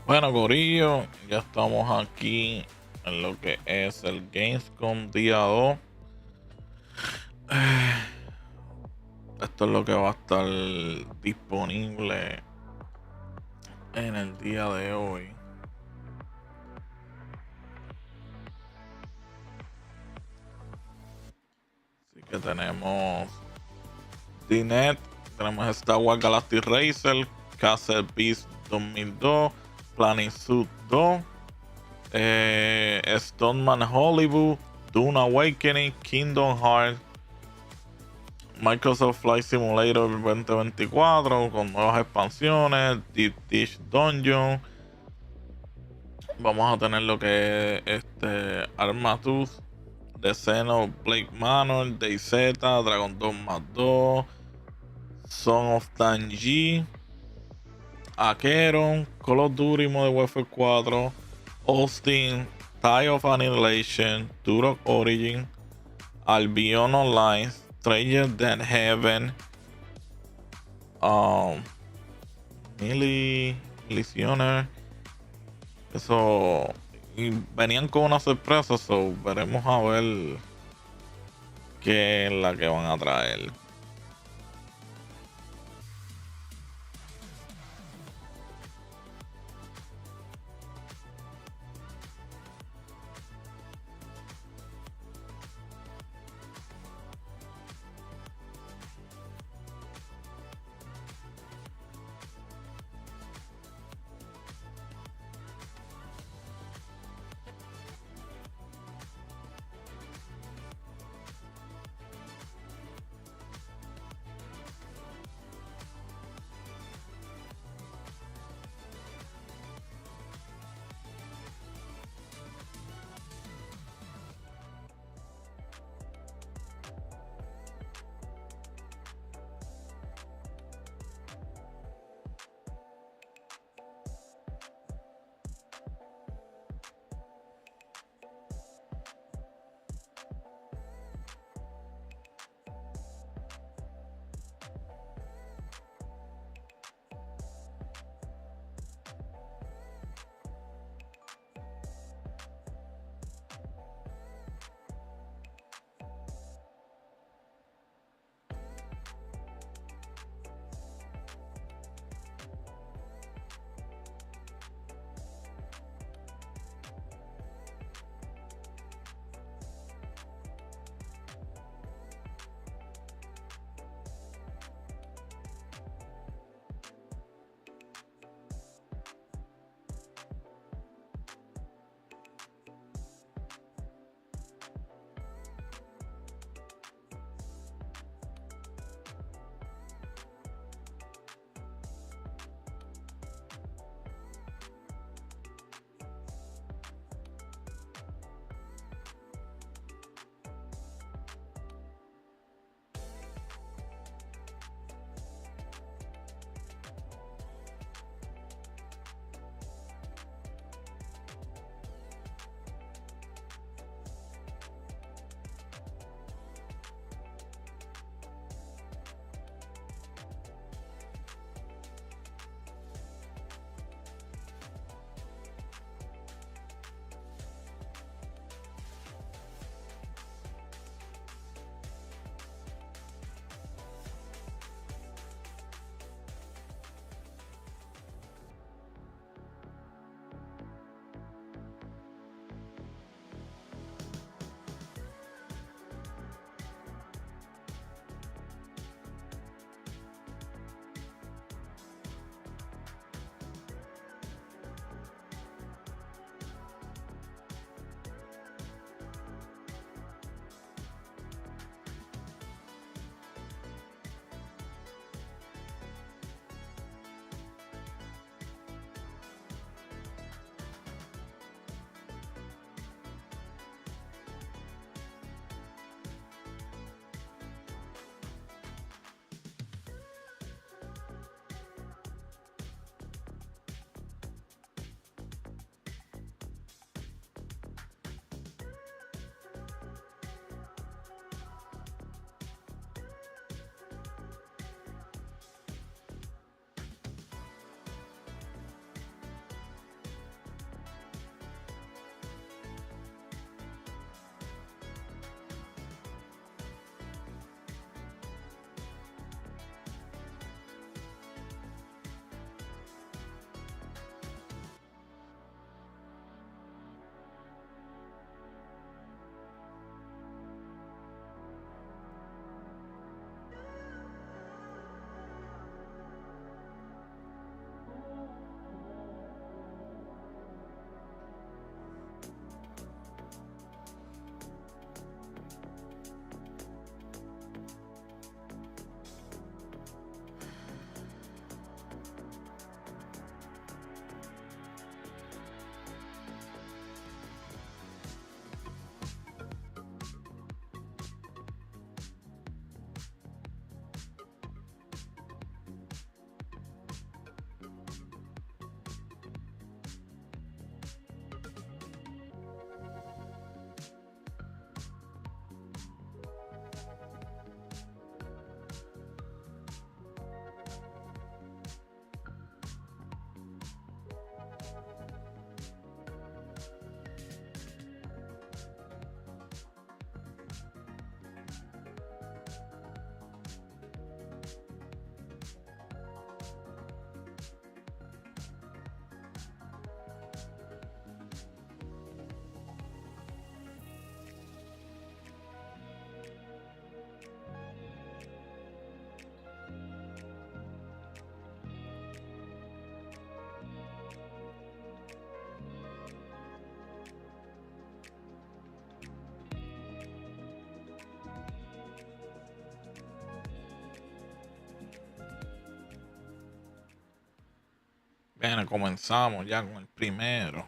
Bueno, Corillo, ya estamos aquí en lo que es el Gamescom Día 2. Esto es lo que va a estar disponible en el día de hoy. Así que tenemos DNet, tenemos Star Wars Galactic Racer, Castle Beast 2002, Planet Suit 2, Stoneman Hollywood, Dune Awakening, Kingdom Hearts, Microsoft Flight Simulator 2024 con nuevas expansiones, Deep Dish Dungeon. Vamos a tener lo que es Armatus, The Xenoblade Manor, DayZ, Dragon 2 más 2, Son of Tanji, Acheron, Call of Duty Modern Warfare 4, Austin, Tide of Annihilation, Turok Origin, Albion Online, Stranger Than Heaven, Militioner. Eso. Y venían con una sorpresa, so veremos a ver qué es la que van a traer. Bien, comenzamos ya con el primero.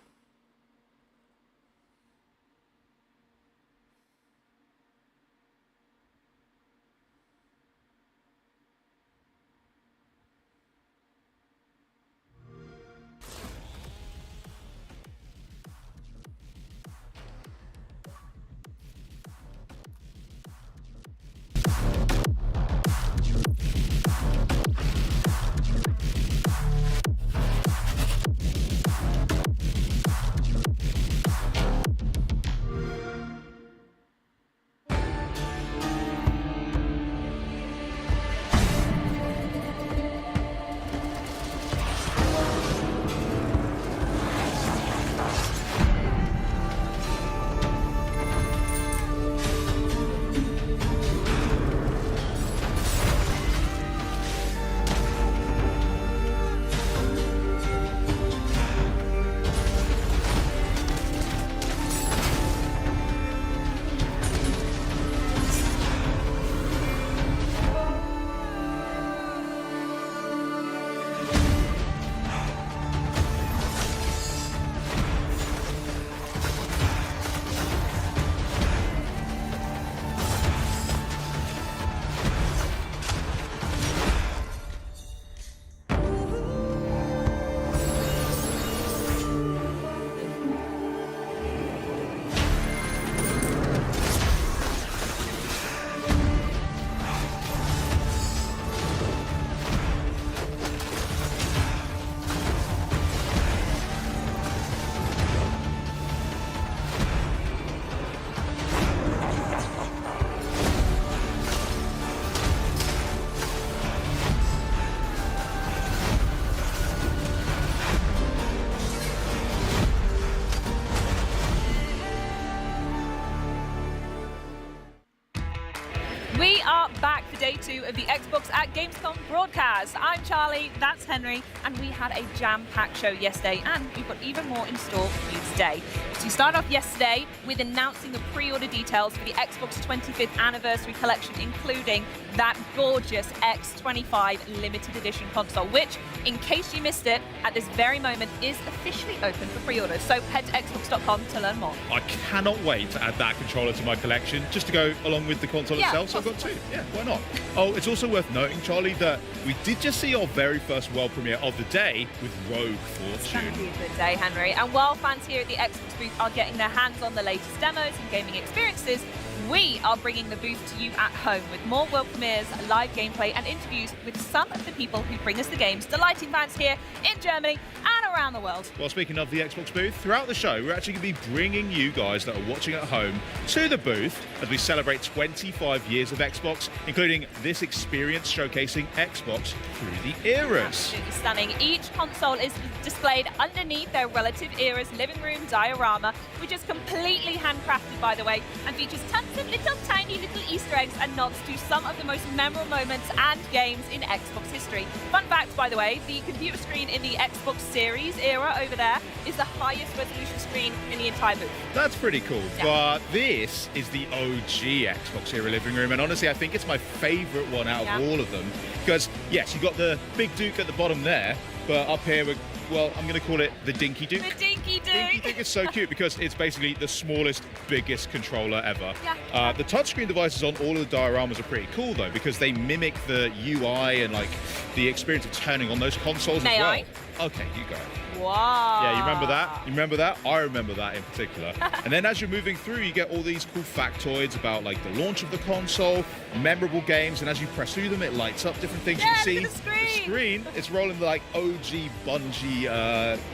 We are back for day 2 of the Xbox at Gamescom broadcast. I'm Charlie, that's Henry, and we had a jam-packed show yesterday, and we've got even more in store for you today. So we started off yesterday with announcing the pre-order details for the Xbox 25th anniversary collection, including that gorgeous X25 limited edition console, which, in case you missed it, at this very moment is officially open for pre-orders. So head to xbox.com to learn more. I cannot wait to add that controller to my collection, just to go along with the console itself. So I've got 2. Yeah, why not? Oh, it's also worth noting, Charlie, that we did just see our very first world premiere of the day with Rogue Fortune. Thank you for the day, Henry. And while fans here at the Xbox booth are getting their hands on the latest demos and gaming experiences, we are bringing the booth to you at home with more world premieres, live gameplay, and interviews with some of the people who bring us the games, delighting fans here in Germany and around the world. Well, speaking of the Xbox booth, throughout the show, we're actually going to be bringing you guys that are watching at home to the booth as we celebrate 25 years of Xbox, including this experience showcasing Xbox through the eras. Absolutely stunning. Each console is displayed underneath their relative era's living room diorama, which is completely handcrafted, by the way, and features tons of little tiny little Easter eggs and nods to some of the most memorable moments and games in Xbox history. Fun fact, by the way, the computer screen in the Xbox Series era over there is the highest resolution screen in the entire booth. That's pretty cool, Yeah. but this is the OG Xbox era living room, and honestly, I think it's my favorite one out of all of them, because yes, you've got the Big Duke at the bottom there, but up here we're, well, I'm going to call it the Dinky Duke. The Dinky Duke. Dinky Duke is so cute because it's basically the smallest, biggest controller ever. Yeah. The touchscreen devices on all of the dioramas are pretty cool though, because they mimic the UI and like the experience of turning on those consoles May as well. I? Okay, you go. Wow. Yeah, you remember that? You remember that? I remember that in particular. And then as you're moving through, you get all these cool factoids about like the launch of the console, memorable games, and as you press through them, it lights up different things. Yeah, You can see look at the screen. it's rolling the like OG Bungie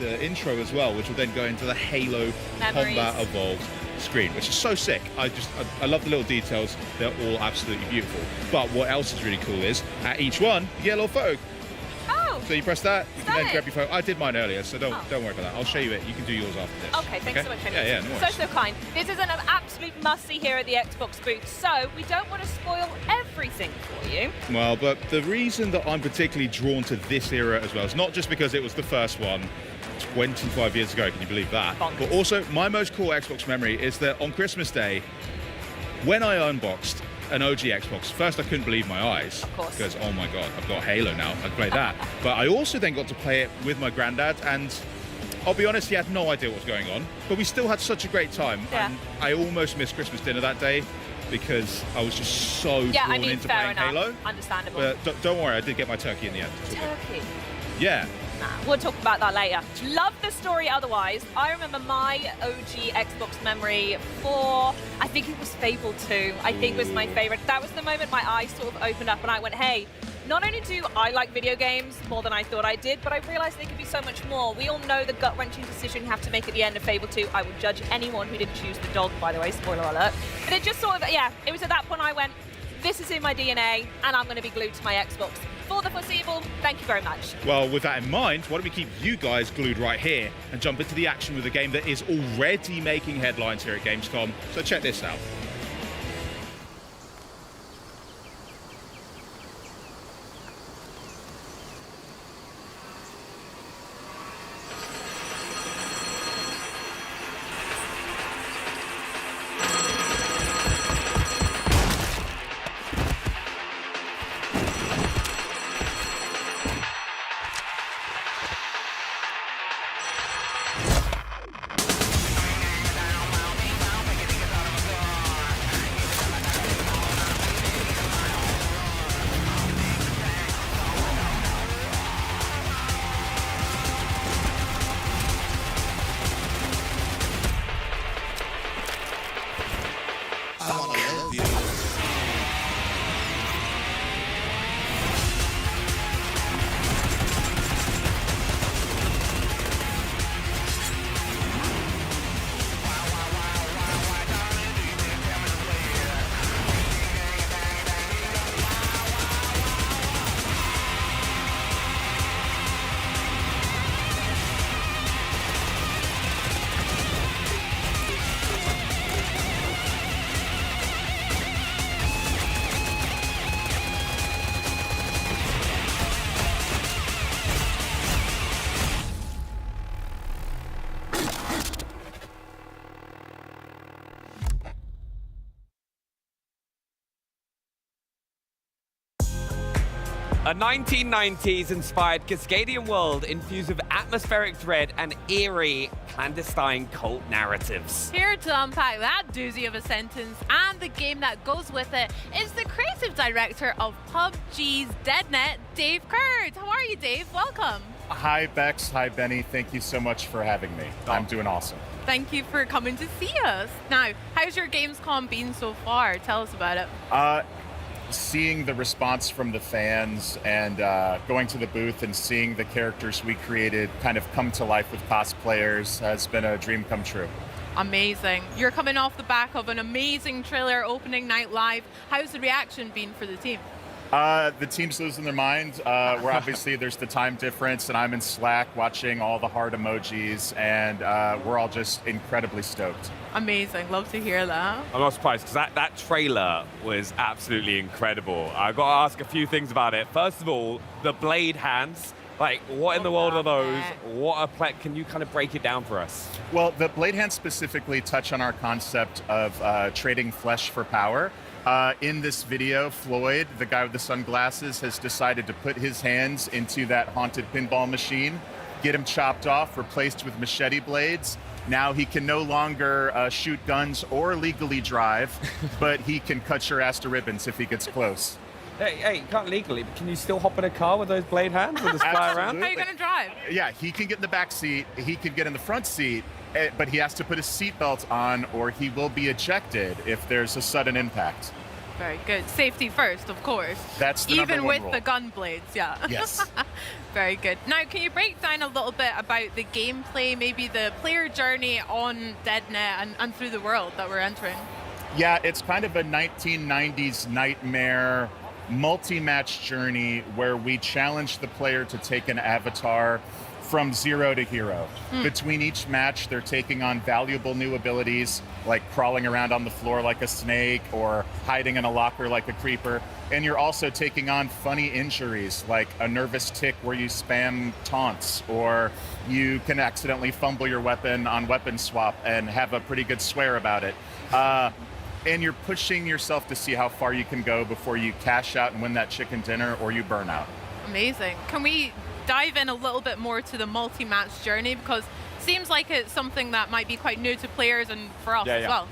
the intro as well, which will then go into the Halo Memories. Combat Evolved screen, which is so sick. I love the little details. They're all absolutely beautiful. But what else is really cool is at each one, you get a little photo. Oh. So you press that, you can then Stunning. grab your phone. I did mine earlier, so don't Oh. worry about that. I'll show you it. You can do yours after this. Okay, thanks so much, Henry. Yeah, no worries. So kind. This is an absolute must-see here at the Xbox booth, so we don't want to spoil everything for you. Well, but the reason that I'm particularly drawn to this era as well is not just because it was the first one 25 years ago, can you believe that? Bonkers. But also, my most cool Xbox memory is that on Christmas Day, when I unboxed an OG Xbox, first I couldn't believe my eyes. Of course. Because, oh my God, I've got Halo now, I can play that. But I also then got to play it with my granddad, and I'll be honest, he had no idea what was going on, but we still had such a great time. Yeah. And I almost missed Christmas dinner that day because I was just so drawn into fair playing enough. Halo. Understandable. But don't worry, I did get my turkey in the end. It's all good. Turkey. Yeah. Nah, we'll talk about that later. Love the story otherwise. I remember my OG Xbox memory for, I think it was Fable 2. I think was my favorite. That was the moment my eyes sort of opened up and I went, hey, not only do I like video games more than I thought I did, but I realized they could be so much more. We all know the gut-wrenching decision you have to make at the end of Fable 2. I would judge anyone who didn't choose the dog, by the way, spoiler alert. But it just sort of, yeah, it was at that point I went, this is in my DNA, and I'm going to be glued to my Xbox for the foreseeable. Thank you very much. Well, with that in mind, why don't we keep you guys glued right here and jump into the action with a game that is already making headlines here at Gamescom. So check this out. A 1990s-inspired Cascadian world infused with atmospheric dread and eerie, clandestine cult narratives. Here to unpack that doozy of a sentence and the game that goes with it is the creative director of PUBG's DeadNet, Dave Kurt. How are you, Dave? Welcome. Hi, Bex. Hi, Benny. Thank you so much for having me. I'm doing awesome. Thank you for coming to see us. Now, how's your Gamescom been so far? Tell us about it. Seeing the response from the fans and going to the booth and seeing the characters we created kind of come to life with cosplayers has been a dream come true. Amazing. You're coming off the back of an amazing trailer opening night live. How's the reaction been for the team? The team's losing their mind. We're obviously, there's the time difference, and I'm in Slack watching all the heart emojis, and we're all just incredibly stoked. Amazing. Love to hear that. I'm not surprised, because that trailer was absolutely incredible. I've got to ask a few things about it. First of all, the blade hands. Like, what in the world are those? What a play? Can you kind of break it down for us? Well, the blade hands specifically touch on our concept of trading flesh for power. In this video, Floyd, the guy with the sunglasses, has decided to put his hands into that haunted pinball machine, get him chopped off, replaced with machete blades. Now he can no longer shoot guns or legally drive, but he can cut your ass to ribbons if he gets close. Hey, you can't legally, but can you still hop in a car with those blade hands and just fly around? How are you going to drive? Yeah, he can get in the back seat, he can get in the front seat, but he has to put his seatbelt on or he will be ejected if there's a sudden impact. Very good. Safety first, of course. That's the Even number one with rule. the gun blades, yeah. Yes. Very good. Now, can you break down a little bit about the gameplay, maybe the player journey on DeadNet and through the world that we're entering? Yeah, it's kind of a 1990s nightmare multi-match journey where we challenge the player to take an avatar from zero to hero. Between each match, they're taking on valuable new abilities, like crawling around on the floor like a snake or hiding in a locker like a creeper. And you're also taking on funny injuries, like a nervous tick where you spam taunts, or you can accidentally fumble your weapon on weapon swap and have a pretty good swear about it. and you're pushing yourself to see how far you can go before you cash out and win that chicken dinner or you burn out. Amazing. Can we dive in a little bit more to the multi-match journey? Because it seems like it's something that might be quite new to players and for us as well.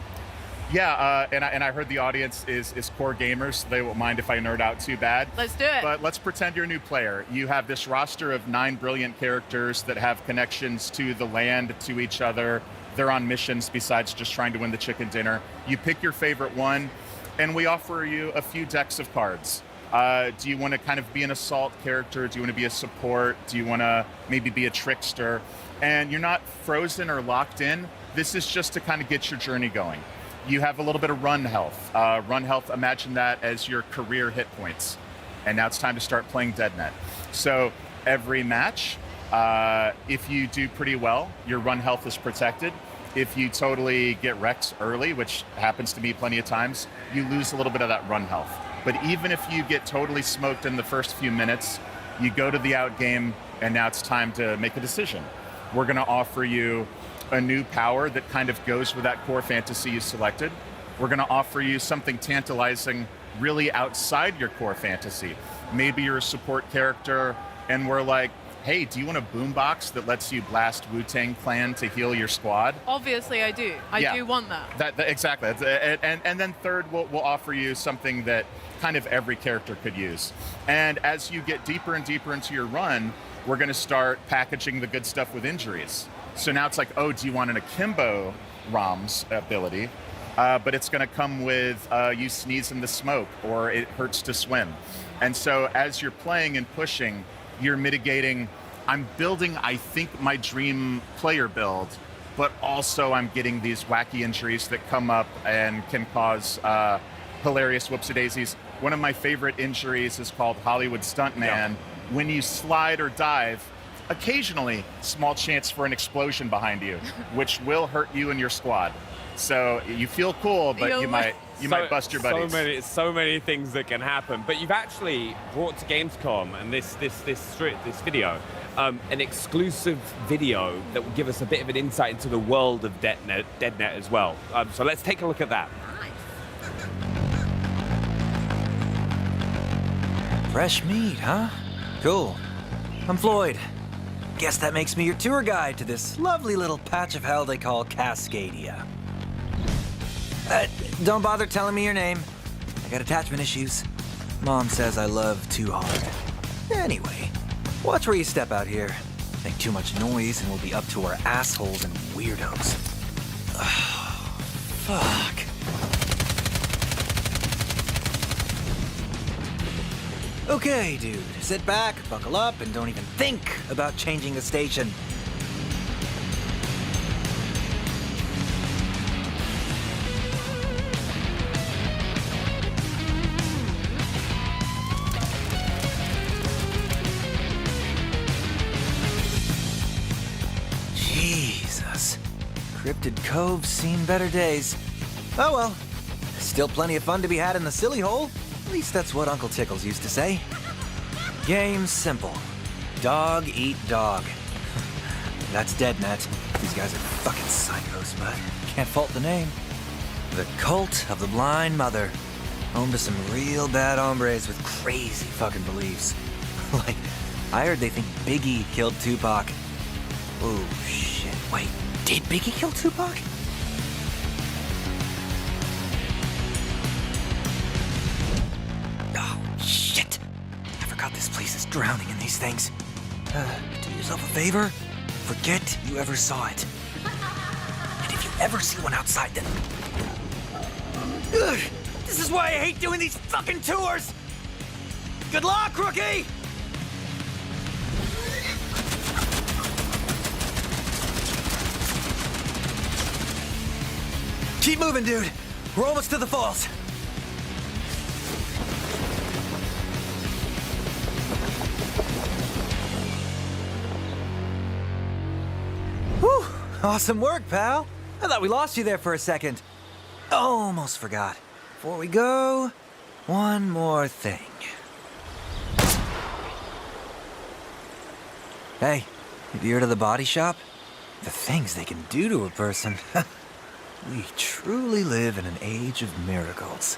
Yeah, and I heard the audience is core gamers. They won't mind if I nerd out too bad. Let's do it. But let's pretend you're a new player. You have this roster of 9 brilliant characters that have connections to the land, to each other. They're on missions besides just trying to win the chicken dinner. You pick your favorite one, and we offer you a few decks of cards. Do you want to kind of be an assault character? Do you want to be a support? Do you want to maybe be a trickster? And you're not frozen or locked in. This is just to kind of get your journey going. You have a little bit of run health. Run health, imagine that as your career hit points. And now it's time to start playing DeadNet. So every match, if you do pretty well, your run health is protected. If you totally get wrecked early, which happens to me plenty of times, you lose a little bit of that run health. But even if you get totally smoked in the first few minutes, you go to the out game, and now it's time to make a decision. We're going to offer you a new power that kind of goes with that core fantasy you selected. We're going to offer you something tantalizing really outside your core fantasy. Maybe you're a support character, and we're like, hey, do you want a boombox that lets you blast Wu-Tang Clan to heal your squad? Obviously, I do. I do want that. Exactly. And then third, we'll offer you something that kind of every character could use. And as you get deeper and deeper into your run, we're going to start packaging the good stuff with injuries. So now it's like, oh, do you want an akimbo ROM's ability? But it's going to come with you sneeze in the smoke, or it hurts to swim. And so as you're playing and pushing, you're mitigating. I'm building, I think, my dream player build, but also I'm getting these wacky injuries that come up and can cause hilarious whoopsie-daisies. One of my favorite injuries is called Hollywood Stuntman. Yeah. When you slide or dive, occasionally, small chance for an explosion behind you, which will hurt you and your squad. So you feel cool, but you might bust your buddies. So many things that can happen. But you've actually brought to Gamescom and this video, an exclusive video that will give us a bit of an insight into the world of DeadNet as well. So let's take a look at that. Fresh meat, huh? Cool. I'm Floyd. Guess that makes me your tour guide to this lovely little patch of hell they call Cascadia. Don't bother telling me your name. I got attachment issues. Mom says I love too hard. Anyway, watch where you step out here. Make too much noise and we'll be up to our assholes and weirdos. Oh, fuck. Okay, dude. Sit back, buckle up, and don't even think about changing the station. Jesus. Cryptid Cove's seen better days. Oh well. Still plenty of fun to be had in the silly hole. At least that's what Uncle Tickles used to say. Game's simple. Dog eat dog. That's DeadNet. These guys are fucking psychos, but can't fault the name. The Cult of the Blind Mother. Home to some real bad hombres with crazy fucking beliefs. Like, I heard they think Biggie killed Tupac. Oh, shit. Wait, did Biggie kill Tupac? Oh, shit. I forgot this place is drowning in these things. Do yourself a favor. Forget you ever saw it. And if you ever see one outside, then... Ugh, this is why I hate doing these fucking tours! Good luck, rookie! Keep moving, dude. We're almost to the falls. Whew. Awesome work, pal. I thought we lost you there for a second. Almost forgot. Before we go, one more thing. Hey, have you heard of the body shop? The things they can do to a person. We truly live in an age of miracles.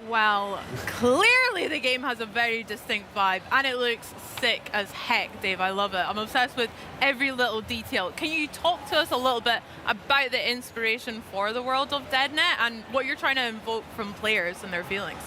Well, clearly the game has a very distinct vibe, and it looks sick as heck, Dave. I love it. I'm obsessed with every little detail. Can you talk to us a little bit about the inspiration for the world of DeadNet and what you're trying to invoke from players and their feelings?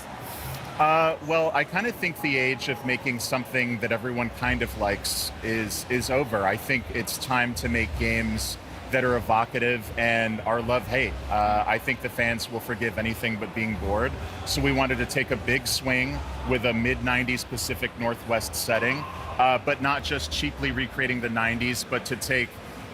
Well, I kind of think the age of making something that everyone kind of likes is over. I think it's time to make games that are evocative and are love-hate. I think the fans will forgive anything but being bored. So we wanted to take a big swing with a mid-90s Pacific Northwest setting, but not just cheaply recreating the 90s, but to take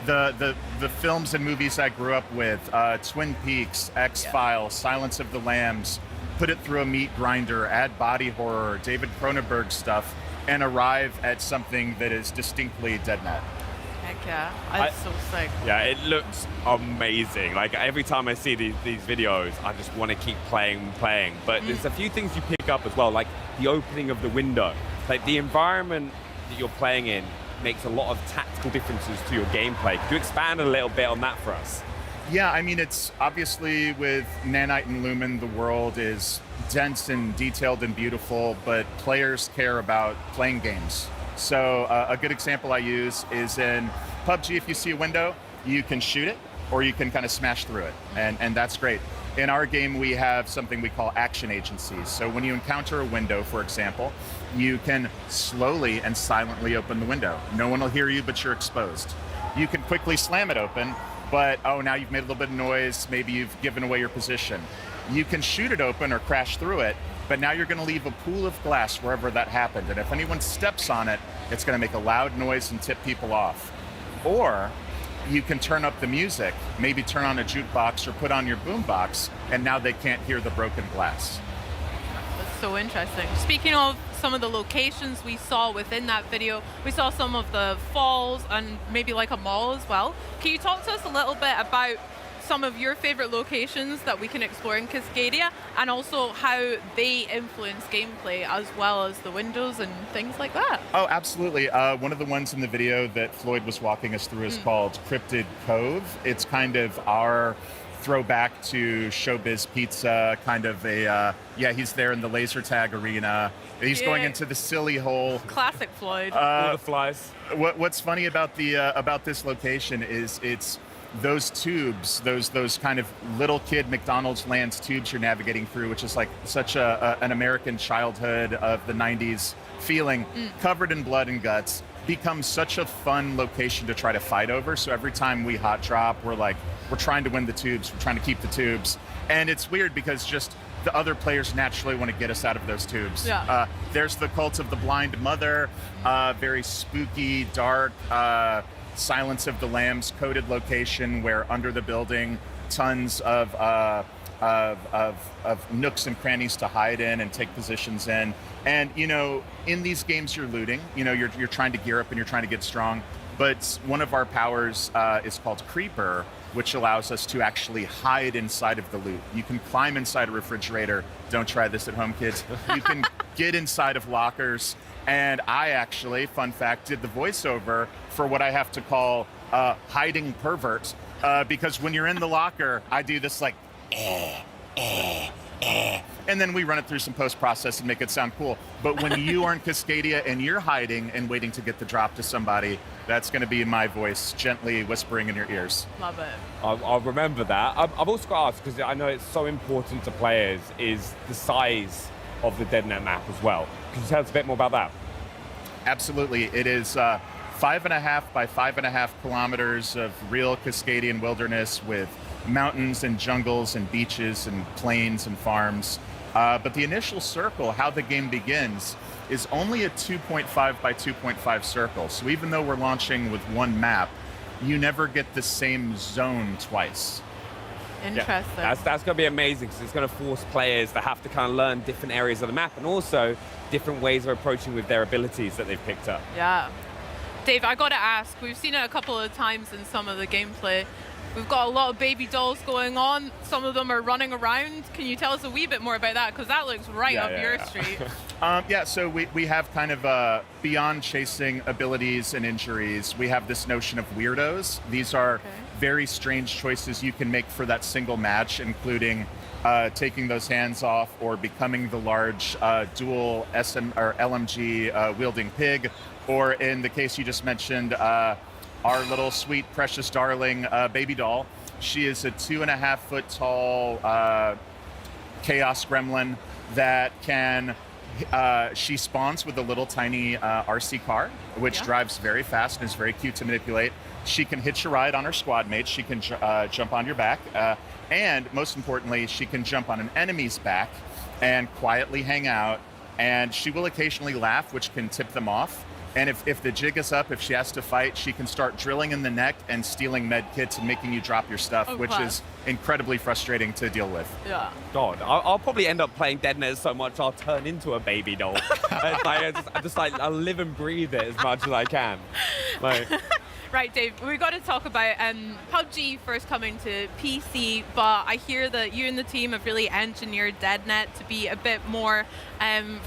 the films and movies I grew up with, Twin Peaks, X-Files, Silence of the Lambs, put it through a meat grinder, add body horror, David Cronenberg stuff, and arrive at something that is distinctly DeadNet. Heck yeah, that's so sick. Yeah, it looks amazing. Like every time I see these videos, I just want to keep playing and playing. But there's a few things you pick up as well, like the opening of the window. Like the environment that you're playing in makes a lot of tactical differences to your gameplay. Could you expand a little bit on that for us? Yeah, I mean, it's obviously with Nanite and Lumen, the world is dense and detailed and beautiful, but players care about playing games. So a good example I use is in PUBG. If you see a window, you can shoot it or you can kind of smash through it, and that's great. In our game, we have something we call action agencies. So when you encounter a window, for example, you can slowly and silently open the window. No one will hear you, but you're exposed. You can quickly slam it open, but oh, now you've made a little bit of noise, maybe you've given away your position. You can shoot it open or crash through it, but now you're going to leave a pool of glass wherever that happened. And if anyone steps on it, it's going to make a loud noise and tip people off. Or you can turn up the music, maybe turn on a jukebox or put on your boombox, and now they can't hear the broken glass. That's so interesting. Speaking of some of the locations we saw within that video, we saw some of the falls and maybe like a mall as well. Can you talk to us a little bit about some of your favorite locations that we can explore in Cascadia, and also how they influence gameplay as well as the windows and things like that? Oh, absolutely. One of the ones in the video that Floyd was walking us through is called Cryptid Cove. It's kind of our throwback to Showbiz Pizza, kind of a, yeah, he's there in the laser tag arena. He's going into the silly hole. Classic Floyd. All the flies. What's funny about this location is it's those tubes, those kind of little kid McDonald's lands tubes you're navigating through, which is like such an American childhood of the 90s feeling, covered in blood and guts, becomes such a fun location to try to fight over. So every time we hot drop, we're trying to win the tubes, we're trying to keep the tubes. And it's weird because just the other players naturally want to get us out of those tubes. Yeah. There's the Cult of the Blind Mother, very spooky, dark, Silence of the Lambs coded location where under the building, tons of nooks and crannies to hide in and take positions in. And you know, in these games you're looting. You know, you're trying to gear up and you're trying to get strong. But one of our powers is called Creeper, which allows us to actually hide inside of the loot. You can climb inside a refrigerator. Don't try this at home, kids. You can get inside of lockers. And I actually, fun fact, did the voiceover for what I have to call hiding pervert. Because when you're in the locker, I do this like, and then we run it through some post-process and make it sound cool. But when you are in Cascadia and you're hiding and waiting to get the drop to somebody, that's going to be my voice gently whispering in your ears. Love it. I'll remember that. I've also got to ask, because I know it's so important to players, is the size of the DeadNet map as well. Can you tell us a bit more about that? Absolutely. It is 5.5 by 5.5 kilometers of real Cascadian wilderness with mountains and jungles and beaches and plains and farms. But the initial circle, how the game begins, is only a 2.5 by 2.5 circle. So even though we're launching with one map, you never get the same zone twice. Interesting. Yeah, that's going to be amazing, because it's going to force players to have to kind of learn different areas of the map and also different ways of approaching with their abilities that they've picked up. Yeah. Dave, I got to ask, we've seen it a couple of times in some of the gameplay. We've got a lot of baby dolls going on. Some of them are running around. Can you tell us a wee bit more about that? Because that looks right up your street. Yeah, so we have kind of beyond chasing abilities and injuries, we have this notion of weirdos. These are very strange choices you can make for that single match, including taking those hands off or becoming the large dual SM or LMG wielding pig, or in the case you just mentioned, our little sweet precious darling baby doll. She is a 2.5 foot tall chaos gremlin that can she spawns with a little tiny RC car, which drives very fast and is very cute to manipulate. She can hitch a ride on her squad mates. She can jump on your back. And most importantly, she can jump on an enemy's back and quietly hang out. And she will occasionally laugh, which can tip them off. And if the jig is up, if she has to fight, she can start drilling in the neck and stealing med kits and making you drop your stuff, which is incredibly frustrating to deal with. Yeah. God, I'll probably end up playing Deadnet so much I'll turn into a baby doll. I live and breathe it as much as I can. Like. Right, Dave, we've got to talk about PUBG first coming to PC, but I hear that you and the team have really engineered Deadnet to be a bit more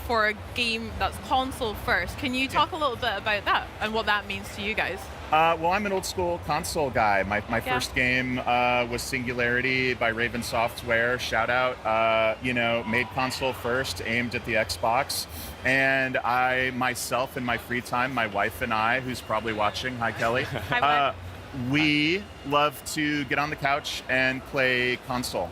for a game that's console first. Can you talk a little bit about that and what that means to you guys? Well, I'm an old school console guy. My first game was Singularity by Raven Software. Shout out, made console first, aimed at the Xbox. And I myself, in my free time, my wife and I, who's probably watching, hi Kelly, we love to get on the couch and play console.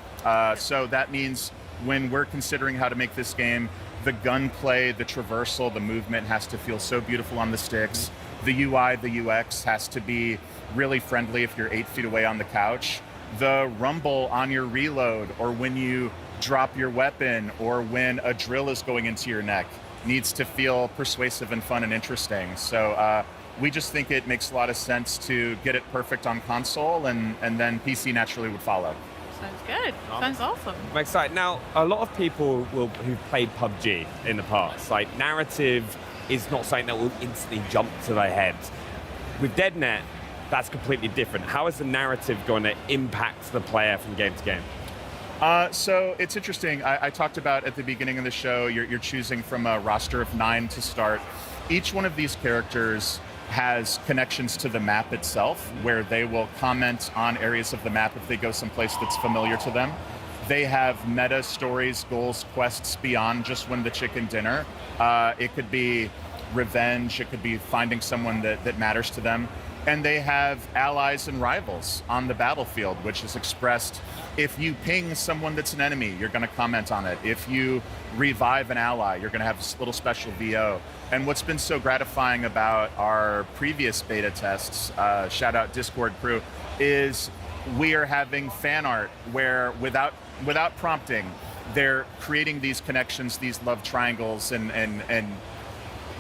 So that means when we're considering how to make this game, the gunplay, the traversal, the movement has to feel so beautiful on the sticks. The UI, the UX has to be really friendly if you're 8 feet away on the couch. The rumble on your reload, or when you drop your weapon, or when a drill is going into your neck, needs to feel persuasive and fun and interesting. So we just think it makes a lot of sense to get it perfect on console, and then PC naturally would follow. Sounds good. Sounds awesome. I'm excited. Now, a lot of people who've played PUBG in the past, like narrative is not something that will instantly jump to their head. With Deadnet, that's completely different. How is the narrative going to impact the player from game to game? So it's interesting. I talked about at the beginning of the show, you're choosing from a roster of 9 to start. Each one of these characters has connections to the map itself, where they will comment on areas of the map if they go someplace that's familiar to them. They have meta stories, goals, quests beyond just win the chicken dinner. It could be revenge, it could be finding someone that matters to them. And they have allies and rivals on the battlefield, which is expressed. If you ping someone that's an enemy, you're going to comment on it. If you revive an ally, you're going to have this little special VO. And what's been so gratifying about our previous beta tests, shout out Discord crew, is we are having fan art where without prompting, they're creating these connections, these love triangles, and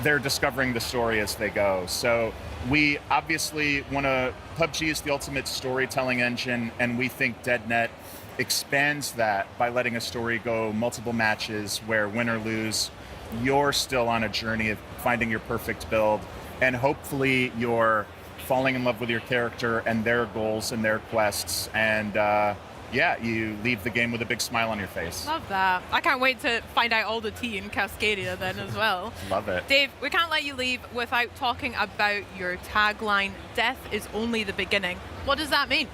they're discovering the story as they go. So we obviously want to, PUBG is the ultimate storytelling engine, and we think Deadnet expands that by letting a story go multiple matches where win or lose, you're still on a journey of finding your perfect build, and hopefully you're falling in love with your character and their goals and their quests, and you leave the game with a big smile on your face. Love that. I can't wait to find out all the tea in Cascadia then as well. Love it. Dave, we can't let you leave without talking about your tagline, "Death is only the beginning." What does that mean?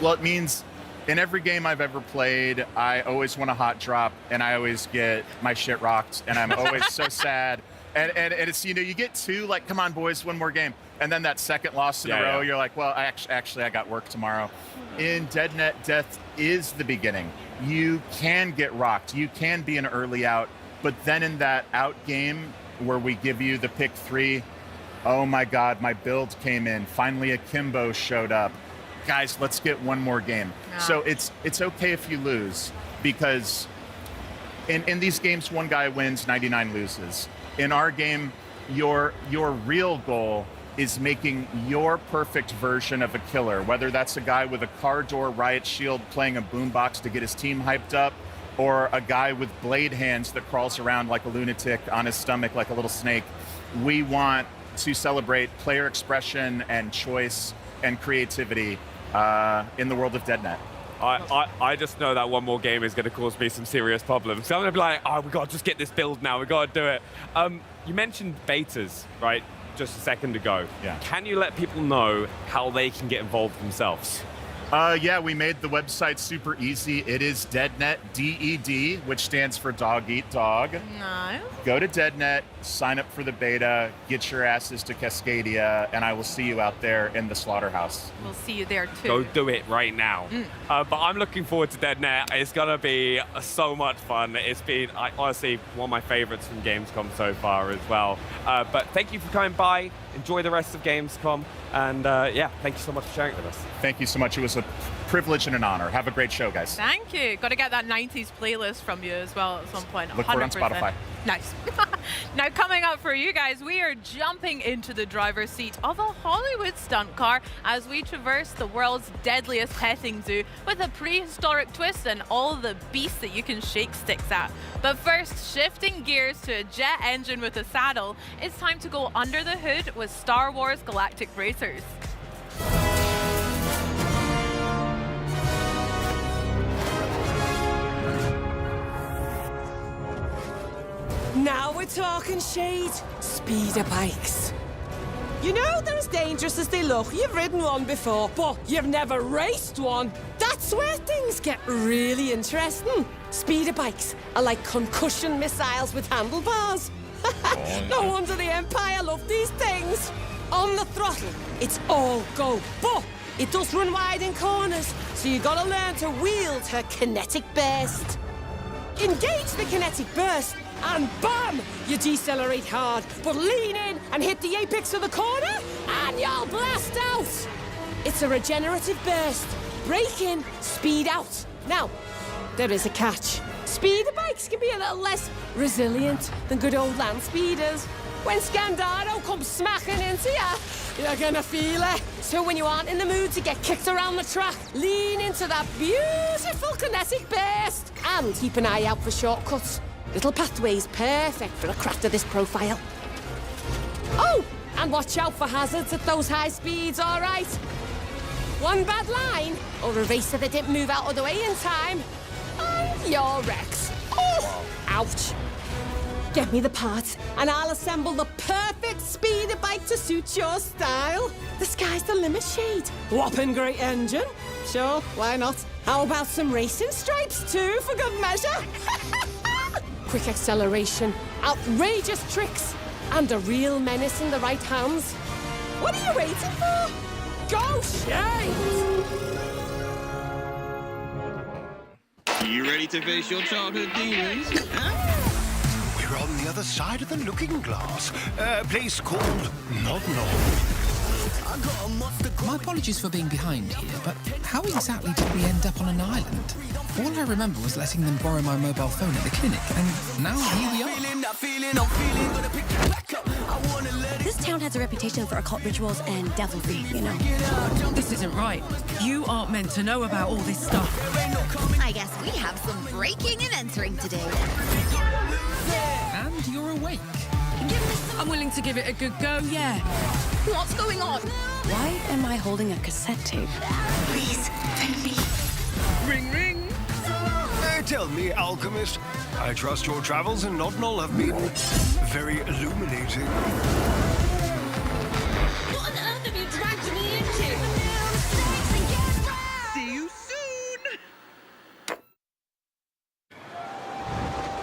Well, it means in every game I've ever played, I always want a hot drop, and I always get my shit rocked, and I'm always so sad. And it's, you get two, like, come on, boys, one more game. And then that second loss in a row, you're like, well, actually, I got work tomorrow. In Deadnet, death is the beginning. You can get rocked. You can be an early out. But then in that out game where we give you the pick 3, oh my God, my build came in. Finally, a Kimbo showed up. Guys, let's get one more game. Yeah. So it's okay if you lose, because in these games, one guy wins, 99 loses. In our game, your real goal is making your perfect version of a killer, whether that's a guy with a car door riot shield playing a boombox to get his team hyped up, or a guy with blade hands that crawls around like a lunatic on his stomach like a little snake. We want to celebrate player expression and choice and creativity, in the world of DeadNet. I just know that one more game is going to cause me some serious problems. So I'm going to be like, oh, we got to just get this build now. We got to do it. You mentioned betas, right? Just a second ago. Yeah. Can you let people know how they can get involved themselves? Yeah, we made the website super easy. It is DeadNet, D-E-D, which stands for Dog Eat Dog. Nice. Go to DeadNet, sign up for the beta, get your asses to Cascadia, and I will see you out there in the slaughterhouse. We'll see you there too. Go do it right now. But I'm looking forward to DeadNet. It's going to be so much fun. It's been, honestly, one of my favorites from Gamescom so far as well. But thank you for coming by. Enjoy the rest of Gamescom. And yeah, thank you so much for sharing it with us. Thank you so much. It was a privilege and an honor. Have a great show, guys. Thank you. Got to get that 90s playlist from you as well at some point. Look for it on Spotify. Nice. Now, coming up for you guys, we are jumping into the driver's seat of a Hollywood stunt car as we traverse the world's deadliest petting zoo with a prehistoric twist and all the beasts that you can shake sticks at. But first, shifting gears to a jet engine with a saddle, it's time to go under the hood with Star Wars Galactic Racers. Now we're talking shade. Speeder bikes. You know they're as dangerous as they look. You've ridden one before, but you've never raced one. That's where things get really interesting. Speeder bikes are like concussion missiles with handlebars. No wonder the Empire loved these things. On the throttle, it's all go, but it does run wide in corners, so you gotta learn to wield her kinetic burst. Engage the kinetic burst, and bam! You decelerate hard, but lean in and hit the apex of the corner, and you'll blast out! It's a regenerative burst. Brake in, speed out. Now, there is a catch. Speeder bikes can be a little less resilient than good old land speeders. When Scandaro comes smacking into you, you're gonna feel it. So when you aren't in the mood to get kicked around the track, lean into that beautiful kinetic burst and keep an eye out for shortcuts. Little pathways perfect for a craft of this profile. Oh, and watch out for hazards at those high speeds, all right? One bad line, or a racer that didn't move out of the way in time, and you're wrecked. Oh, ouch. Get me the parts, and I'll assemble the perfect speeder bike to suit your style. The sky's the limit, Shade. Whopping great engine. Sure, why not? How about some racing stripes too, for good measure? Quick acceleration, outrageous tricks, and a real menace in the right hands. What are you waiting for? Go, Shade! You ready to face your childhood demons? We're on the other side of the looking glass. A place called Nod Nod. My apologies for being behind here, but how exactly did we end up on an island? All I remember was letting them borrow my mobile phone at the clinic, and now here we are. This town has a reputation for occult rituals and devilry, you know. This isn't right. You aren't meant to know about all this stuff. I guess we have some breaking and entering today. And you're awake. I'm willing to give it a good go, yeah. What's going on? Why am I holding a cassette tape? Please, don't be. Ring, ring. Tell me, alchemist, I trust your travels in Nod Nod have been very illuminating. What on earth have you dragged me into? See you soon!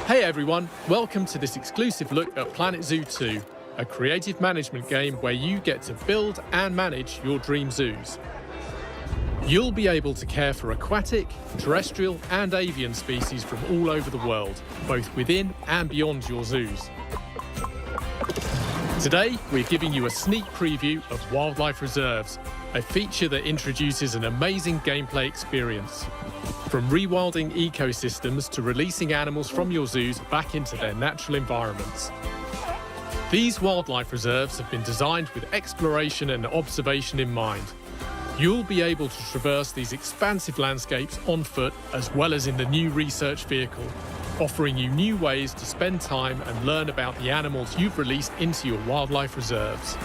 Hey everyone, welcome to this exclusive look at Planet Zoo 2, a creative management game where you get to build and manage your dream zoos. You'll be able to care for aquatic, terrestrial and avian species from all over the world, both within and beyond your zoos. Today, we're giving you a sneak preview of Wildlife Reserves, a feature that introduces an amazing gameplay experience. From rewilding ecosystems to releasing animals from your zoos back into their natural environments. These wildlife reserves have been designed with exploration and observation in mind. You'll be able to traverse these expansive landscapes on foot as well as in the new research vehicle, offering you new ways to spend time and learn about the animals you've released into your wildlife reserves.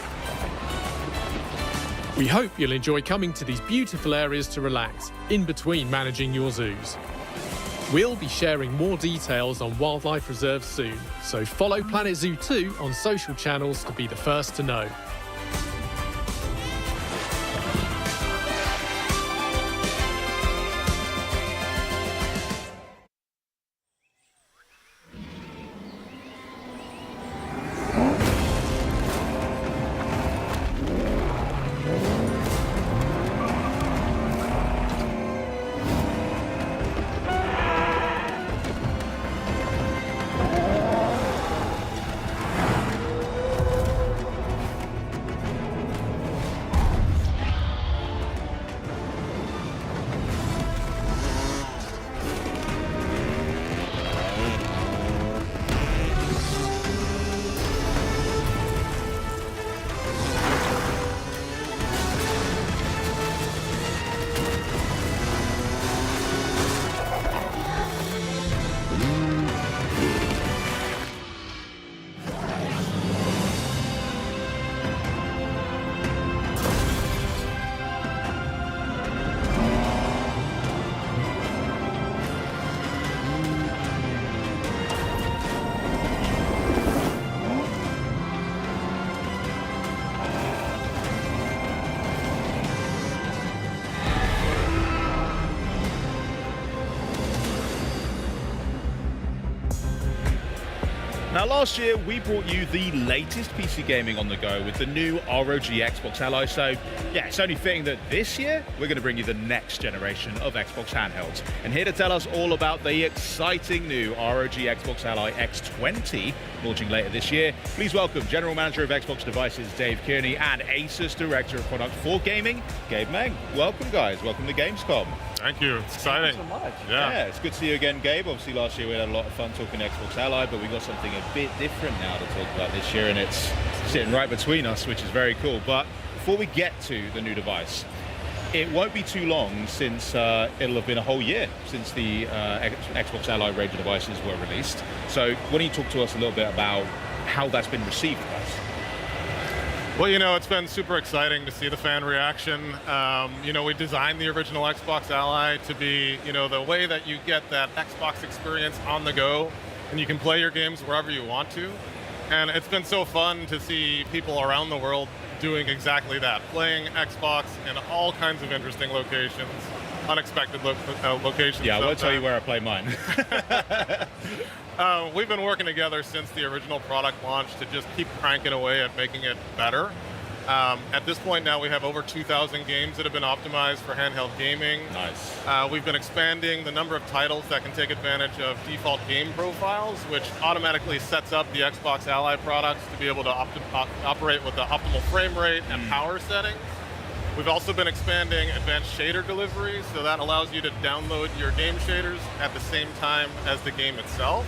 We hope you'll enjoy coming to these beautiful areas to relax, in between managing your zoos. We'll be sharing more details on wildlife reserves soon, so follow Planet Zoo 2 on social channels to be the first to know. Now, last year we brought you the latest PC gaming on the go with the new ROG Xbox Ally, so yeah, it's only fitting that this year we're going to bring you the next generation of Xbox handhelds. And here to tell us all about the exciting new ROG Xbox Ally X20 launching later this year, please welcome General Manager of Xbox Devices Dave Kearney and Asus Director of Product for Gaming, Gabe Meng. Welcome, guys. Welcome to Gamescom. Thank you. It's exciting. Thank you so much. Yeah, it's good to see you again, Gabe. Obviously, last year we had a lot of fun talking Xbox Ally, but we got something a bit different now to talk about this year, and it's sitting right between us, which is very cool. But before we get to the new device, it won't be too long since it'll have been a whole year since the Xbox Ally range of devices were released. So why don't you talk to us a little bit about how that's been received, guys? Well, you know, it's been super exciting to see the fan reaction. You know, we designed the original Xbox Ally to be, you know, the way that you get that Xbox experience on the go, and you can play your games wherever you want to. And it's been so fun to see people around the world doing exactly that, playing Xbox in all kinds of interesting locations, unexpected locations. Yeah, I won't tell you where I play mine. We've been working together since the original product launch to just keep cranking away at making it better. At this point now, we have over 2,000 games that have been optimized for handheld gaming. Nice. We've been expanding the number of titles that can take advantage of default game profiles, which automatically sets up the Xbox Ally products to be able to operate with the optimal frame rate and power settings. We've also been expanding advanced shader delivery, so that allows you to download your game shaders at the same time as the game itself.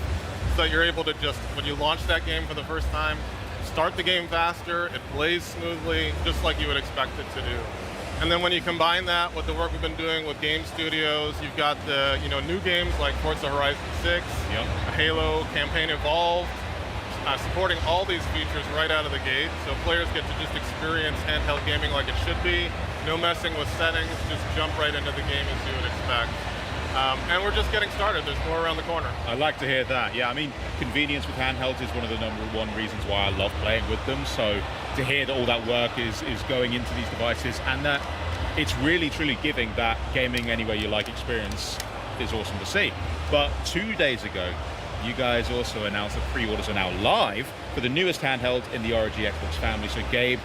So you're able to just, when you launch that game for the first time, start the game faster, it plays smoothly, just like you would expect it to do. And then when you combine that with the work we've been doing with game studios, you've got the new games like Forza Horizon 6, Halo, Campaign Evolved, supporting all these features right out of the gate, so players get to just experience handheld gaming like it should be, no messing with settings, just jump right into the game as you would expect. And we're just getting started. There's more around the corner. I like to hear that. Yeah, I mean, convenience with handhelds is one of the #1 reasons why I love playing with them. So to hear that all that work is going into these devices and that it's really, truly giving that gaming anywhere you like experience is awesome to see. But 2 days ago, you guys also announced that pre-orders are now live for the newest handheld in the ROG Xbox family. So Gabe,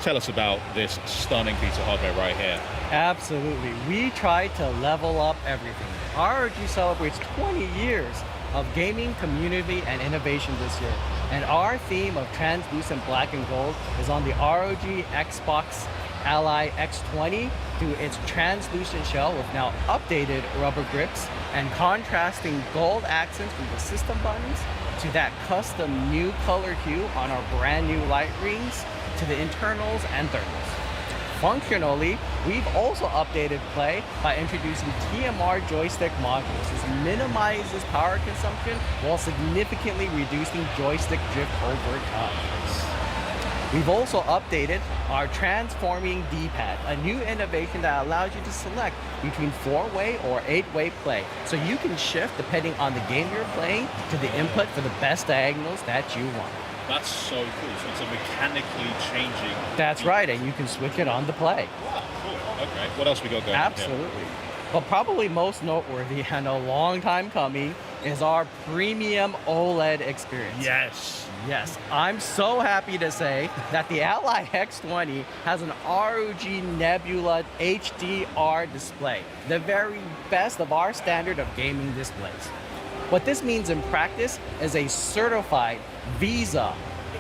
tell us about this stunning piece of hardware right here. Absolutely. We tried to level up everything. ROG celebrates 20 years of gaming, community, and innovation this year. And our theme of translucent black and gold is on the ROG Xbox Ally X20 through its translucent shell with now updated rubber grips and contrasting gold accents from the system buttons to that custom new color hue on our brand new light rings to the internals and thermals. Functionally, we've also updated play by introducing TMR joystick modules. This minimizes power consumption while significantly reducing joystick drift over time. We've also updated our transforming D-pad, a new innovation that allows you to select between 4-way or 8-way play. So you can shift depending on the game you're playing to the input for the best diagonals that you want. That's so cool. So it's a mechanically changing. That's right, and you can switch it on the play. Wow, cool. Okay, what else we got going? Absolutely. But probably most noteworthy and a long time coming is our premium OLED experience. Yes. Yes, I'm so happy to say that the Ally X20 has an ROG Nebula HDR display, the very best of our standard of gaming displays. What this means in practice is a certified VISA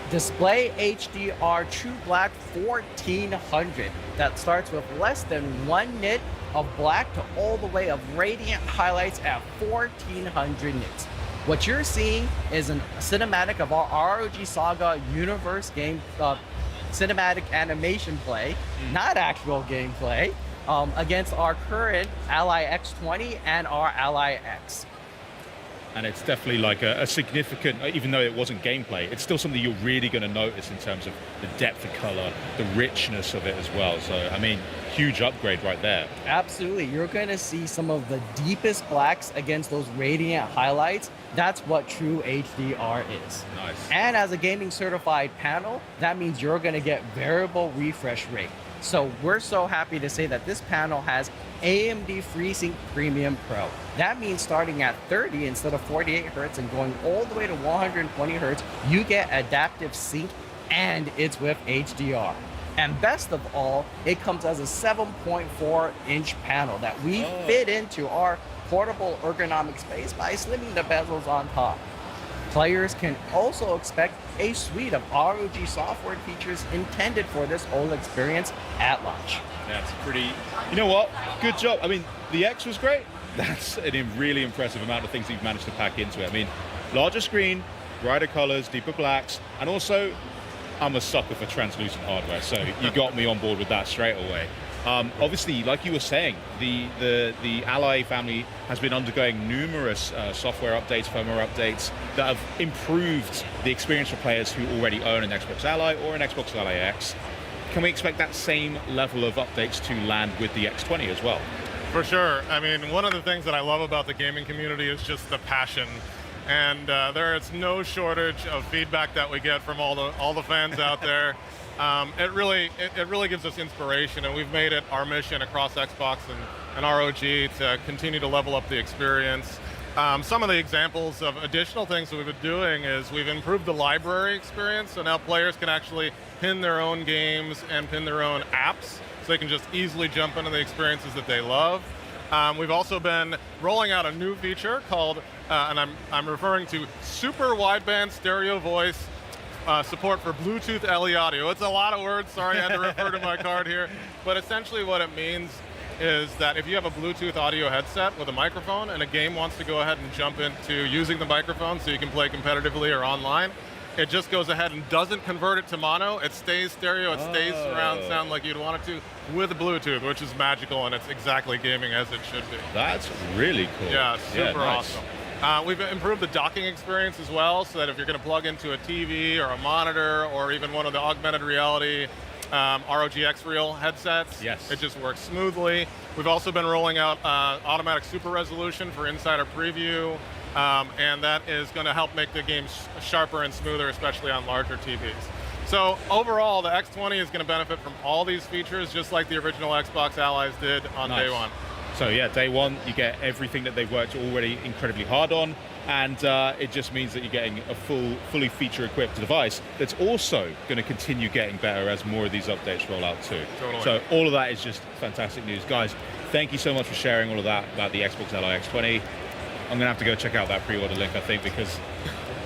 Display HDR True Black 1400 that starts with less than 1 nit of black to all the way of radiant highlights at 1400 nits. What you're seeing is a cinematic of our ROG Saga universe game cinematic animation play, not actual gameplay, against our current Ally X20 and our Ally X. And it's definitely like a significant, even though it wasn't gameplay, it's still something you're really going to notice in terms of the depth of color, the richness of it as well. So, I mean, huge upgrade right there. Absolutely. You're going to see some of the deepest blacks against those radiant highlights. That's what true HDR is. Nice. And as a gaming certified panel, that means you're going to get variable refresh rate. So we're so happy to say that this panel has AMD FreeSync Premium Pro. That means starting at 30 instead of 48 Hertz and going all the way to 120 Hertz, you get adaptive sync and it's with HDR. And best of all, it comes as a 7.4-inch panel that we fit into our portable ergonomic space by slimming the bezels on top. Players can also expect a suite of ROG software features intended for this OLED experience at launch. That's pretty, you know what, good job. I mean, the X was great. That's a really impressive amount of things you've managed to pack into it. I mean, larger screen, brighter colors, deeper blacks, and also I'm a sucker for translucent hardware, so you got me on board with that straight away. Obviously, like you were saying, the Ally family has been undergoing numerous software updates, firmware updates that have improved the experience for players who already own an Xbox Ally or an Xbox Ally X. Can we expect that same level of updates to land with the X20 as well? For sure. I mean, one of the things that I love about the gaming community is just the passion. And there is no shortage of feedback that we get from all the fans out there. It really gives us inspiration, and we've made it our mission across Xbox and ROG to continue to level up the experience. Some of the examples of additional things that we've been doing is we've improved the library experience, so now players can actually pin their own games and pin their own apps, so they can just easily jump into the experiences that they love. We've also been rolling out a new feature called, and I'm referring to Super Wideband Stereo Voice support for Bluetooth LE audio. It's a lot of words, sorry I had to refer to my card here, but essentially what it means is that if you have a Bluetooth audio headset with a microphone and a game wants to go ahead and jump into using the microphone so you can play competitively or online, it just goes ahead and doesn't convert it to mono. It stays stereo, it stays surround sound like you'd want it to with Bluetooth, which is magical, and it's exactly gaming as it should be. That's really cool. Yeah, super nice. awesome. We've improved the docking experience as well, so that if you're going to plug into a TV or a monitor or even one of the augmented reality ROG X-Real headsets, it just works smoothly. We've also been rolling out automatic super resolution for Insider Preview, and that is going to help make the game sharper and smoother, especially on larger TVs. So overall, the X20 is going to benefit from all these features, just like the original Xbox Allies did on day one. So yeah, day one, you get everything that they've worked already incredibly hard on, and it just means that you're getting a fully feature-equipped device that's also going to continue getting better as more of these updates roll out too. Totally. So all of that is just fantastic news. Guys, thank you so much for sharing all of that about the Xbox Ally X20. I'm going to have to go check out that pre-order link, I think, because,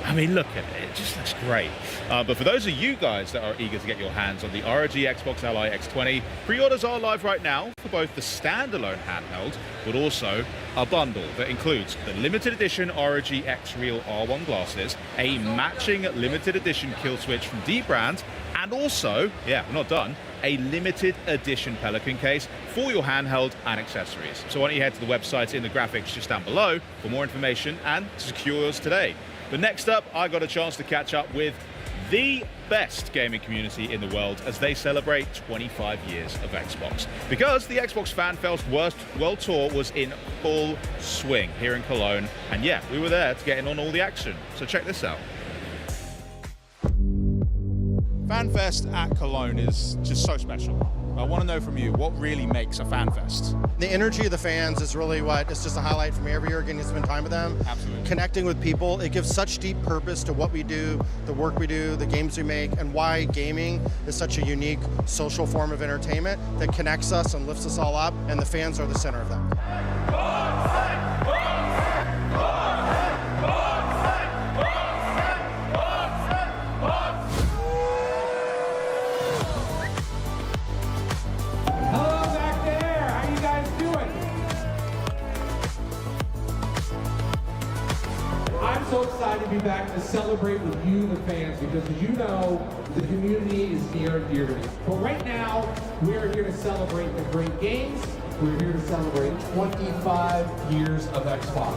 I mean, look at it. It just looks great. But for those of you guys that are eager to get your hands on the ROG Xbox Ally X20, pre-orders are live right now for both the standalone handheld, but also a bundle that includes the limited edition ROG X-Real R1 glasses, a matching limited edition kill switch from D-Brand, and also, yeah, we're not done, a limited edition Pelican case for your handheld and accessories. So why don't you head to the website in the graphics just down below for more information and secure yours today. But next up, I got a chance to catch up with the best gaming community in the world as they celebrate 25 years of Xbox. Because the Xbox FanFest World Tour was in full swing here in Cologne. And yeah, we were there to get in on all the action. So check this out. FanFest at Cologne is just so special. I want to know from you, what really makes a FanFest? The energy of the fans is really what is just a highlight for me every year, getting to spend time with them. Absolutely. Connecting with people. It gives such deep purpose to what we do, the work we do, the games we make, and why gaming is such a unique social form of entertainment that connects us and lifts us all up, and the fans are the center of that. So excited to be back to celebrate with you, the fans, because as you know, the community is near and dear to me. But right now, we're here to celebrate the great games. We're here to celebrate 25 years of Xbox.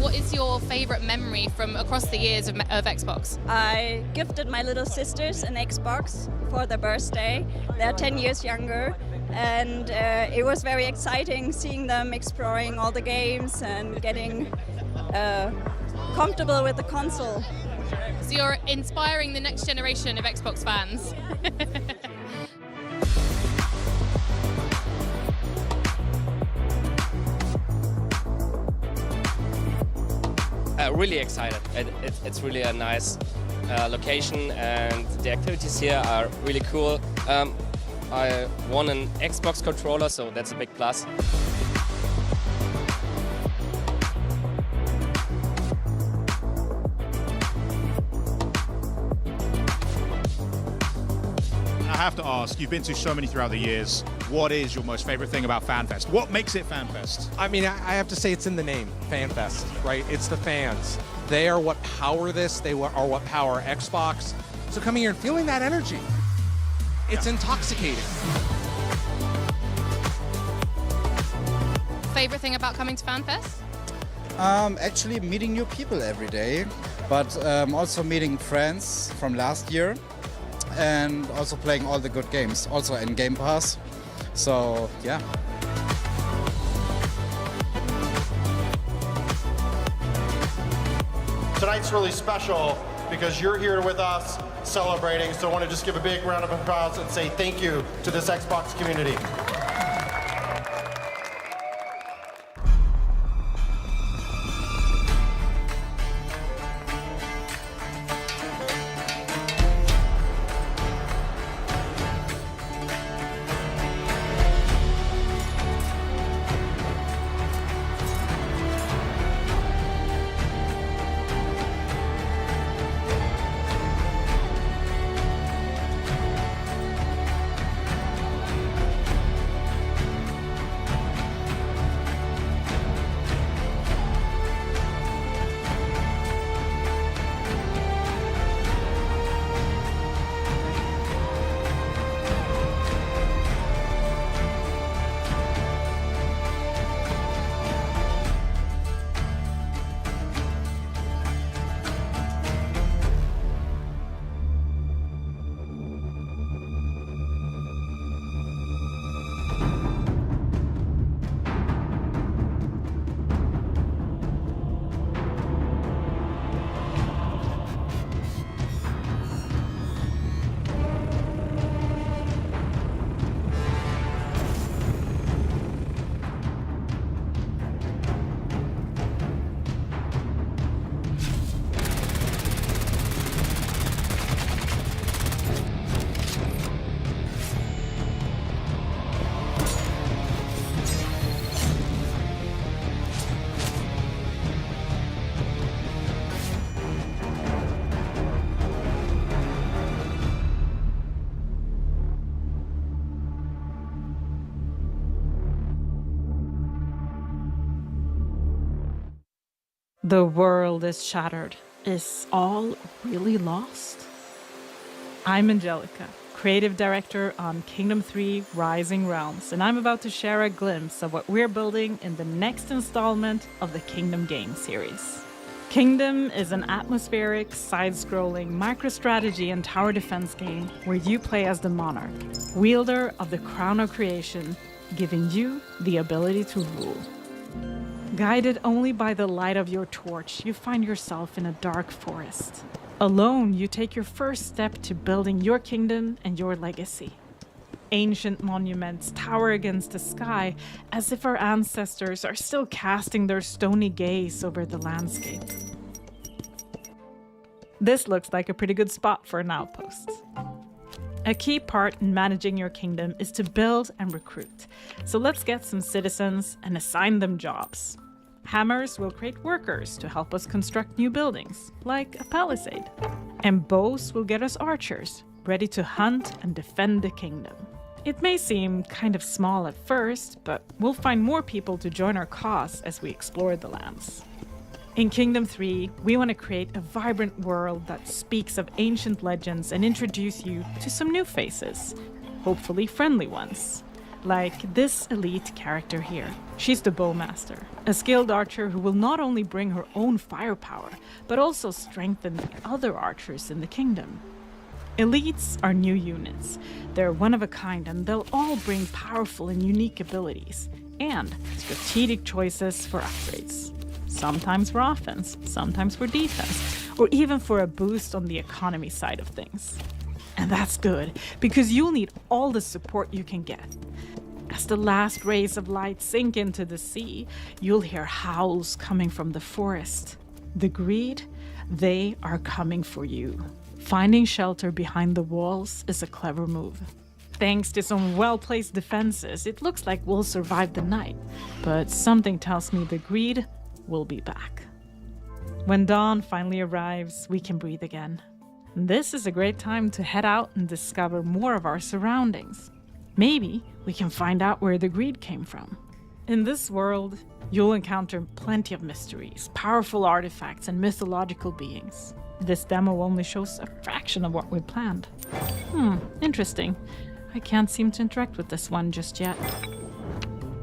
What is your favorite memory from across the years of Xbox? I gifted my little sisters an Xbox for their birthday. They're 10 years younger. And it was very exciting seeing them exploring all the games and getting comfortable with the console. So you're inspiring the next generation of Xbox fans. Really excited. It's really a nice location, and the activities here are really cool. I won an Xbox controller, so that's a big plus. I have to ask, you've been to so many throughout the years, what is your most favorite thing about FanFest? What makes it FanFest? I mean, I have to say it's in the name, FanFest, right? It's the fans. They are what power this, they are what power Xbox. So coming here and feeling that energy, it's intoxicating. Favorite thing about coming to FanFest? Actually meeting new people every day, but also meeting friends from last year, and also playing all the good games, also in Game Pass. So, yeah. Tonight's really special because you're here with us celebrating, so I want to just give a big round of applause and say thank you to this Xbox community. The world is shattered. Is all really lost? I'm Angelica, creative director on Kingdom 3 Rising Realms, and I'm about to share a glimpse of what we're building in the next installment of the Kingdom Game series. Kingdom is an atmospheric, side-scrolling, micro-strategy and tower defense game where you play as the monarch, wielder of the crown of creation, giving you the ability to rule. Guided only by the light of your torch, you find yourself in a dark forest. Alone, you take your first step to building your kingdom and your legacy. Ancient monuments tower against the sky as if our ancestors are still casting their stony gaze over the landscape. This looks like a pretty good spot for an outpost. A key part in managing your kingdom is to build and recruit. So let's get some citizens and assign them jobs. Hammers will create workers to help us construct new buildings, like a palisade. And bows will get us archers, ready to hunt and defend the kingdom. It may seem kind of small at first, but we'll find more people to join our cause as we explore the lands. In Kingdom 3, we want to create a vibrant world that speaks of ancient legends and introduce you to some new faces, hopefully friendly ones. Like this elite character here. She's the Bowmaster, a skilled archer who will not only bring her own firepower, but also strengthen the other archers in the kingdom. Elites are new units. They're one of a kind and they'll all bring powerful and unique abilities, and strategic choices for upgrades. Sometimes for offense, sometimes for defense, or even for a boost on the economy side of things. And that's good, because you'll need all the support you can get. As the last rays of light sink into the sea, you'll hear howls coming from the forest. The greed, they are coming for you. Finding shelter behind the walls is a clever move. Thanks to some well-placed defenses, it looks like we'll survive the night, but something tells me the greed will be back. When dawn finally arrives, we can breathe again. This is a great time to head out and discover more of our surroundings. Maybe we can find out where the greed came from. In this world, you'll encounter plenty of mysteries, powerful artifacts, and mythological beings. This demo only shows a fraction of what we planned. Interesting. I can't seem to interact with this one just yet.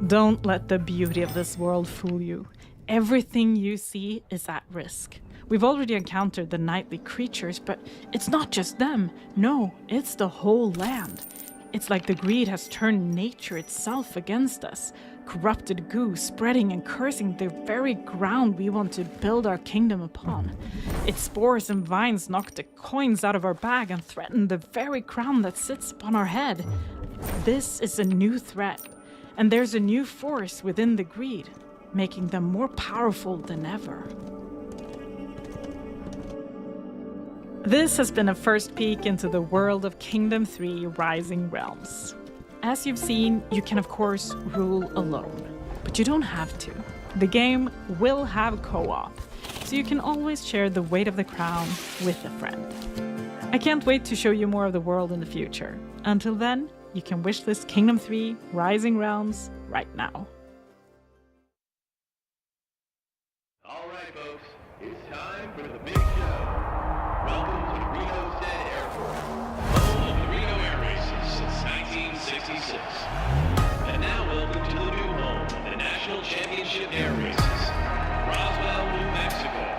Don't let the beauty of this world fool you. Everything you see is at risk. We've already encountered the nightly creatures, but it's not just them. No, it's the whole land. It's like the greed has turned nature itself against us. Corrupted goo spreading and cursing the very ground we want to build our kingdom upon. Its spores and vines knock the coins out of our bag and threaten the very crown that sits upon our head. This is a new threat, and there's a new force within the greed, making them more powerful than ever. This has been a first peek into the world of Kingdom 3 Rising Realms. As you've seen, you can of course rule alone, but you don't have to. The game will have co-op, so you can always share the weight of the crown with a friend. I can't wait to show you more of the world in the future. Until then, you can wishlist Kingdom 3 Rising Realms right now. All right, folks, it's time for the big show. Welcome to Reno Stead Airport, home of the Reno Air Races since 1966. And now welcome to the new home of the National Championship Air Races, Roswell, New Mexico.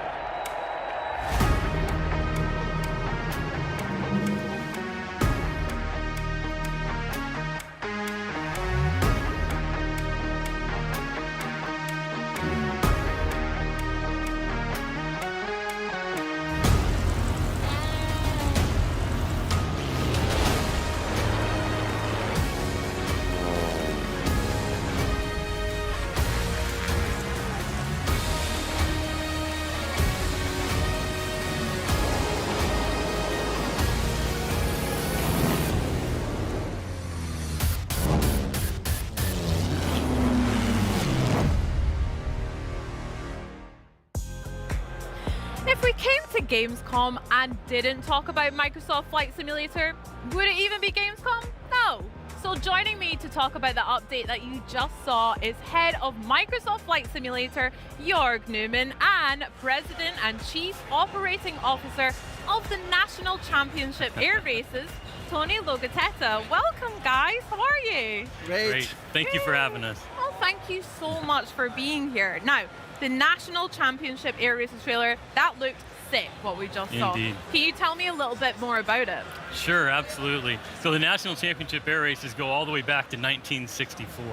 If we came to Gamescom and didn't talk about Microsoft Flight Simulator, would it even be Gamescom? No. So joining me to talk about the update that you just saw is head of Microsoft Flight Simulator, Jörg Newman, and President and Chief Operating Officer of the National Championship Air Races, Tony Logatetta. Welcome, guys. How are you? Great. Thank you for having us. Well, thank you so much for being here. Now, the National Championship Air Races trailer, that looked sick, what we just saw. Indeed. Can you tell me a little bit more about it? Sure, absolutely. So the National Championship Air Races go all the way back to 1964.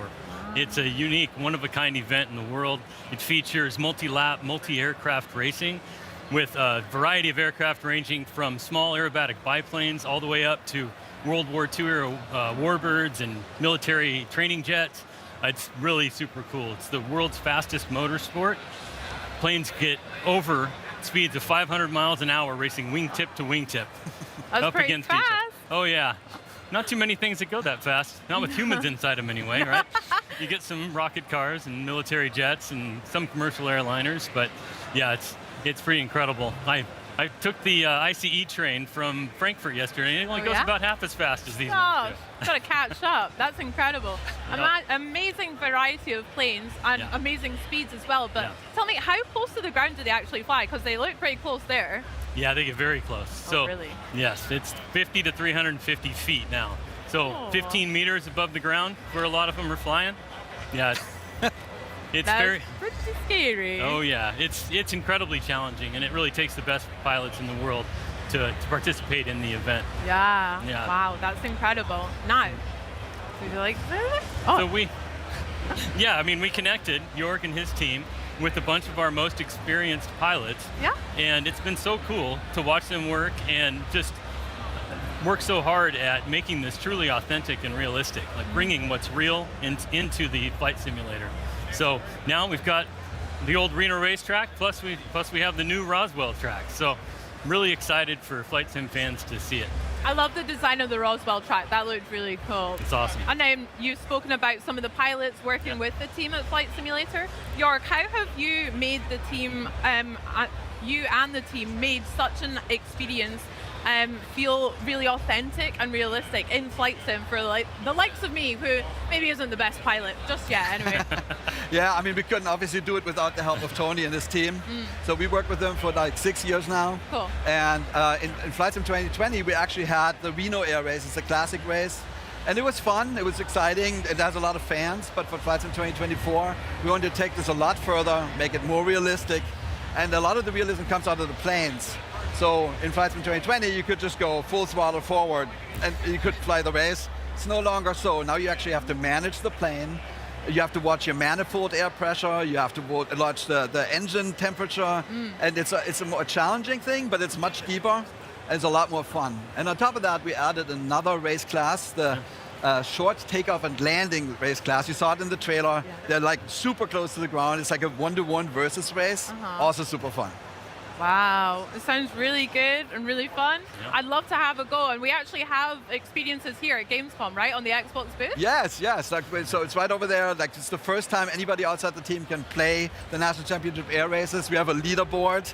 It's a unique, one-of-a-kind event in the world. It features multi-lap, multi-aircraft racing with a variety of aircraft ranging from small aerobatic biplanes all the way up to World War II era warbirds and military training jets. It's really super cool. It's the world's fastest motorsport. Planes get over speeds of 500 miles an hour racing wingtip to wingtip. That's up pretty against fast. each other. Oh yeah. Not too many things that go that fast. Not with humans inside them anyway, right? You get some rocket cars and military jets and some commercial airliners, but yeah, it's pretty incredible. I took the ICE train from Frankfurt yesterday, and it only goes about half as fast as these ones do. Got to catch up. That's incredible. Amazing variety of planes and amazing speeds as well. But tell me, how close to the ground do they actually fly? Because they look pretty close there. Yeah, they get very close. So, really? Yes, it's 50 to 350 feet now. So 15 meters above the ground where a lot of them are flying. Yeah, it's That's pretty scary. Oh yeah, it's incredibly challenging, and it really takes the best pilots in the world to participate in the event. Yeah. Yeah. Wow, that's incredible. Now, would you like this? So we connected York and his team with a bunch of our most experienced pilots. Yeah. And it's been so cool to watch them work and just work so hard at making this truly authentic and realistic, like bringing what's real into the flight simulator. So now we've got the old Reno racetrack, plus we have the new Roswell track. So really excited for flight sim fans to see it. I love the design of the Roswell track. That looked really cool. It's awesome. And you've spoken about some of the pilots working with the team at Flight Simulator. York, how have you made the team, you and the team made such an experience feel really authentic and realistic in flight sim for like the likes of me, who maybe isn't the best pilot just yet anyway? Yeah, I mean, we couldn't obviously do it without the help of Tony and his team. So we worked with them for like 6 years now. Cool. And in Flight Sim 2020, we actually had the Reno Air Race. It's a classic race. And it was fun, it was exciting, it has a lot of fans, but for Flight Sim 2024, we wanted to take this a lot further, make it more realistic. And a lot of the realism comes out of the planes. So in Flight Sim 2020, you could just go full throttle forward and you could fly the race. It's no longer so. Now you actually have to manage the plane. You have to watch your manifold air pressure. You have to watch the engine temperature. And it's a more challenging thing, but it's much deeper and it's a lot more fun. And on top of that, we added another race class, the short takeoff and landing race class. You saw it in the trailer. They're like super close to the ground. It's like a 1-to-1 versus race. Also super fun. Wow, it sounds really good and really fun. I'd love to have a go, and we actually have experiences here at Gamescom, right, on the Xbox booth? Yes. Like, so it's right over there. Like, it's the first time anybody outside the team can play the National Championship Air Races. We have a leaderboard.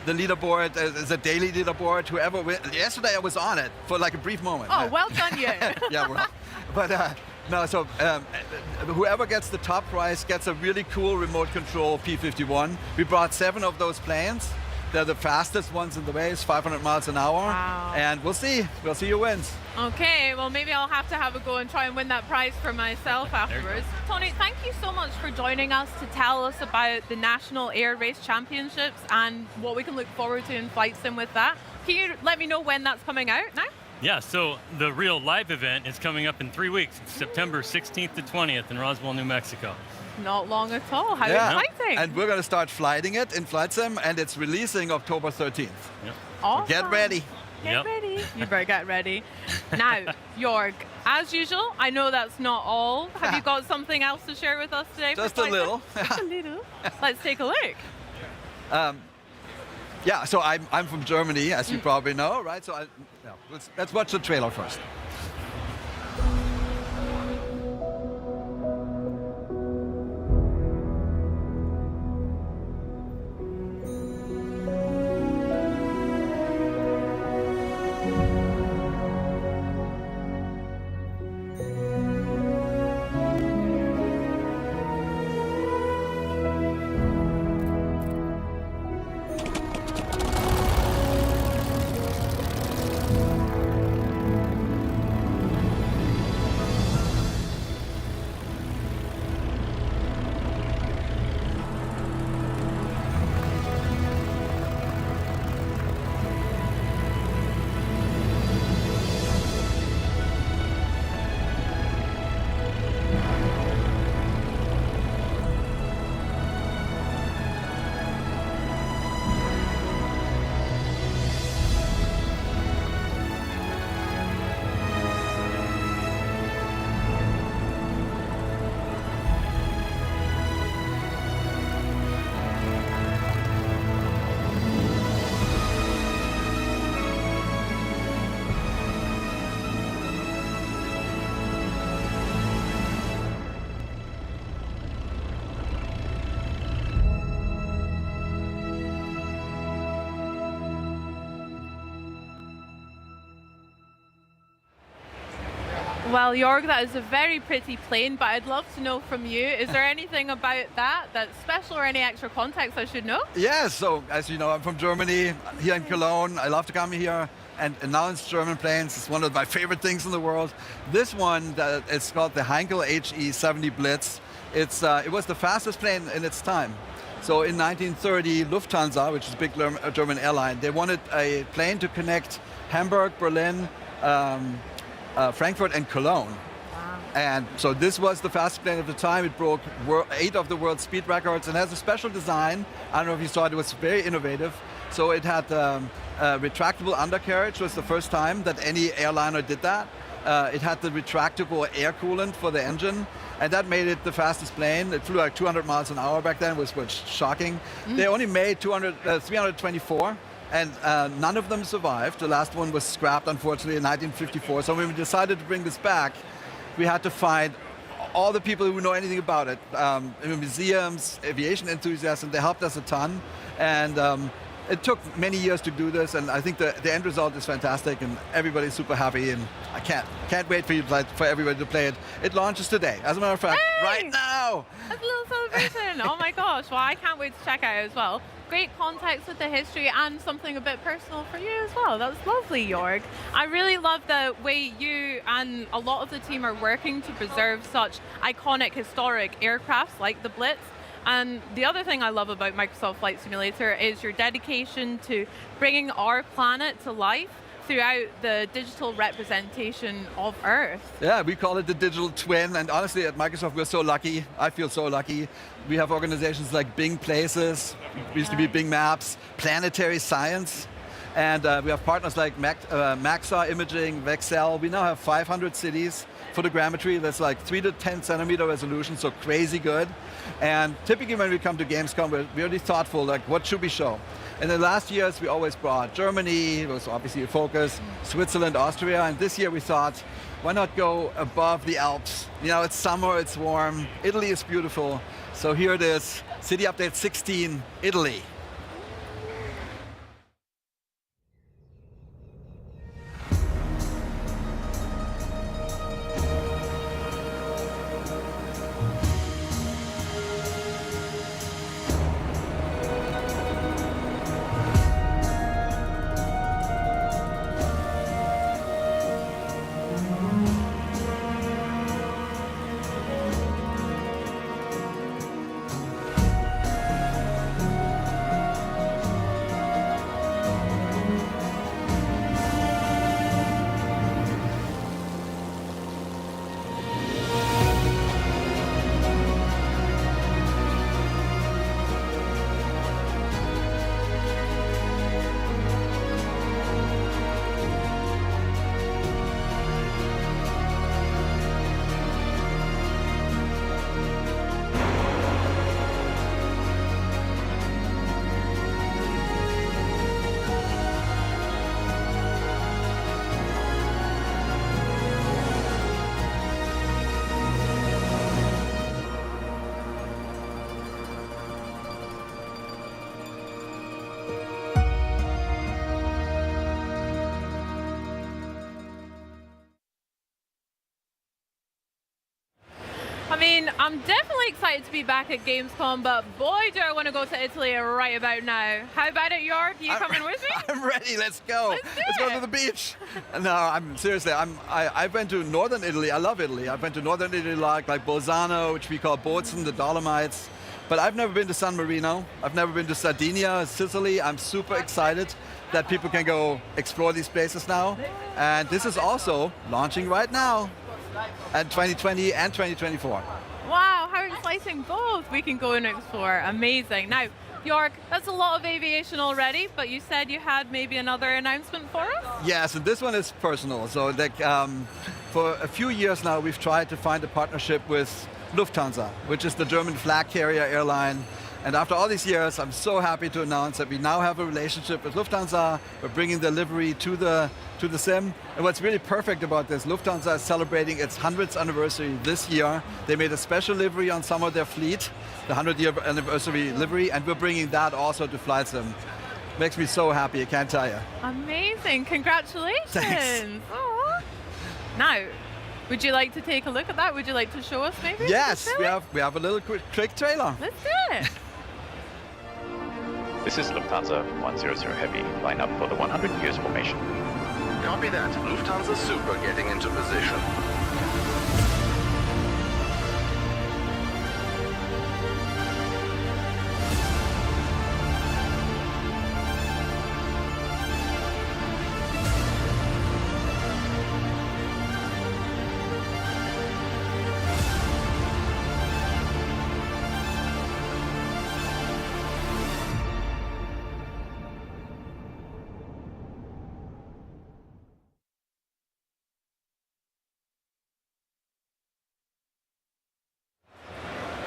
The leaderboard is a daily leaderboard. Whoever yesterday I was on it for like a brief moment. Oh, well done you. Yeah, well, but no, so whoever gets the top prize gets a really cool remote control P-51. We brought 7 of those planes. They're the fastest ones in the race, 500 miles an hour. Wow. And we'll see who wins. Okay, well maybe I'll have to have a go and try and win that prize for myself afterwards. Tony, thank you so much for joining us to tell us about the National Air Race Championships and what we can look forward to in Flight Sim with that. Can you let me know when that's coming out now? Yeah, so the real live event is coming up in 3 weeks. It's September 16th to 20th in Roswell, New Mexico. Not long at all. How exciting. And we're going to start flighting it in Flight Sim, and it's releasing October 13th. Yep. Awesome. So get ready. Get ready. You better get ready. Now, Jorg, as usual, I know that's not all. Have you got something else to share with us today? Just a little. Just a little. Let's take a look. Yeah, so I'm from Germany, as you probably know, right? So let's watch the trailer first. Well, Jorg, that is a very pretty plane, but I'd love to know from you, is there anything about that that's special or any extra context I should know? Yeah, so as you know, I'm from Germany, here in Cologne. I love to come here and announce German planes. It's one of my favorite things in the world. This one, it's called the Heinkel HE-70 Blitz. It was the fastest plane in its time. So in 1930, Lufthansa, which is a big German airline, they wanted a plane to connect Hamburg, Berlin, Frankfurt and Cologne. Wow. And so this was the fastest plane of the time. It broke 8 of the world's speed records and has a special design. I don't know if you saw it, it was very innovative. So it had a retractable undercarriage. It was the first time that any airliner did that. It had the retractable air coolant for the engine, and that made it the fastest plane. It flew like 200 miles an hour back then, which was shocking. They only made 324. And none of them survived. The last one was scrapped, unfortunately, in 1954. So when we decided to bring this back, we had to find all the people who know anything about it. Museums, aviation enthusiasts, and they helped us a ton. And it took many years to do this, and I think the end result is fantastic, and everybody's super happy, and I can't wait for everybody to play it. It launches today, as a matter of fact, right now. That's a little celebration. Oh my gosh, well, I can't wait to check out as well. Great context with the history and something a bit personal for you as well. That was lovely, Jorg. I really love the way you and a lot of the team are working to preserve such iconic historic aircrafts like the Blitz. And the other thing I love about Microsoft Flight Simulator is your dedication to bringing our planet to life throughout the digital representation of Earth. Yeah, we call it the digital twin, and honestly at Microsoft we're so lucky. I feel so lucky. We have organizations like Bing Places, used to be Bing Maps, Planetary Science, and we have partners like Maxar Imaging, Vexel. We now have 500 cities, photogrammetry that's like 3 to 10 centimeter resolution, so crazy good. And typically when we come to Gamescom, we're really thoughtful, like what should we show? In the last years, we always brought Germany, it was obviously a focus, Switzerland, Austria, and this year we thought, why not go above the Alps? You know, it's summer, it's warm, Italy is beautiful. So here it is, City Update 16, Italy. I mean, I'm definitely excited to be back at Gamescom, but boy, do I want to go to Italy right about now. How about it, Jorg? You coming with me? I'm ready. Let's go. Let's go to the beach. No, I'm seriously. I've been to northern Italy. I love Italy. I've been to northern Italy, like Bolzano, which we call Bozen, the Dolomites. But I've never been to San Marino. I've never been to Sardinia, Sicily. I'm super excited that people can go explore these places now. And this is also launching right now. And 2020 and 2024. Wow, how exciting both. We can go and explore. Amazing. Now, Jorg, that's a lot of aviation already, but you said you had maybe another announcement for us? Yes, and this one is personal. So like, for a few years now, we've tried to find a partnership with Lufthansa, which is the German flag carrier airline. And after all these years, I'm so happy to announce that we now have a relationship with Lufthansa. We're bringing the livery to the sim. And what's really perfect about this, Lufthansa is celebrating its 100th anniversary this year. They made a special livery on some of their fleet, the 100-year anniversary livery, and we're bringing that also to Flight Sim. Makes me so happy, I can't tell you. Amazing, congratulations. Thanks. Aww. Now, Would you like to take a look at that? Would you like to show us maybe? Yes, we have a little quick trailer. Let's do it. This is Lufthansa 100 Heavy. Line up for the 100 years formation. Copy that. Lufthansa Super getting into position.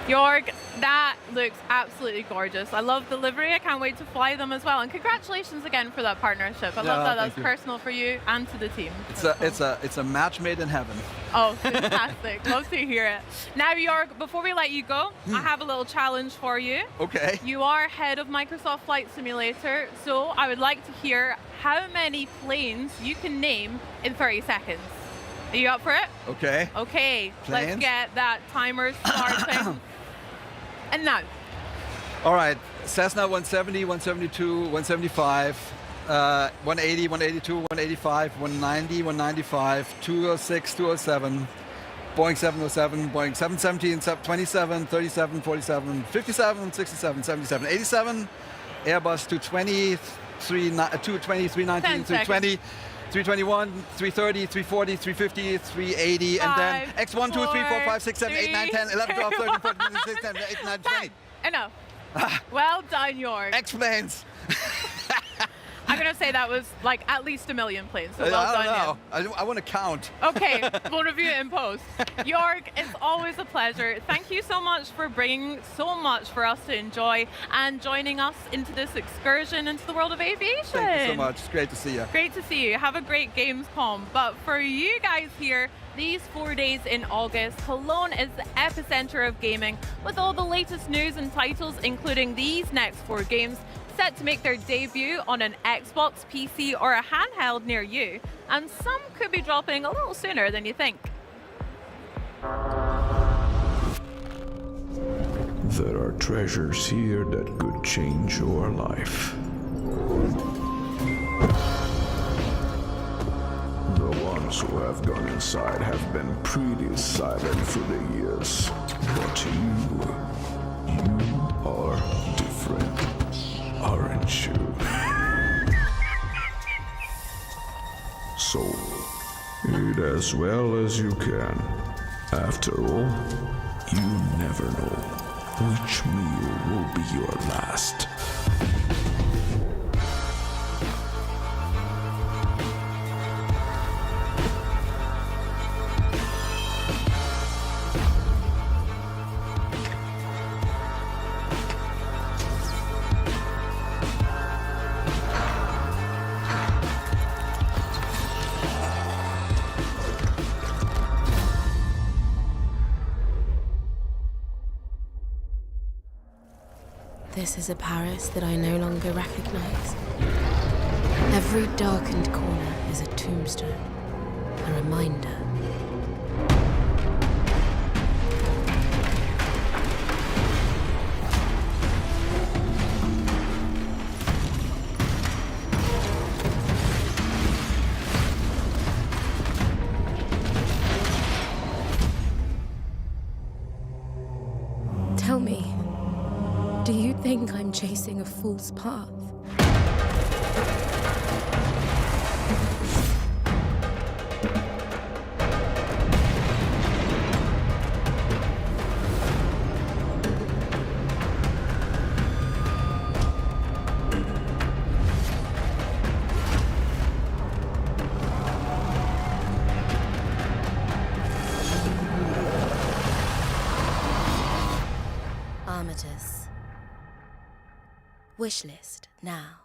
Jorg, that looks absolutely gorgeous. I love the livery. I can't wait to fly them as well. And congratulations again for that partnership. I love that. That's personal for you and to the team. It's a match made in heaven. Oh, fantastic. Love to hear it. Now, Jorg, before we let you go, I have a little challenge for you. Okay. You are head of Microsoft Flight Simulator, so I would like to hear how many planes you can name in 30 seconds. Are you up for it? Okay. Okay, Planes? let's get that timer starting. And now. All right, Cessna 170, 172, 175, 180, 182, 185, 190, 195, 206, 207, Boeing 707, Boeing 717, 27, 37, 47, 57, 67, 77, 87, Airbus 220, 220, 319, 320, 321, 330, 340, 350, 380, and then X1, 2, 3, 4, 5, 6, 7, 8, 9, 10, 11, 12, 13, 14, 15, 16, 17, 18, 19, 20. Enough. Well done, Jorg. X-planes. I'm going to say that was like at least 1 million planes. So well done. I don't know. I want to count. Okay, we'll review it in post. Jorg, it's always a pleasure. Thank you so much for bringing so much for us to enjoy and joining us into this excursion into the world of aviation. Thank you so much. It's great to see you. Great to see you. Have a great Gamescom. But for you guys here, these 4 days in August, Cologne is the epicenter of gaming with all the latest news and titles, including these next 4 games set to make their debut on an Xbox, PC, or a handheld near you, and some could be dropping a little sooner than you think. There are treasures here that could change your life. The ones who have gone inside have been pretty silent for the years, but you are different. Aren't you? So, eat as well as you can. After all, you never know which meal will be your last. This is a Paris that I no longer recognize. Every darkened corner is a tombstone, a reminder. Tell me, do you think I'm chasing a fool's path? Armitage. Wishlist now.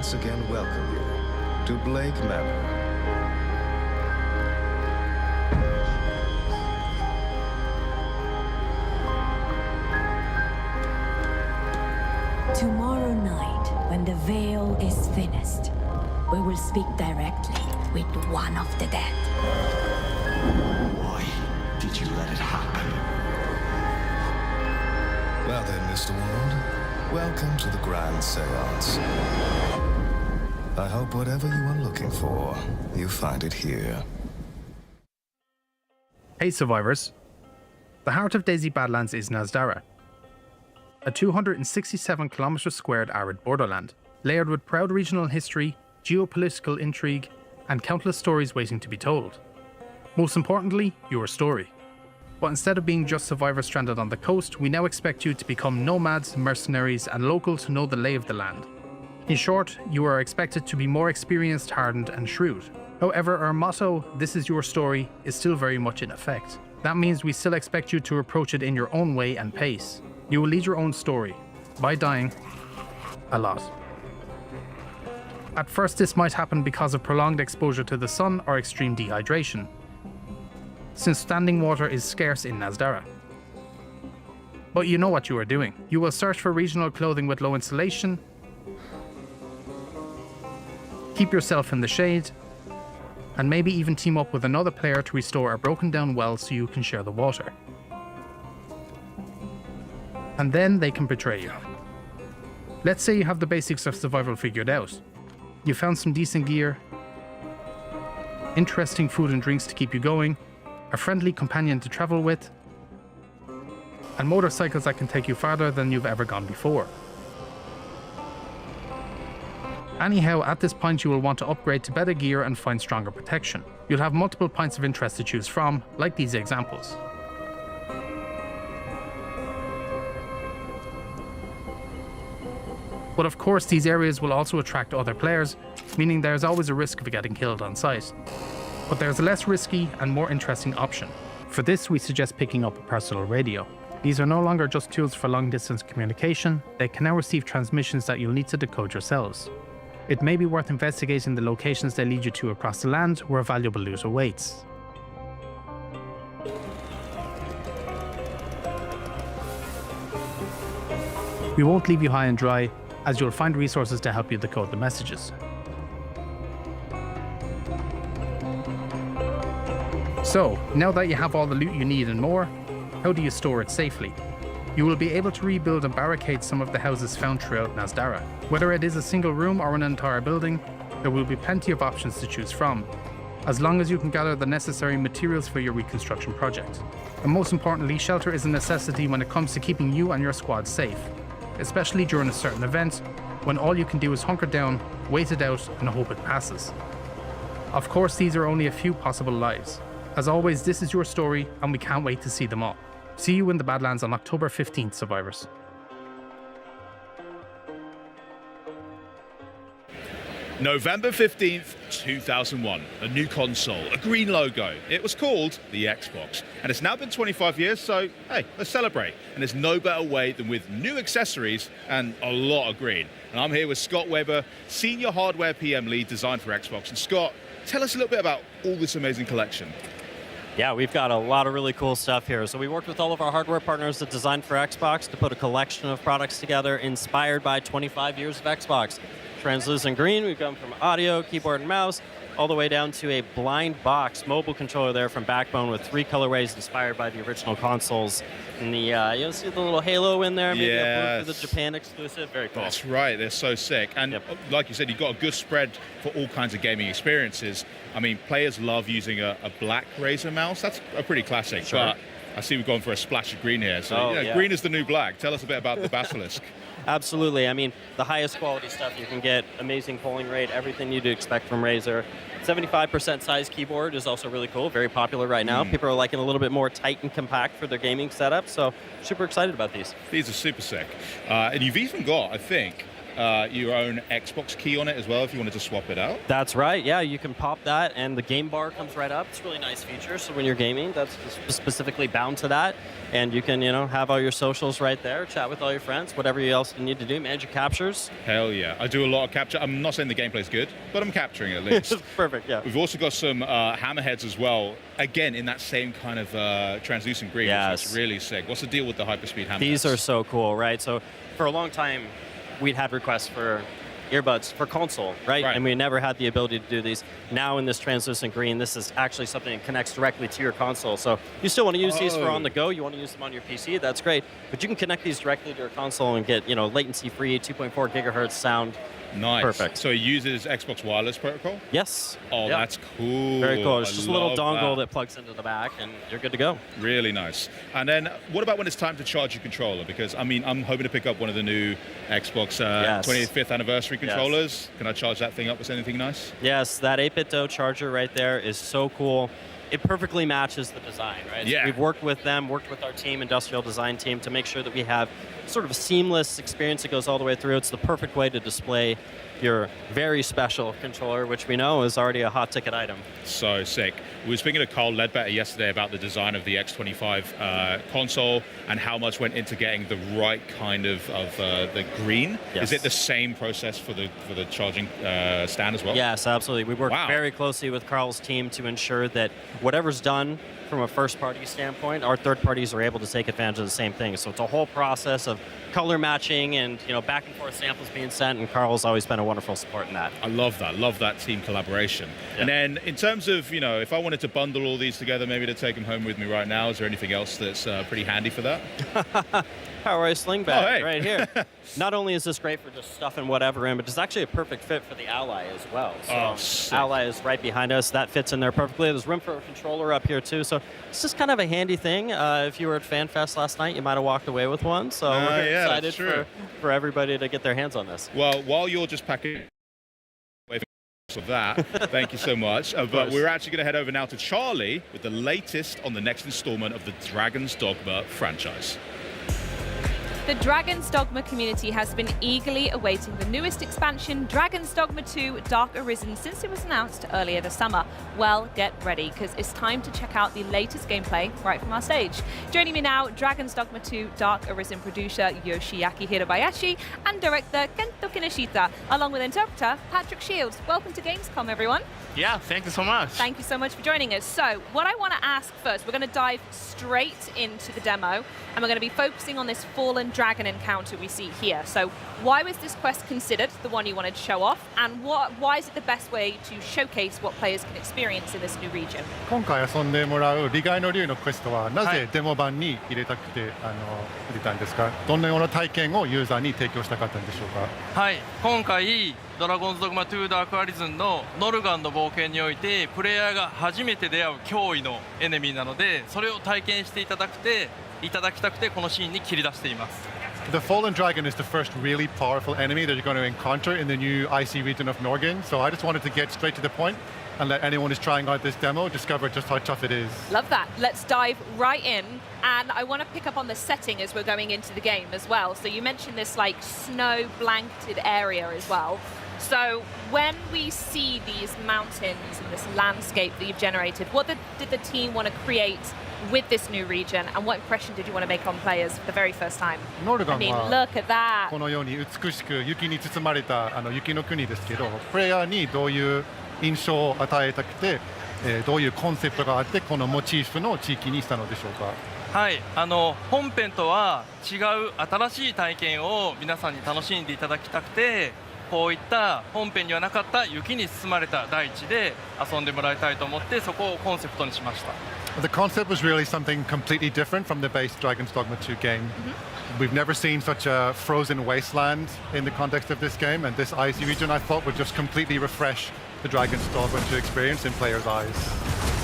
once again welcome you to Blake Manor. Tomorrow night, when the veil is finished, we will speak directly with one of the dead. Why did you let it happen? Well then, Mr. World, welcome to the Grand Seance. I hope whatever you are looking for, you find it here. Hey survivors, the heart of Daisy Badlands is Nasdara, a 267 kilometers squared arid borderland, layered with proud regional history, geopolitical intrigue, and countless stories waiting to be told. Most importantly, your story. But instead of being just survivors stranded on the coast, we now expect you to become nomads, mercenaries, and locals who know the lay of the land. In short, you are expected to be more experienced, hardened, and shrewd. However, our motto, "This is your story," is still very much in effect. That means we still expect you to approach it in your own way and pace. You will lead your own story, by dying a lot. At first, this might happen because of prolonged exposure to the sun or extreme dehydration, since standing water is scarce in Nasdara. But you know what you are doing. You will search for regional clothing with low insulation, keep yourself in the shade, and maybe even team up with another player to restore a broken down well so you can share the water. And then they can betray you. Let's say you have the basics of survival figured out. You found some decent gear, interesting food and drinks to keep you going, a friendly companion to travel with, and motorcycles that can take you farther than you've ever gone before. Anyhow, at this point you will want to upgrade to better gear and find stronger protection. You'll have multiple points of interest to choose from, like these examples. But of course, these areas will also attract other players, meaning there's always a risk of getting killed on sight. But there's a less risky and more interesting option. For this, we suggest picking up a personal radio. These are no longer just tools for long-distance communication, they can now receive transmissions that you'll need to decode yourselves. It may be worth investigating the locations they lead you to across the land where valuable loot awaits. We won't leave you high and dry, as you'll find resources to help you decode the messages. So, now that you have all the loot you need and more, how do you store it safely? You will be able to rebuild and barricade some of the houses found throughout Nasdara. Whether it is a single room or an entire building, there will be plenty of options to choose from, as long as you can gather the necessary materials for your reconstruction project. And most importantly, shelter is a necessity when it comes to keeping you and your squad safe, especially during a certain event, when all you can do is hunker down, wait it out, and hope it passes. Of course, these are only a few possible lives. As always, this is your story, and we can't wait to see them all. See you in the Badlands on October 15th, survivors. November 15th, 2001. A new console, a green logo. It was called the Xbox. And it's now been 25 years, so hey, let's celebrate. And there's no better way than with new accessories and a lot of green. And I'm here with Scott Weber, Senior Hardware PM Lead Design for Xbox. And Scott, tell us a little bit about all this amazing collection. Yeah, we've got a lot of really cool stuff here. So we worked with all of our hardware partners at Design for Xbox to put a collection of products together inspired by 25 years of Xbox. Translucent green, we've gone from audio, keyboard, and mouse, all the way down to a blind box mobile controller there from Backbone with 3 colorways inspired by the original consoles. And the you'll see the little halo in there, maybe a blue for the Japan exclusive. Very cool. That's right, they're so sick. And like you said, you've got a good spread for all kinds of gaming experiences. I mean, players love using a black Razer mouse. That's a pretty classic. Sure. But I see we've gone for a splash of green here. So green is the new black. Tell us a bit about the Basilisk. Absolutely. I mean, the highest quality stuff you can get, amazing polling rate, everything you'd expect from Razer. 75% size keyboard is also really cool, very popular right now. People are liking a little bit more tight and compact for their gaming setup, so super excited about these. These are super sick. And you've even got, I think, your own Xbox key on it as well if you wanted to swap it out. That's right. Yeah, you can pop that, and the game bar comes right up. It's a really nice feature. So when you're gaming, that's specifically bound to that, and you can, have all your socials right there, chat with all your friends, whatever else you need to do, manage your captures. Hell yeah! I do a lot of capture. I'm not saying the gameplay's good, but I'm capturing at least. Perfect. Yeah. We've also got some hammerheads as well. Again, in that same kind of translucent green, which is really sick. What's the deal with the hyperspeed hammerheads? These are so cool, right? So for a long time, we'd had requests for earbuds for console, right? And we never had the ability to do these. Now in this translucent green, this is actually something that connects directly to your console. So you still want to use these for on the go, you want to use them on your PC, that's great. But you can connect these directly to your console and get, latency-free 2.4 gigahertz sound. Nice. Perfect. So it uses Xbox Wireless Protocol? Yes. Oh, that's cool. Very cool. It's just a little dongle that plugs into the back, and you're good to go. Really nice. And then what about when it's time to charge your controller? Because, I'm hoping to pick up one of the new Xbox 25th anniversary controllers. Yes. Can I charge that thing up with anything nice? Yes, that 8-bit DO charger right there is so cool. It perfectly matches the design, right? Yeah. So we've worked with them, worked with our team, industrial design team, to make sure that we have sort of a seamless experience that goes all the way through. It's the perfect way to display your very special controller, which we know is already a hot ticket item. So sick. We were speaking to Carl Ledbetter yesterday about the design of the X25 console and how much went into getting the right kind of the green. Yes. Is it the same process for the charging stand as well? Yes, absolutely. We work very closely with Carl's team to ensure that whatever's done from a first-party standpoint, our third parties are able to take advantage of the same thing. So it's a whole process of color matching and back and forth samples being sent, and Carl's always been a wonderful support in that. I love that team collaboration. Yeah. And then in terms of, if I wanted to bundle all these together, maybe to take them home with me right now, is there anything else that's pretty handy for that? PowerWise Sling Bag right here. Not only is this great for just stuffing whatever in, but it's actually a perfect fit for the Ally as well. So Ally is right behind us. That fits in there perfectly. There's room for a controller up here too. So it's just kind of a handy thing. If you were at FanFest last night, you might have walked away with one. So we're excited for everybody to get their hands on this. Well, while you're just packing of that, thank you so much. But we're actually going to head over now to Charlie with the latest on the next installment of the Dragon's Dogma franchise. The Dragon's Dogma community has been eagerly awaiting the newest expansion, Dragon's Dogma 2 Dark Arisen, since it was announced earlier this summer. Well, get ready, because it's time to check out the latest gameplay right from our stage. Joining me now, Dragon's Dogma 2 Dark Arisen producer Yoshiaki Hirabayashi and director Kento Kinoshita, along with interpreter Patrick Shields. Welcome to Gamescom, everyone. Yeah, thank you so much. Thank you so much for joining us. So, what I want to ask first, we're going to dive straight into the demo, and we're going to be focusing on this fallen dragon encounter we see here. So, why was this quest considered the one you wanted to show off, and why is it the best way to showcase what players can experience in this new region? 今回遊んでもらう利害の竜のクエストはなぜデモ版に入れたくて入れたんですか？どのような体験をユーザーに提供したかったんでしょうか？はい、今回ドラゴンズドグマ2ダークアリズンのノルガンの冒険においてプレイヤーが初めて出会う脅威のエネミーなので、それを体験していただきたくてこのシーンに切り出しています。The Fallen Dragon is the first really powerful enemy that you're going to encounter in the new icy region of Norgin, so I just wanted to get straight to the point and let anyone who's trying out this demo discover just how tough it is. Love that. Let's dive right in, and I want to pick up on the setting as we're going into the game as well. So you mentioned this like snow blanketed area as well. So when we see these mountains and this landscape that you've generated, what did the team want to create with this new region, and what impression did you want to make on players for the very first time? I mean, look at that. このように美しく雪に包まれた雪の国ですけど、プレイヤーにどういう印象を与えたくて、どういうコンセプトがあってこのモチーフの地域にしたのでしょうか？はい、本編とは違う新しい体験を皆さんに楽しんでいただきたくて、こういった本編にはなかった雪に包まれた大地で遊んでもらいたいと思って、そこをコンセプトにしました。The concept was really something completely different from the base Dragon's Dogma 2 game. We've never seen such a frozen wasteland in the context of this game, and this icy region I thought would just completely refresh the Dragon's Dogma 2 experience in players' eyes.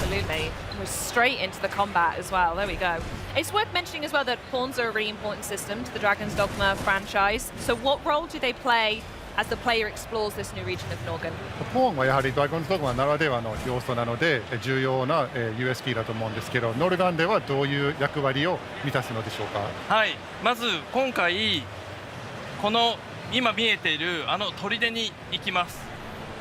Absolutely. We're straight into the combat as well. There we go. It's worth mentioning as well that pawns are a really important system to the Dragon's Dogma franchise. So what role do they play as the player explores this new region of Norgin? ポーンはやはりドラゴンズドグマならではの要素なので重要な USP だと思うんですけど、ノルガンではどういう役割を満たすのでしょうか？はい、まず今回この今見えているあの砦に行きます。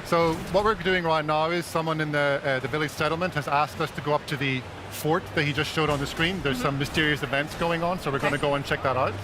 So what we're doing right now is someone in the village settlement has asked us to go up to the fort that he just showed on the screen. There's some mysterious events going on, so we're going to go and check that out.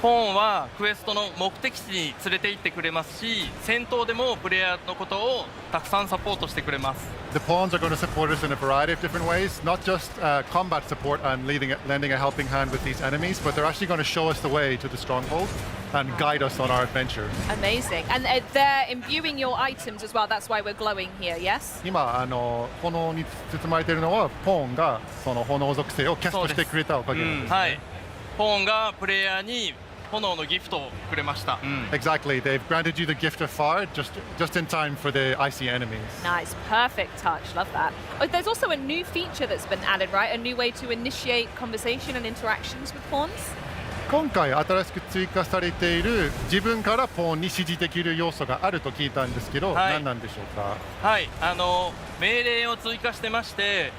ポーンはクエストの目的地に連れて行ってくれますし、戦闘でもプレイヤーのことをたくさんサポートしてくれます。 The pawns are going to support us in a variety of different ways, not just combat support and lending a helping hand with these enemies, but they're actually going to show us the way to the stronghold and guide us on our adventure. Amazing. And they're imbuing your items as well. That's why we're glowing here, yes? 今炎に包まれているのはポーンがその炎属性をキャストしてくれたおかげなんですね。はい。ポーンがプレイヤーに炎のギフトをくれました。 Exactly. They've granted you the gift of fire just in time for the icy enemies. Nice, perfect touch. Love that. Oh, there's also a new feature that's been added, right? A new way to initiate conversation and interactions with pawns. 今回新しく追加されている自分からポーンに指示できる要素があると聞いたんですけど、何なんでしょうか。はい、命令を追加してまして、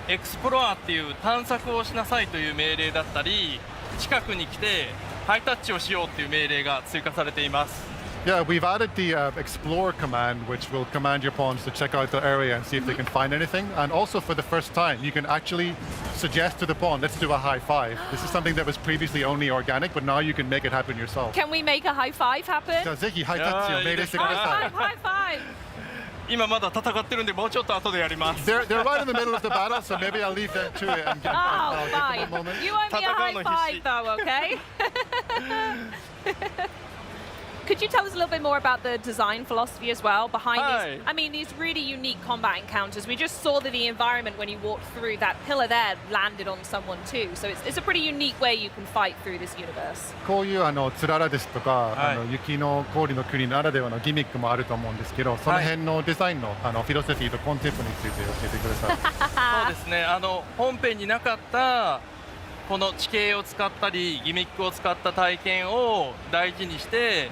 エクスプロアっていう探索をしなさいという命令だったり、近くに来てハイタッチをしようっていう命令が追加されています。 Yeah, we've added the explore command, which will command your pawns to check out the area and see if they can find anything. And also, for the first time, you can actually suggest to the pawn, let's do a high five. This is something that was previously only organic, but now you can make it happen yourself. Can we make a high five happen? じゃあぜひハイタッチを命令してください。 High five! 今まだ戦ってるんでもうちょっと後でやります。 They're right in the middle of the battle, so maybe I'll leave them to it and give fine. them a moment. You owe me a high five, though, okay? Could you tell us a little bit more about the design philosophy as well behind these? I mean, these really unique combat encounters. We just saw that the environment when you walked through that pillar there landed on someone too. So it's a pretty unique way you can fight through this universe. こういうつららですとか、雪の氷の国ならではのギミックもあると思うんですけど、その辺のデザインのフィロソフィーとコンセプトについて教えてください。そうですね。本編になかったこの地形を使ったりギミックを使った体験を大事にして。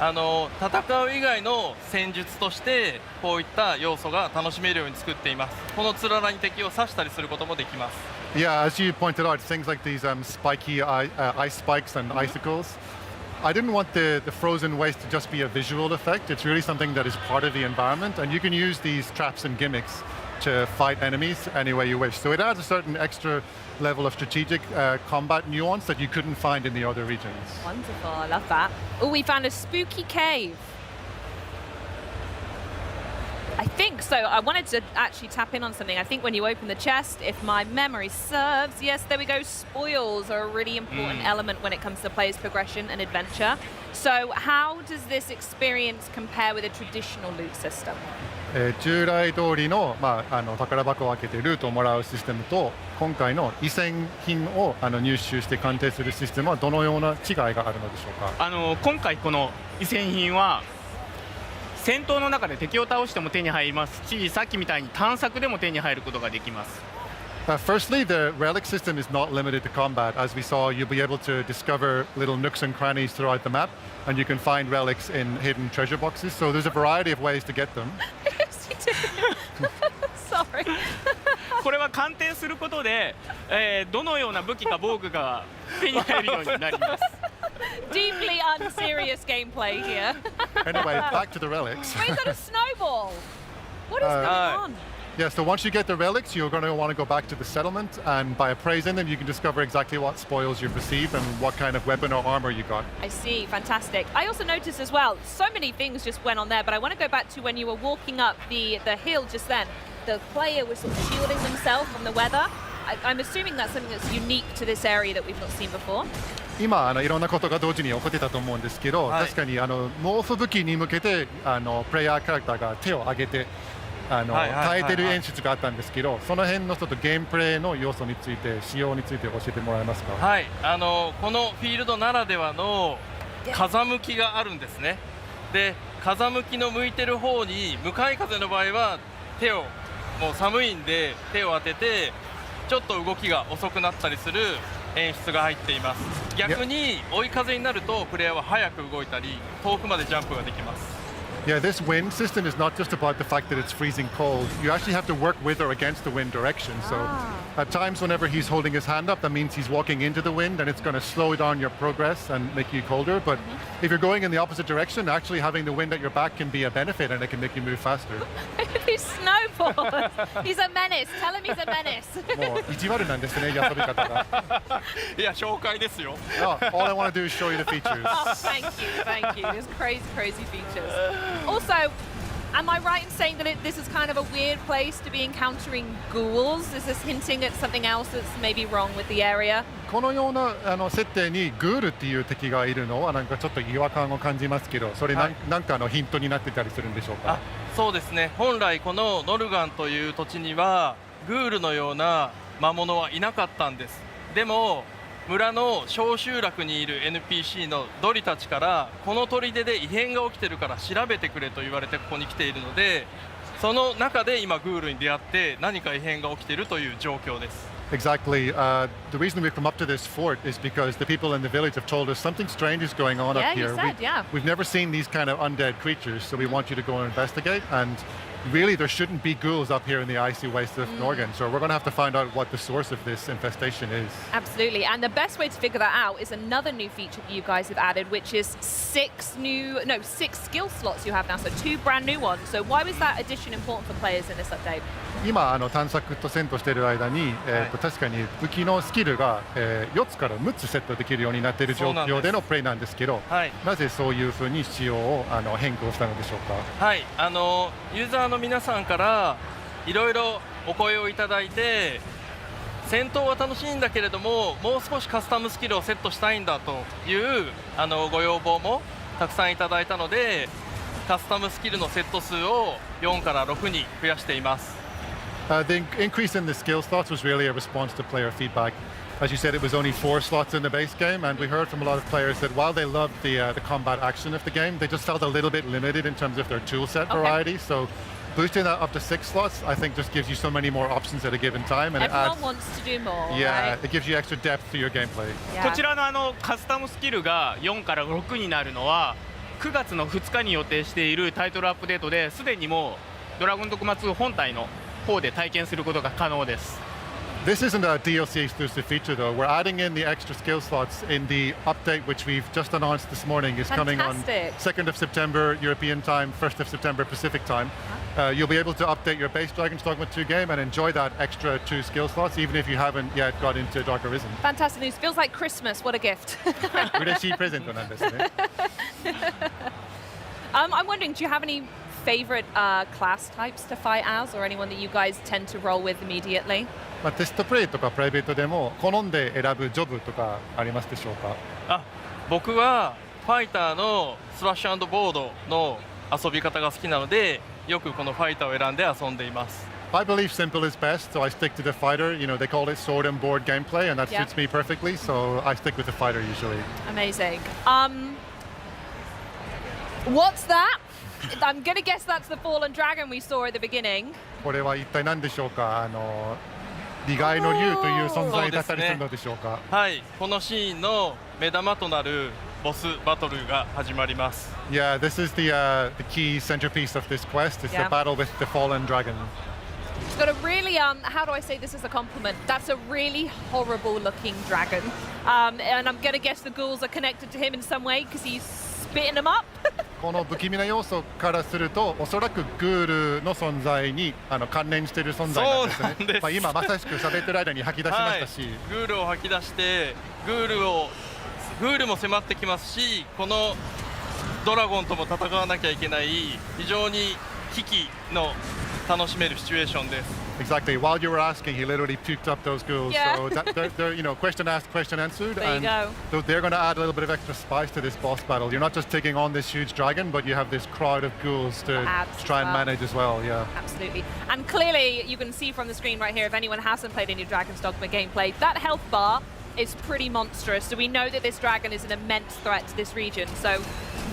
戦う以外の戦術としてこういった要素が楽しめるように作っています。このつららに敵を刺したりすることもできます。 Yeah, as you pointed out, things like these spiky ice spikes and icicles. I didn't want the frozen waste to just be a visual effect. It's really something that is part of the environment, and you can use these traps and gimmicks to fight enemies any way you wish. So it adds a certain extra level of strategic combat nuance that you couldn't find in the other regions. Wonderful, I love that. Oh, we found a spooky cave. I think so. I wanted to actually tap in on something. I think when you open the chest, if my memory serves, yes, there we go. Spoils are a really important element when it comes to player's progression and adventure. So how does this experience compare with a traditional loot system? 従来通りの、宝箱を開けてルートをもらうシステムと今回の遺産品を入手して鑑定するシステムはどのような違いがあるのでしょうか。今回この遺産品は戦闘の中で敵を倒しても手に入りますし、さっきみたいに探索でも手に入ることができます。Firstly, the relic system is not limited to combat. As we saw, you'll be able to discover little nooks and crannies throughout the map, and you can find relics in hidden treasure boxes. So there's a variety of ways to get them. Yes, you do. Sorry. これは鑑定することで、どのような武器か防具が手に入るようになります。Deeply unserious gameplay here. Anyway, back to the relics. Wait, is that a snowball? What is going on? Yeah, so once you get the relics, you're going to want to go back to the settlement, and by appraising them, you can discover exactly what spoils you've received and what kind of weapon or armor you got. I see, fantastic. I also noticed as well, so many things just went on there, but I want to go back to when you were walking up the hill just then. The player was sort of shielding themselves from the weather. I'm assuming that's something that's unique to this area that we've not seen before. 今いろんなことが同時に起こってたと思うんですけど、確かに毛布武器に向けてプレイヤーキャラクターが手を上げて耐えてる演出があったんですけど、その辺のちょっとゲームプレイの要素について、仕様について教えてもらえますか。はい、このフィールドならではの風向きがあるんですね。で、風向きの向いてる方に向かい風の場合は手をもう寒いんで手を当ててちょっと動きが遅くなったりする演出が入っています。逆に追い風になるとプレイヤーは早く動いたり遠くまでジャンプができます。Yeah, this wind system is not just about the fact that it's freezing cold. You actually have to work with or against the wind direction. So at times whenever he's holding his hand up, that means he's walking into the wind and it's going to slow down your progress and make you colder. But if you're going in the opposite direction, actually having the wind at your back can be a benefit and it can make you move faster. He snowboards. He's a menace. Tell him he's a menace. もう意地悪なんですね、遊び方が。いや、紹介ですよ。All I want to do is show you the features. Oh, thank you, thank you. There's crazy, crazy features. Also, am I right in saying that this is kind of a weird place to be encountering ghouls? Is this hinting at something else that's maybe wrong with the area? このような設定にグールっていう敵がいるのはなんかちょっと違和感を感じますけど、それなんかのヒントになってたりするんでしょうか？そうですね。本来このノルガンという土地にはグールのような魔物はいなかったんです。でも村の小集落にいる NPC のドリたちからこの砦で異変が起きてるから調べてくれと言われてここに来ているので、その中で今グールに出会って何か異変が起きているという状況です。Exactly. The reason we've come up to this fort is because the people in the village have told us something strange is going on up here. We've never seen these kind of undead creatures, so we want you to go and investigate. And really, there shouldn't be ghouls up here in the icy waste of Norgan, so we're going to have to find out what the source of this infestation is. Absolutely, and the best way to figure that out is another new feature that you guys have added, which is 6 skill slots you have now, so 2 brand new ones. So why was that addition important for players in this update? 今探索と戦闘している間に、確かに武器のスキルが、4つから6つセットできるようになっている状況でのプレイなんですけど、なぜそういうふうに仕様を変更したのでしょうか？はい、ユーザーの皆さんからいろいろお声をいただいて、戦闘は楽しいんだけれどももう少しカスタムスキルをセットしたいんだというご要望もたくさんいただいたので、カスタムスキルのセット数を4から6に増やしています。The increase in the skill slots was really a response to player feedback. As you said, it was only 4 slots in the base game, and we heard from a lot of players that while they loved the combat action of the game, they just felt a little bit limited in terms of their toolset variety. So boosting that up to 6 slots, I think, just gives you so many more options at a given time, and everyone wants to do more. Yeah, right? It gives you extra depth to your gameplay. こちらのカスタムスキルが4から6になるのは9月の2日に予定しているタイトルアップデートですでにもうドラゴンドグマ2本体の方で体験することが可能です。This isn't a DLC exclusive feature though. We're adding in the extra skill slots in the update which we've just announced this morning is coming on 2nd of September European time, 1st of September Pacific time. You'll be able to update your base Dragon's Dogma 2 game and enjoy that extra 2 skill slots even if you haven't yet got into Dark Arisen. Fantastic news. Feels like Christmas. What a gift. 嬉しいプレゼントなんですね。I'm wondering, do you have any favorite class types to fight as, or anyone that you guys tend to roll with immediately? テストプレイとかプライベートでも好んで選ぶジョブとかありますでしょうか？僕はファイターのスラッシュ&ボードの遊び方が好きなので、よくこのファイターを選んで遊んでいます。I believe simple is best, so I stick to the fighter. You know, they call it sword and board gameplay, and that suits me perfectly, so I stick with the fighter usually. Amazing. What's that? I'm gonna guess that's the fallen dragon we saw at the beginning. これは一体何でしょうか？利害の竜という存在だったりするのでしょうか？はい、このシーンの目玉となるボスバトルが始まります。Yeah, this is the key centerpiece of this quest. It's the battle with the fallen dragon. It's got a really, how do I say this as a compliment? That's a really horrible looking dragon. And I'm gonna guess the ghouls are connected to him in some way because he's spitting them up. この不気味な要素からすると、おそらくグールの存在に関連している存在なんですね。そうなんです。今まさしく喋ってる間に吐き出しましたし、グールを吐き出して、グールも迫ってきますし、このドラゴンとも戦わなきゃいけない非常に危機の楽しめるシチュエーションです。Exactly. While you were asking, he literally puked up those ghouls. Yeah. So they're question asked, question answered. There you go. So they're going to add a little bit of extra spice to this boss battle. You're not just taking on this huge dragon, but you have this crowd of ghouls to try and manage as well. Yeah. Absolutely. And clearly, you can see from the screen right here, if anyone hasn't played any Dragon's Dogma gameplay, that health bar is pretty monstrous. So we know that this dragon is an immense threat to this region. So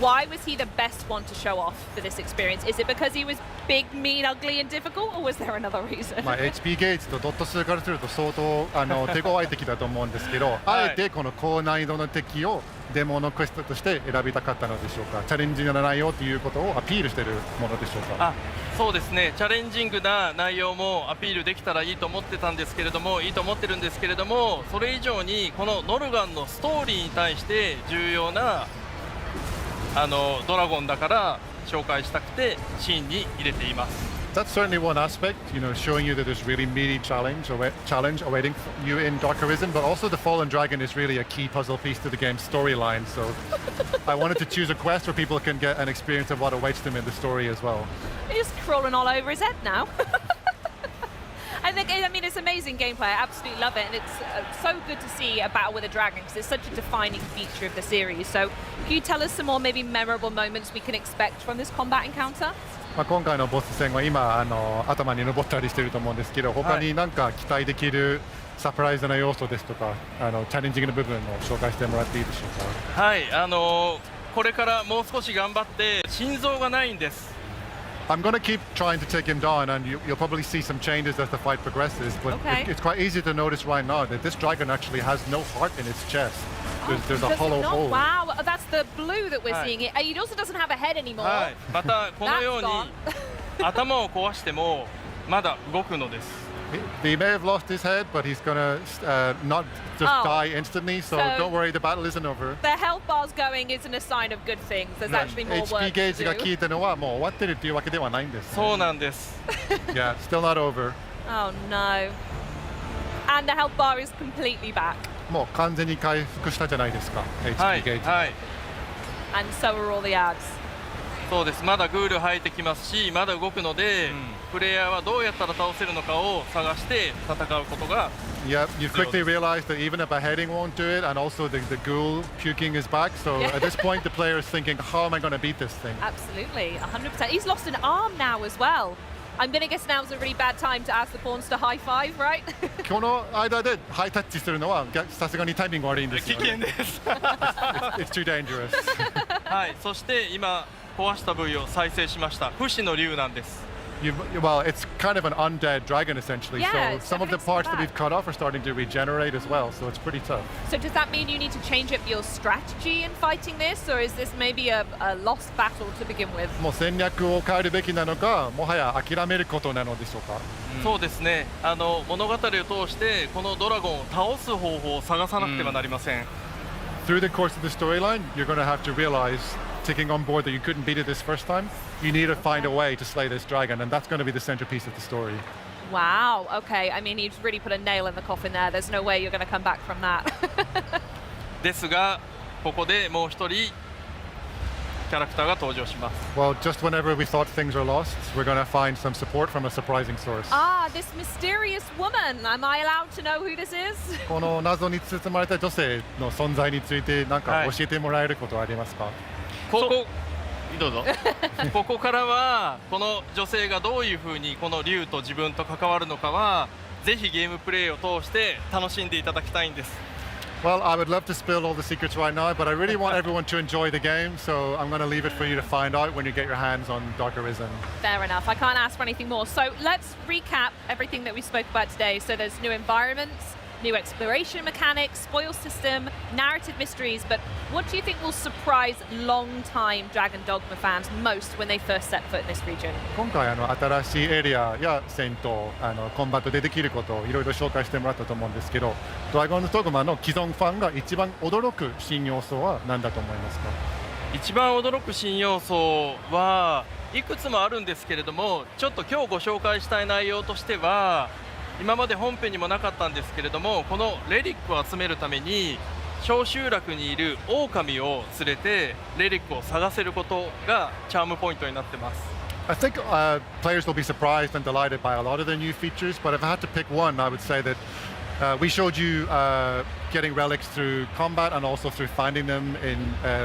why was he the best one to show off for this experience? Is it because he was big, mean, ugly, and difficult, or was there another reason? HP ゲージとドット数からすると相当手強い敵だと思うんですけど、あえてこの高難易度の敵をデモのクエストとして選びたかったのでしょうか。チャレンジングな内容ということをアピールしているものでしょうか。そうですね、チャレンジングな内容もアピールできたらいいと思ってたんですけれども、いいと思ってるんですけれども、それ以上にこのノルガンのストーリーに対して重要なドラゴンだから紹介したくてシーンに入れています。That's certainly one aspect, showing you that there's really meaty challenge awaiting you in Dark Arisen, but also the Fallen Dragon is really a key puzzle piece to the game's storyline. So I wanted to choose a quest where people can get an experience of what awaits them in the story as well. He's crawling all over his head now. I mean, it's amazing gameplay. I absolutely love it, and it's so good to see a battle with a dragon because it's such a defining feature of the series. So, can you tell us some more maybe memorable moments we can expect from this combat encounter? 今回のボス戦は今頭に登ったりしてると思うんですけど、他に何か期待できるサプライズな要素ですとか、チャレンジングの部分を紹介してもらっていいでしょうか。はい、これからもう少し頑張って心臓がないんです。I'm going to keep trying to take him down, and you'll probably see some changes as the fight progresses. But it's quite easy to notice right now that this dragon actually has no heart in its chest. There's a hollow hole. Wow, that's the blue that we're seeing. It also doesn't have a head anymore. またこのように頭を壊してもまだ動くのです。He may have lost his head, but he's gonna not just die instantly. So don't worry, the battle isn't over. The health bar's going isn't a sign of good things. There's actually more work HP ゲー to ジが do. 効いたのはもう終わってるっていうわけではないんです。そうなんです。Yeah, still not over. Oh no. And the health bar is completely back. もう完全に回復したじゃないですか。HP ゲージ。はい。And so are all the ads. そうです。まだグール入ってきますし、まだ動くので、プレイヤーはどうやったら倒せるのかを探して戦うことが。Yeah, you quickly realize that even a beheading won't do it, and also the ghoul puking is back. So at this point, the player is thinking, how am I going to beat this thing? Absolutely, 100%. He's lost an arm now as well. I'm going to guess now's a really bad time to ask the pawns to high five, right? この間でハイタッチするのはさすがにタイミング悪いんですよ、ね。危険です。It's too dangerous. はい、そして今壊した部位を再生しました。不死の竜なんです。Well, it's kind of an undead dragon essentially. Yeah, so some of the parts that we've cut off are starting to regenerate as well. So it's pretty tough. So does that mean you need to change up your strategy in fighting this, or is this maybe a lost battle to begin with? もう戦略を変えるべきなのか、もはや諦めることなのでしょうか。そうですね。物語を通してこのドラゴンを倒す方法を探さなくてはなりません。Through the course of the storyline, you're going to have to realize, taking on board that you couldn't beat it this first time, you need to find a way to slay this dragon, and that's going to be the centerpiece of the story. Wow, okay. I mean, you've really put a nail in the coffin there. There's no way you're going to come back from that. ですが、ここでもう一人キャラクターが登場します。Well, just whenever we thought things were lost, we're going to find some support from a surprising source. Ah, this mysterious woman. Am I allowed to know who this is? この謎に包まれた女性の存在について何か教えてもらえることはありますか？どうぞ。ここからはこの女性がどういうふうにこの竜と自分と関わるのかはぜひゲームプレイを通して楽しんでいただきたいんです。Well, I would love to spill all the secrets right now, but I really want everyone to enjoy the game, so I'm going to leave it for you to find out when you get your hands on Dark Arisen. Fair enough. I can't ask for anything more. So let's recap everything that we spoke about today. So there's new environments, new exploration mechanics, spoil system, narrative mysteries, but what do you think will surprise long-time Dragon Dogma fans most when they first set foot in this region? 今回新しいエリアや戦闘、コンバットでできることをいろいろ紹介してもらったと思うんですけど、ドラゴンドグマの既存ファンが一番驚く新要素は何だと思いますか？一番驚く新要素はいくつもあるんですけれども、ちょっと今日ご紹介したい内容としては今まで本編にもなかったんですけれども、このレリックを集めるために小集落にいる狼を連れてレリックを探せることがチャームポイントになってます。I think players will be surprised and delighted by a lot of the new features, but if I had to pick one, I would say that we showed you getting relics through combat and also through finding them in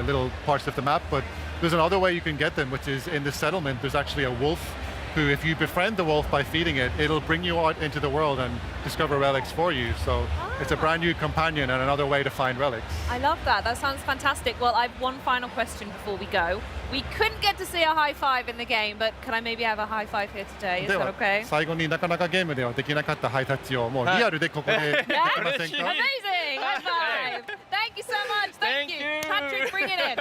little parts of the map, but there's another way you can get them, which is in the settlement there's actually a wolf who, if you befriend the wolf by feeding it, it'll bring you out into the world and discover relics for you. So it's a brand new companion and another way to find relics. I love that. That sounds fantastic. Well, I have one final question before we go. We couldn't get to see a high five in the game, but can I maybe have a high five here today? Is that okay? 最後になかなかゲームではできなかったハイタッチをもうリアルでここでできませんか？ Amazing! High five! Thank Thank you so much. Thank you. Patrick, bring it in.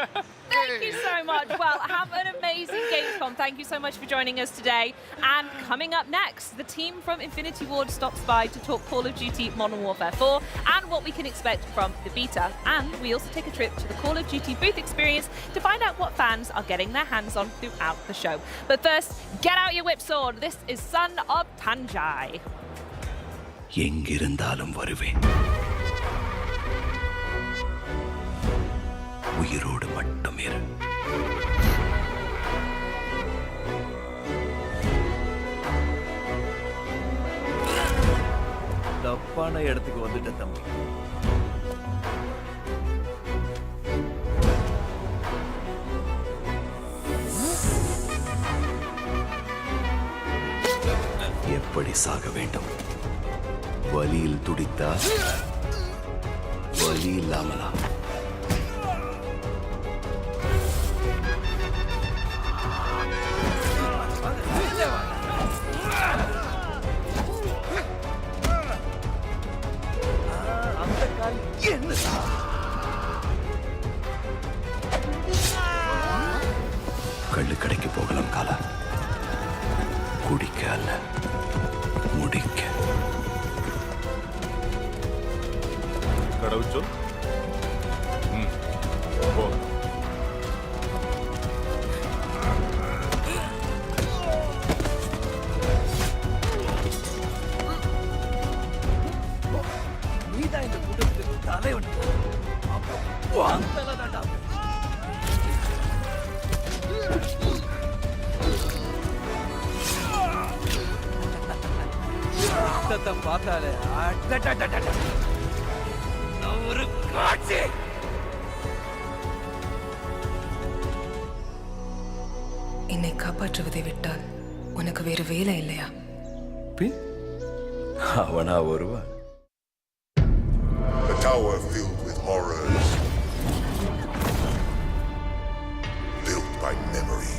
Thank you so much. Well, have an amazing Gamescom. Thank you so much for joining us today. And coming up next, the team from Infinity Ward stops by to talk Call of Duty Modern Warfare 4 and what we can expect from the beta. And we also take a trip to the Call of Duty booth experience to find out what fans are getting their hands on throughout the show. But first, get out your whip sword. This is Son of Tanjai. எங்கிருந்தாலும் வருவேன் உயிரோடு மட்டும் இரு தப்பான இடத்துக்கு வந்துட்ட தம்பி எப்படி சாக வேண்டும் வலியில் துடித்தா வலி இல்லாமலா கள்ளு கடைக்கு போகலாம் காலா குடிக்க அல்ல முடிக்க கடவுள் சொல் போ நீதான் இந்த கூட்டத்துக்கு தலைவன் ரத்தத்தை பார்த்தாலே ஒரு காட்சி என்னை காப்பாற்றுவதை விட்டால் உனக்கு வேறு வேலை இல்லையா? அவனா வருவான். A tower filled with horrors, built by memory.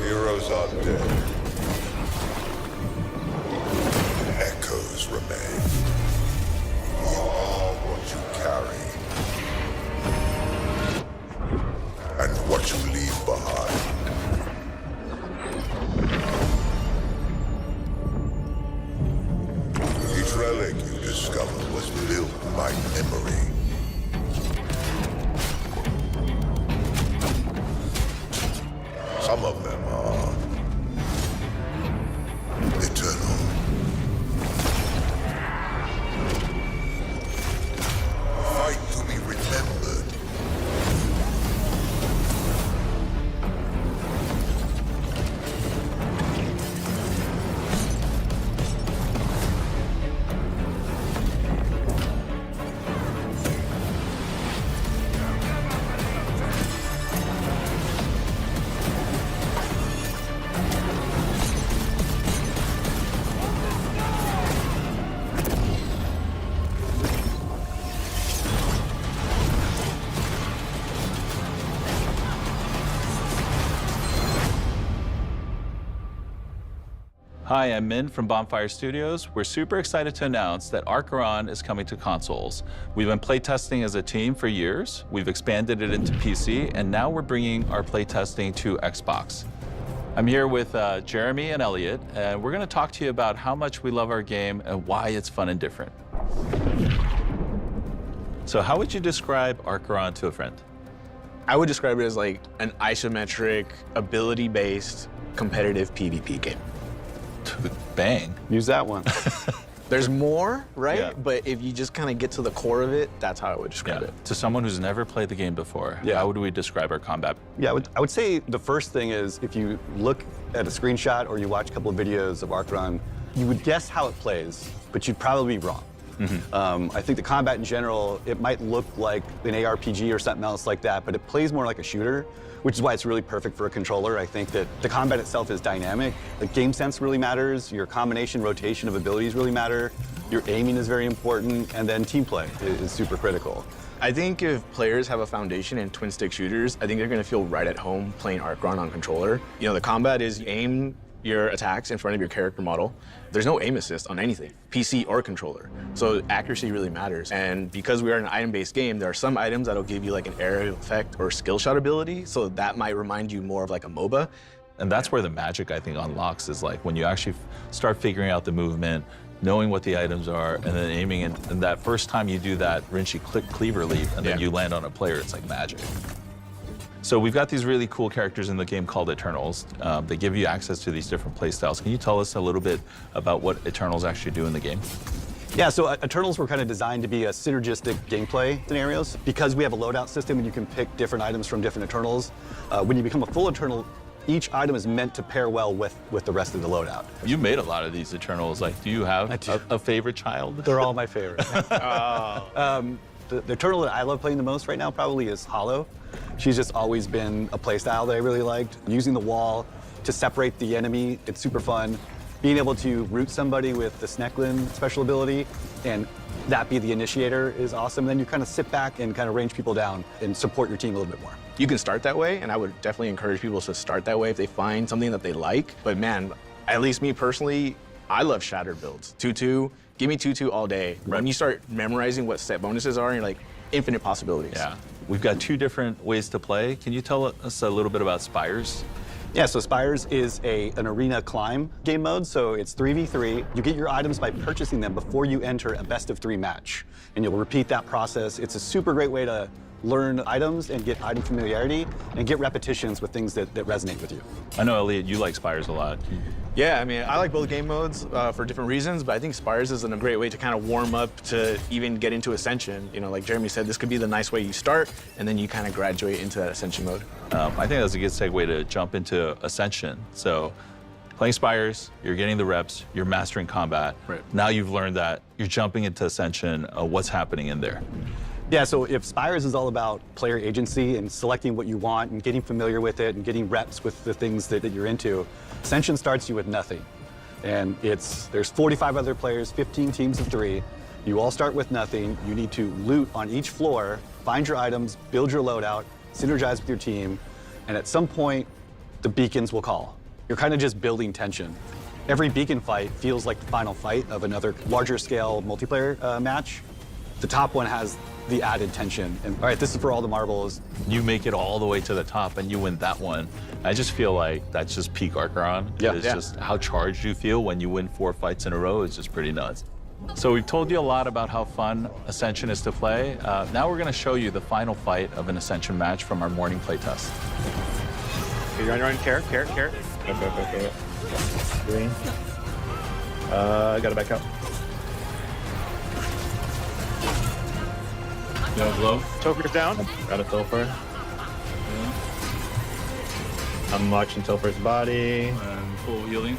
Heroes are dead. Echoes remain. We are what you carry, and what you leave behind. Each relic you discover was built by memory. Some of them are eternal. Fight to be remembered. Hi, I'm Min from Bonfire Studios. We're super excited to announce that Archeron is coming to consoles. We've been playtesting as a team for years. We've expanded it into PC, and now we're bringing our playtesting to Xbox. I'm here with Jeremy and Elliot, and we're going to talk to you about how much we love our game and why it's fun and different. So how would you describe Archeron to a friend? I would describe it as like an isometric, ability-based, competitive PvP game. Bang. Use that one. There's more, right? Yeah. But if you just kind of get to the core of it, that's how I would describe it. To someone who's never played the game before, how would we describe our combat? Yeah, I would say the first thing is if you look at a screenshot or you watch a couple of videos of Archeron, you would guess how it plays, but you'd probably be wrong. I think the combat in general, it might look like an ARPG or something else like that, but it plays more like a shooter, which is why it's really perfect for a controller. I think that the combat itself is dynamic. The game sense really matters. Your combination, rotation of abilities really matter. Your aiming is very important, and then team play is super critical. I think if players have a foundation in twin stick shooters, I think they're going to feel right at home playing Archeron on controller. You know, the combat is you aim your attacks in front of your character model. There's no aim assist on anything, PC or controller. So accuracy really matters. And because we are an item-based game, there are some items that'll give you like an aerial effect or skill shot ability. So that might remind you more of like a MOBA. And that's where the magic, I think, unlocks is like when you actually start figuring out the movement, knowing what the items are, and then aiming. And that first time you do that Rinchi cleaver leap, and then you land on a player, it's like magic. So we've got these really cool characters in the game called Eternals. They give you access to these different playstyles. Can you tell us a little bit about what Eternals actually do in the game? Yeah, so Eternals were kind of designed to be a synergistic gameplay scenarios. Because we have a loadout system and you can pick different items from different Eternals, when you become a full Eternal, each item is meant to pair well with the rest of the loadout. You made a lot of these Eternals. Like, do you have a favorite child? They're all my favorite. The Eternal that I love playing the most right now probably is Hollow. She's just always been a playstyle that I really liked. Using the wall to separate the enemy, it's super fun. Being able to root somebody with the Sneklin special ability and that be the initiator is awesome. Then you kind of sit back and kind of range people down and support your team a little bit more. You can start that way, and I would definitely encourage people to start that way if they find something that they like. But man, at least me personally, I love shattered builds. 2-2, give me 2-2 all day. Right. When you start memorizing what set bonuses are, you're like, infinite possibilities. Yeah. We've got 2 different ways to play. Can you tell us a little bit about Spires? Yeah, so Spires is an arena climb game mode, so it's 3v3. You get your items by purchasing them before you enter a best of 3 match. And you'll repeat that process. It's a super great way to learn items and get item familiarity and get repetitions with things that resonate with you. I know, Elliot, you like Spires a lot. Yeah, I mean, I like both game modes for different reasons, but I think Spires is a great way to kind of warm up to even get into Ascension. You know, like Jeremy said, this could be the nice way you start, and then you kind of graduate into that Ascension mode. I think that's a good segue to jump into Ascension. So, playing Spires, you're getting the reps, you're mastering combat. Right. Now you've learned that, you're jumping into Ascension. What's happening in there? Yeah, so if Spires is all about player agency and selecting what you want and getting familiar with it and getting reps with the things that you're into, Ascension starts you with nothing. And there's 45 other players, 15 teams of 3. You all start with nothing. You need to loot on each floor, find your items, build your loadout, synergize with your team, and at some point, the beacons will call. You're kind of just building tension. Every beacon fight feels like the final fight of another larger scale multiplayer match. The top one has the added tension. And all right, this is for all the marbles. You make it all the way to the top and you win that one. I just feel like that's just peak Archeron. Yeah, it's just how charged you feel when you win 4 fights in a row is just pretty nuts. So we've told you a lot about how fun Ascension is to play. Now we're gonna show you the final fight of an Ascension match from our morning playtest. Okay, you're on your own, carrot. Okay. Green. Gotta back out. No glow. Toker's down. Got a Topher. I'm watching Topher's body. And full healing.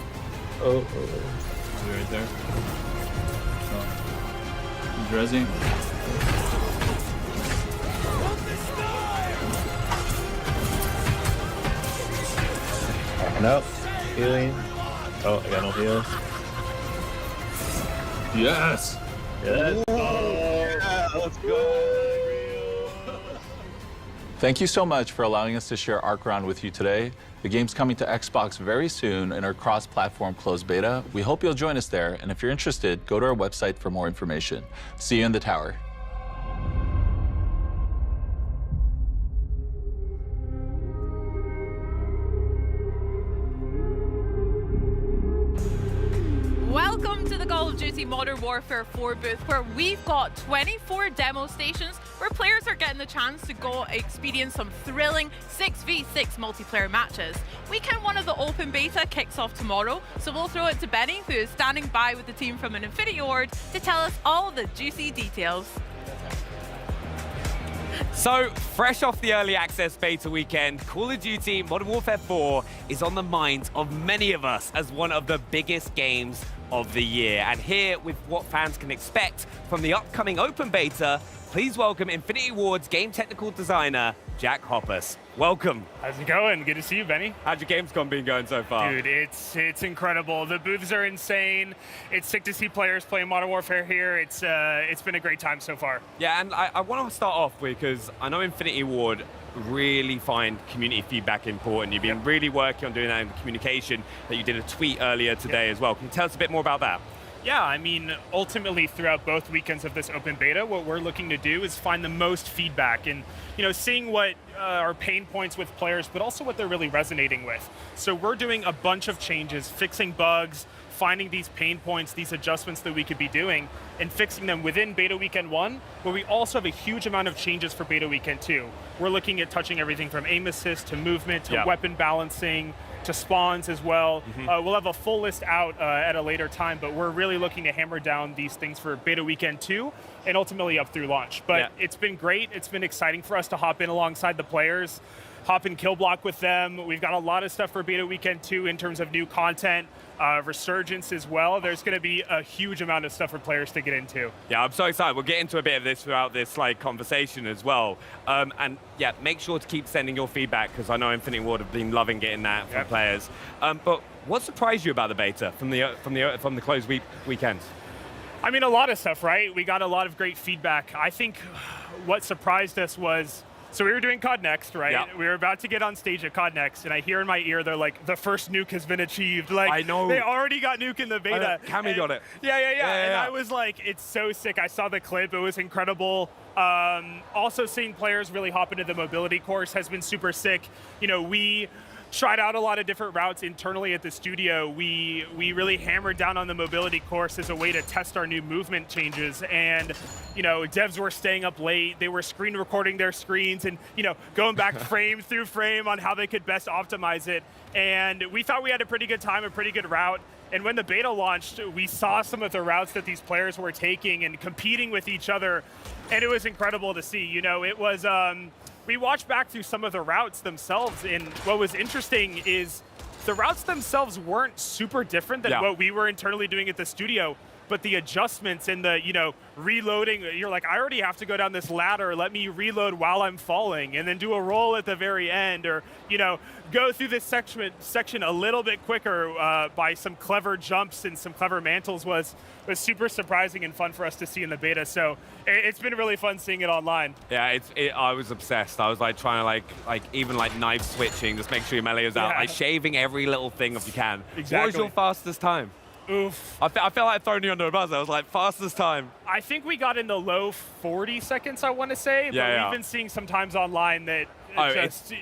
Oh. Right there. He's rezzing. Backing up. Healing. Oh, I got no heals. Yes! Yes. Yeah, let's go. Thank you so much for allowing us to share Archeron with you today. The game's coming to Xbox very soon in our cross-platform closed beta. We hope you'll join us there, and if you're interested, go to our website for more information. See you in the tower. Welcome to the Call of Duty Modern Warfare 4 booth, where we've got 24 demo stations where players are getting the chance to go experience some thrilling 6v6 multiplayer matches. Weekend 1 of the open beta kicks off tomorrow, so we'll throw it to Benny, who is standing by with the team from an Infinity Ward, to tell us all the juicy details. So, fresh off the early access beta weekend, Call of Duty Modern Warfare 4 is on the minds of many of us as one of the biggest games of the year. And here, with what fans can expect from the upcoming open beta, please welcome Infinity Ward's game technical designer, Jack Hoppus. Welcome. How's it going? Good to see you, Benny. How's your Gamescom been going so far? Dude, it's incredible. The booths are insane. It's sick to see players playing Modern Warfare here. It's been a great time so far. Yeah, and I want to start off with, because I know Infinity Ward really find community feedback important. You've been really working on doing that in the communication, that you did a tweet earlier today as well. Can you tell us a bit more about that? Yeah, I mean, ultimately throughout both weekends of this open beta, what we're looking to do is find the most feedback and, seeing what are pain points with players, but also what they're really resonating with. So we're doing a bunch of changes, fixing bugs, finding these pain points, these adjustments that we could be doing, and fixing them within beta weekend 1, but we also have a huge amount of changes for beta weekend 2. We're looking at touching everything from aim assist to movement to weapon balancing, to spawns as well. We'll have a full list out at a later time, but we're really looking to hammer down these things for beta weekend 2 and ultimately up through launch. But it's been great. It's been exciting for us to hop in alongside the players, hop in kill block with them. We've got a lot of stuff for beta weekend 2 in terms of new content, Resurgence as well. There's going to be a huge amount of stuff for players to get into. Yeah, I'm so excited. We'll get into a bit of this throughout this conversation as well. And yeah, make sure to keep sending your feedback, because I know Infinity Ward have been loving getting that from players. But what surprised you about the beta from the closed weekends? I mean, a lot of stuff, right? We got a lot of great feedback. I think what surprised us was, so we were doing COD Next, right? Yep. We were about to get on stage at COD Next, and I hear in my ear, they're like, the first nuke has been achieved. Like, I know. They already got nuke in the beta. Cammy got it. Yeah. And I was like, it's so sick. I saw the clip. It was incredible. Also seeing players really hop into the mobility course has been super sick. We tried out a lot of different routes internally at the studio. We really hammered down on the mobility course as a way to test our new movement changes. And, devs were staying up late. They were screen recording their screens and, going back frame through frame on how they could best optimize it. And we thought we had a pretty good time, a pretty good route. And when the beta launched, we saw some of the routes that these players were taking and competing with each other. And it was incredible to see. It was... we watched back through some of the routes themselves, and what was interesting is the routes themselves weren't super different than what we were internally doing at the studio, but the adjustments and the, reloading, you're like, I already have to go down this ladder, let me reload while I'm falling, and then do a roll at the very end, or, go through this section a little bit quicker by some clever jumps and some clever mantles was super surprising and fun for us to see in the beta. So it's been really fun seeing it online. Yeah, I was obsessed. I was trying to even knife switching, just make sure your melee is out, shaving every little thing if you can. Exactly. What was your fastest time? Oof. I felt like throwing you under a bus. I was like, fastest time. I think we got in the low 40 seconds, I want to say, but we've been seeing some times online that it's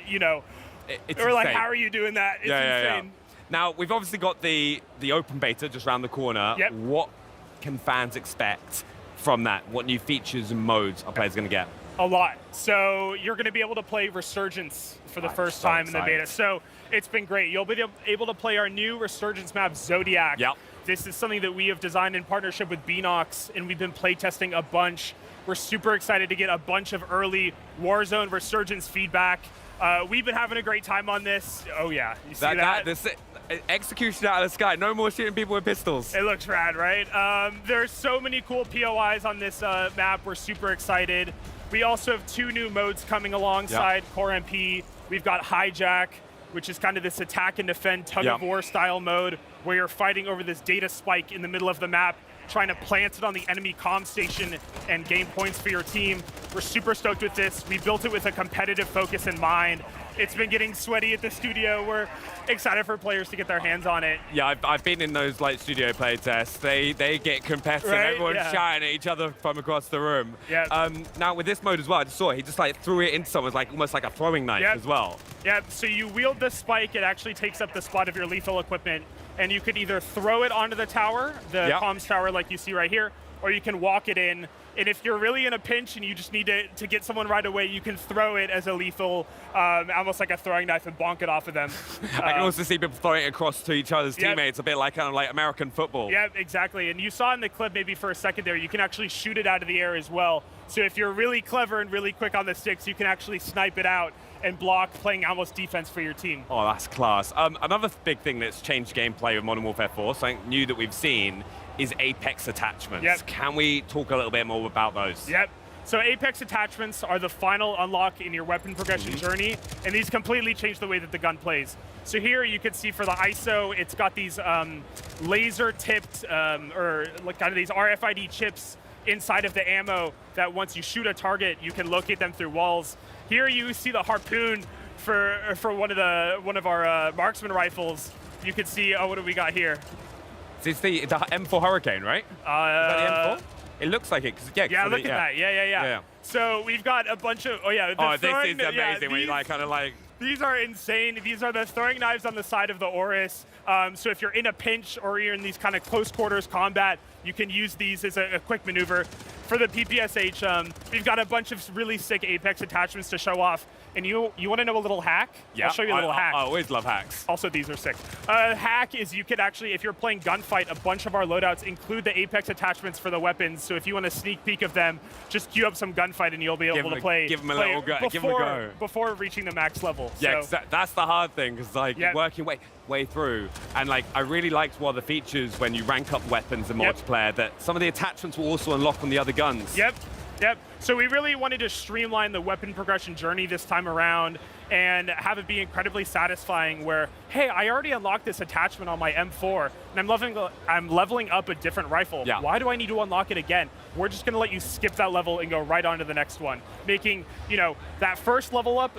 we're like, how are you doing that? It's insane. Now, we've obviously got the open beta just around the corner. Yep. What can fans expect from that? What new features and modes are players going to get? A lot. So you're going to be able to play Resurgence for the first time in the beta. So it's been great. You'll be able to play our new Resurgence map, Zodiac. Yep. This is something that we have designed in partnership with Beanox, and we've been playtesting a bunch. We're super excited to get a bunch of early Warzone Resurgence feedback. We've been having a great time on this. Oh yeah, you see that? This execution out of the sky. No more shooting people with pistols. It looks rad, right? There's so many cool POIs on this map. We're super excited. We also have 2 new modes coming alongside Core MP. We've got Hijack, which is kind of this attack and defend tug-of-war style mode where you're fighting over this data spike in the middle of the map, trying to plant it on the enemy comm station and gain points for your team. We're super stoked with this. We built it with a competitive focus in mind. It's been getting sweaty at the studio. We're excited for players to get their hands on it. Yeah, I've been in those studio play tests. They get competitive. Right? Everyone's shouting at each other from across the room. Yeah. Now with this mode as well, I just saw he just threw it into someone, almost like a throwing knife as well. Yeah. So you wield the spike. It actually takes up the spot of your lethal equipment, and you could either throw it onto the tower, the comms tower, like you see right here, or you can walk it in. And if you're really in a pinch and you just need to get someone right away, you can throw it as a lethal, almost like a throwing knife, and bonk it off of them. I can also see people throwing it across to each other's teammates, a bit like American football. Yeah, exactly. And you saw in the clip maybe for a second there, you can actually shoot it out of the air as well. So if you're really clever and really quick on the sticks, you can actually snipe it out and block, playing almost defense for your team. Oh, that's class. Another big thing that's changed gameplay with Modern Warfare 4, something new that we've seen, is Apex attachments. Yep. Can we talk a little bit more about those? Yep. So Apex attachments are the final unlock in your weapon progression journey, and these completely change the way that the gun plays. So here you can see for the ISO, it's got these laser-tipped, or kind of these RFID chips inside of the ammo that once you shoot a target, you can locate them through walls. Here you see the harpoon for one of our marksman rifles. You can see, what do we got here? It's the M4 Hurricane, right? Is that the M4? It looks like it. Yeah, look at that. Yeah. So we've got a bunch of, this is amazing when you like kind of like. These are insane. These are the throwing knives on the side of the Oris. So if you're in a pinch or you're in these kind of close quarters combat, you can use these as a quick maneuver. For the PPSH, we've got a bunch of really sick Apex attachments to show off. And you want to know a little hack? Yeah, I'll show you a little hack. I always love hacks. Also, these are sick. Hack is you could actually, if you're playing gunfight, a bunch of our loadouts include the Apex attachments for the weapons. So if you want a sneak peek of them, just queue up some gunfight and you'll be able to play. Give them a little go. Give them a go. Before reaching the max level. Yeah, so. that's the hard thing, because like working way through. And like I really liked one of the features when you rank up weapons in multiplayer that some of the attachments will also unlock on the other guns. Yep. So we really wanted to streamline the weapon progression journey this time around and have it be incredibly satisfying where, hey, I already unlocked this attachment on my M4 and I'm leveling up a different rifle. Yeah. Why do I need to unlock it again? We're just going to let you skip that level and go right on to the next one, making, that first level up,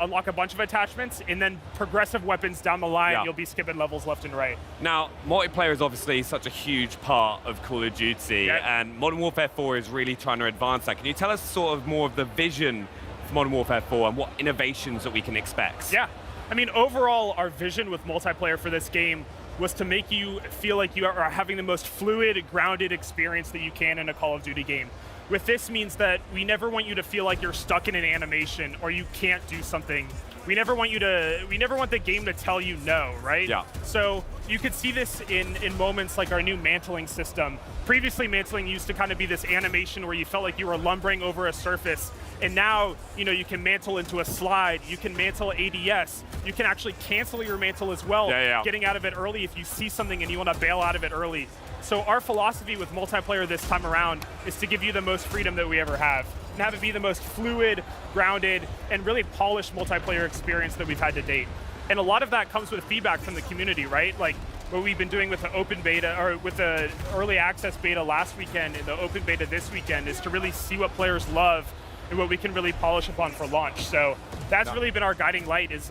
unlock a bunch of attachments, and then progressive weapons down the line, you'll be skipping levels left and right. Now, multiplayer is obviously such a huge part of Call of Duty, and Modern Warfare 4 is really trying to advance that. Can you tell us sort of more of the vision for Modern Warfare 4 and what innovations that we can expect? Yeah. I mean, overall, our vision with multiplayer for this game was to make you feel like you are having the most fluid, grounded experience that you can in a Call of Duty game. With this means that we never want you to feel like you're stuck in an animation or you can't do something. We never want the game to tell you no, right? Yeah. So you could see this in moments like our new mantling system. Previously, mantling used to kind of be this animation where you felt like you were lumbering over a surface. And now, you can mantle into a slide, you can mantle ADS, you can actually cancel your mantle as well, getting out of it early if you see something and you want to bail out of it early. So our philosophy with multiplayer this time around is to give you the most freedom that we ever have, and have it be the most fluid, grounded, and really polished multiplayer experience that we've had to date. And a lot of that comes with feedback from the community, right? Like what we've been doing with the open beta, or with the early access beta last weekend and the open beta this weekend, is to really see what players love and what we can really polish upon for launch. So that's really been our guiding light, is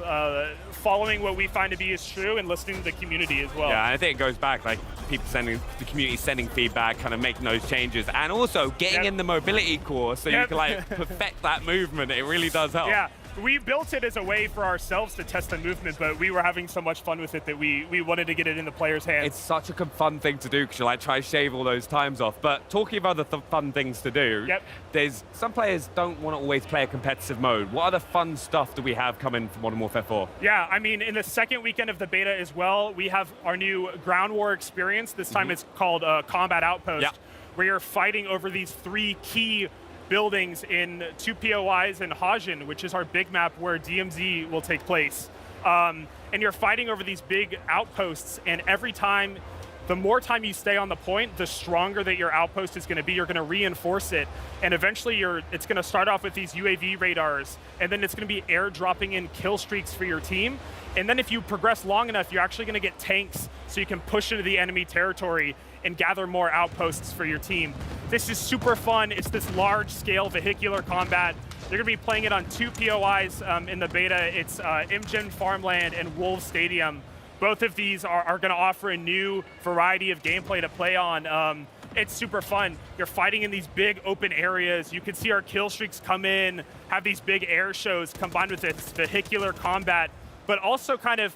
following what we find to be is true and listening to the community as well. Yeah, I think it goes back, like the community sending feedback, kind of making those changes, and also getting in the mobility course so you can like perfect that movement. It really does help. Yeah. We built it as a way for ourselves to test the movement, but we were having so much fun with it that we wanted to get it in the players' hands. It's such a fun thing to do because you like try to shave all those times off. But talking about the fun things to do, there's some players don't want to always play a competitive mode. What other fun stuff do we have coming for Modern Warfare 4? Yeah, I mean, in the second weekend of the beta as well, we have our new ground war experience. This time it's called Combat Outpost, where you're fighting over these 3 key buildings in 2 POIs in Hajin, which is our big map where DMZ will take place. And you're fighting over these big outposts, and every time, the more time you stay on the point, the stronger that your outpost is going to be. You're going to reinforce it, and eventually it's going to start off with these UAV radars, and then it's going to be airdropping in kill streaks for your team. And then if you progress long enough, you're actually going to get tanks so you can push into the enemy territory and gather more outposts for your team. This is super fun. It's this large-scale vehicular combat. You're going to be playing it on 2 POIs in the beta. It's Imgen Farmland and Wolves Stadium. Both of these are going to offer a new variety of gameplay to play on. It's super fun. You're fighting in these big open areas. You can see our kill streaks come in, have these big air shows combined with this vehicular combat, but also kind of,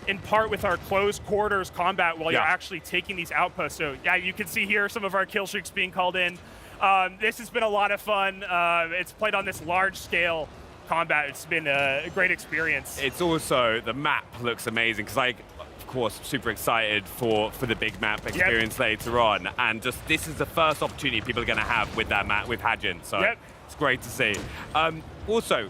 in part with our close quarters combat while you're actually taking these outposts. So yeah, you can see here some of our kill streaks being called in. This has been a lot of fun. It's played on this large scale combat. It's been a great experience. It's also, the map looks amazing because, like, of course, super excited for the big map experience later on. And just this is the first opportunity people are going to have with that map, with Hajin. So it's great to see. Also,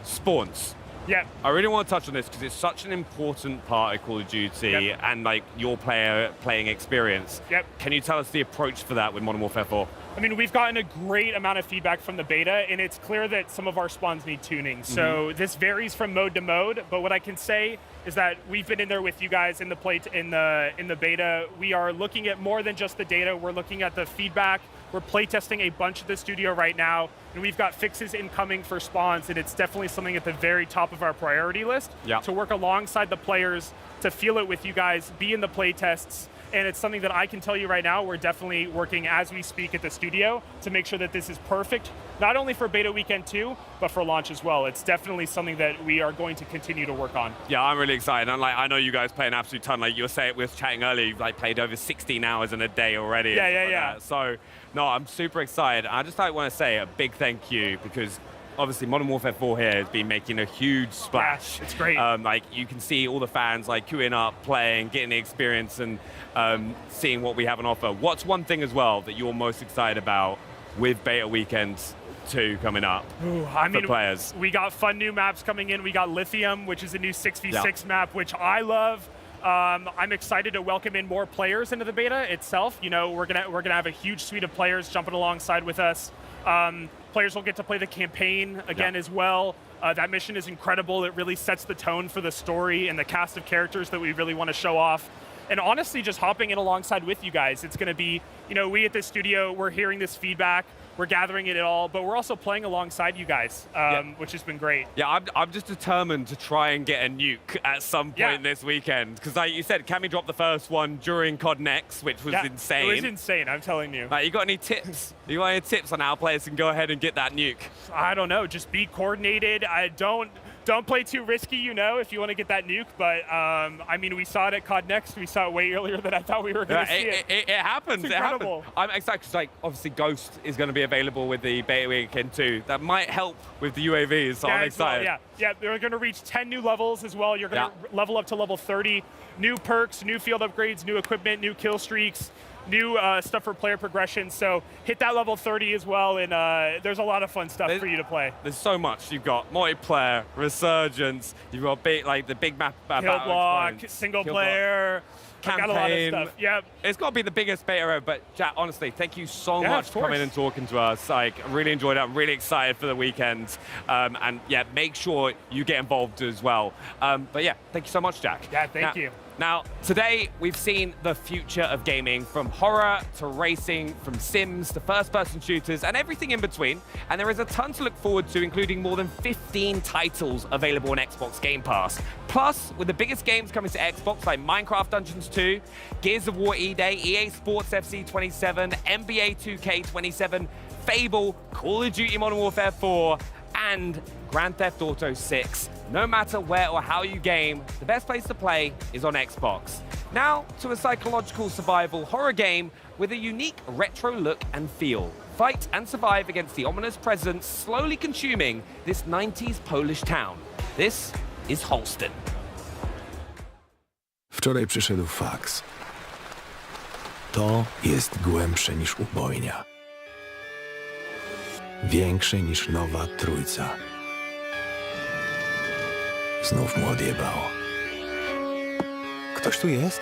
spawns. Yeah. I really want to touch on this because it's such an important part of Call of Duty and like your playing experience. Yep. Can you tell us the approach for that with Modern Warfare 4? I mean, we've gotten a great amount of feedback from the beta, and it's clear that some of our spawns need tuning. So this varies from mode to mode, but what I can say is that we've been in there with you guys in the beta. We are looking at more than just the data. We're looking at the feedback. We're playtesting a bunch of the studio right now, and we've got fixes incoming for spawns, and it's definitely something at the very top of our priority list to work alongside the players, to feel it with you guys, be in the playtests. And it's something that I can tell you right now, we're definitely working as we speak at the studio to make sure that this is perfect, not only for beta weekend 2, but for launch as well. It's definitely something that we are going to continue to work on. Yeah, I'm really excited. And like, I know you guys play an absolute ton. Like you were saying, we were chatting earlier, you've like played over 16 hours in a day already. Yeah. So, no, I'm super excited. I just want to say a big thank you because obviously Modern Warfare 4 here has been making a huge splash. Yeah, it's great. Like you can see all the fans like queuing up, playing, getting the experience and seeing what we have on offer. What's one thing as well that you're most excited about with Beta Weekend 2 coming up for players? We got fun new maps coming in. We got Lithium, which is a new 6v6 map, which I love. I'm excited to welcome in more players into the beta itself. You know, we're gonna have a huge suite of players jumping alongside with us. Players will get to play the campaign again as well. That mission is incredible. It really sets the tone for the story and the cast of characters that we really want to show off. And honestly, just hopping in alongside with you guys, it's going to be, you know, we at this studio, we're hearing this feedback, we're gathering it all, but we're also playing alongside you guys, which has been great. Yeah, I'm just determined to try and get a nuke at some point this weekend. Because like you said, Cammy dropped the first one during COD Next, which was insane. It was insane, I'm telling you. Like, you got any tips? You got any tips on how players can go ahead and get that nuke? I don't know, just be coordinated. Don't play too risky, you know, if you want to get that nuke. But, I mean, we saw it at COD Next. We saw it way earlier than I thought we were going to see it. It happens. It's incredible. It happens. I'm excited because, like, obviously Ghost is going to be available with the Beta Weekend 2. That might help with the UAVs, so I'm excited. Yeah, they're going to reach 10 new levels as well. You're going to level up to level 30. New perks, new field upgrades, new equipment, new kill streaks, new stuff for player progression. So hit that level 30 as well, and there's a lot of fun stuff for you to play. There's so much. You've got multiplayer, resurgence. You've got the big map, kill block, single player. Campaign. Got a lot of stuff. Yep. It's got to be the biggest beta ever. But Jack, honestly, thank you so much for coming and talking to us. Like, I really enjoyed it. I'm really excited for the weekend. And yeah, make sure you get involved as well. But yeah, thank you so much, Jack. Yeah, thank you. Now, today we've seen the future of gaming, from horror to racing, from sims to first-person shooters, and everything in between. And there is a ton to look forward to, including more than 15 titles available on Xbox Game Pass. Plus, with the biggest games coming to Xbox like Minecraft Dungeons 2, Gears of War E-Day, EA Sports FC 27, NBA 2K 27, Fable, Call of Duty Modern Warfare 4, and Grand Theft Auto 6. No matter where or how you game, the best place to play is on Xbox. Now to a psychological survival horror game with a unique retro look and feel. Fight and survive against the ominous presence slowly consuming this 90s Polish town. This is Holston. Wczoraj przyszedł faks. To jest głębsze niż ubojnia. Większe niż nowa trójca. Znów mu odjebało. Ktoś tu jest?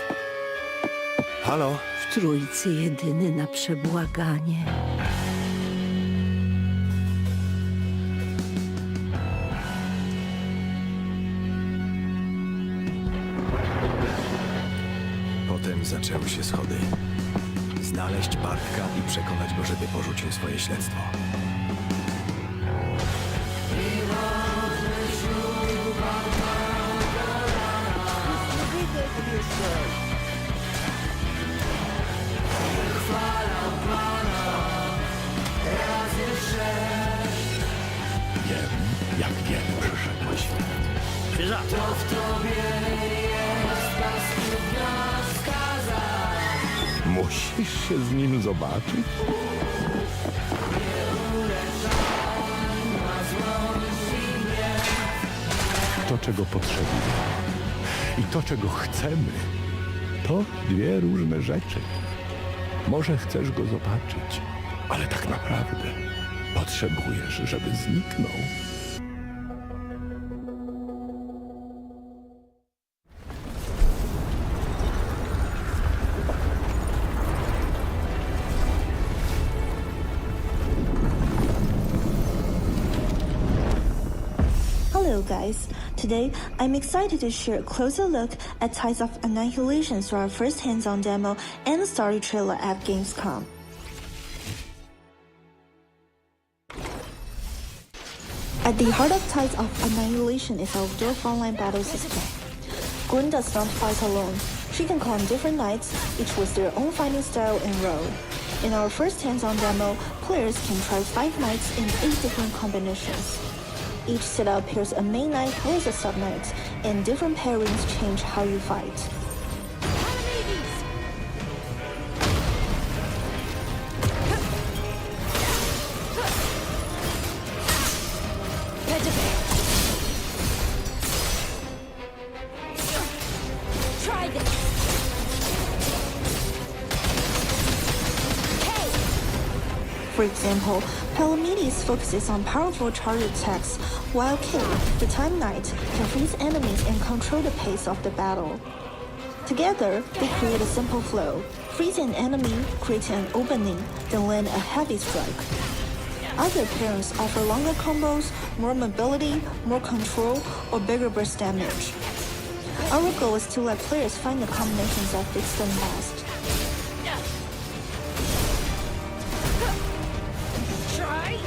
Halo? W trójcy jedyny na przebłaganie. Potem zaczęły się schody. Znaleźć Bartka i przekonać go, żeby porzucił swoje śledztwo. Wiem, jak wiele przeszedłeś. To w tobie jest paskudna skaza. Musisz się z nim zobaczyć? To, czego potrzebujemy i to, czego chcemy, to dwie różne rzeczy. Może chcesz go zobaczyć, ale tak naprawdę potrzebujesz, żeby zniknął. Hello guys, today I'm excited to share a closer look at Tides of Annihilation through our first hands-on demo and story trailer at Gamescom. At the heart of Tides of Annihilation is our dual frontline battle system. Gwen does not fight alone. She can call on different knights, each with their own fighting style and role. In our first hands-on demo, players can try 5 knights in 8 different combinations. Each setup pairs a main knight with a sub-knight, and different pairings change how you fight. Try this. For example, Palamedes focuses on powerful charge attacks, while Kay, the Time Knight, can freeze enemies and control the pace of the battle. Together, they create a simple flow, freezing an enemy, creating an opening, then land a heavy strike. Other pairings offer longer combos, more mobility, more control, or bigger burst damage. Our goal is to let players find the combinations that fits them best. Try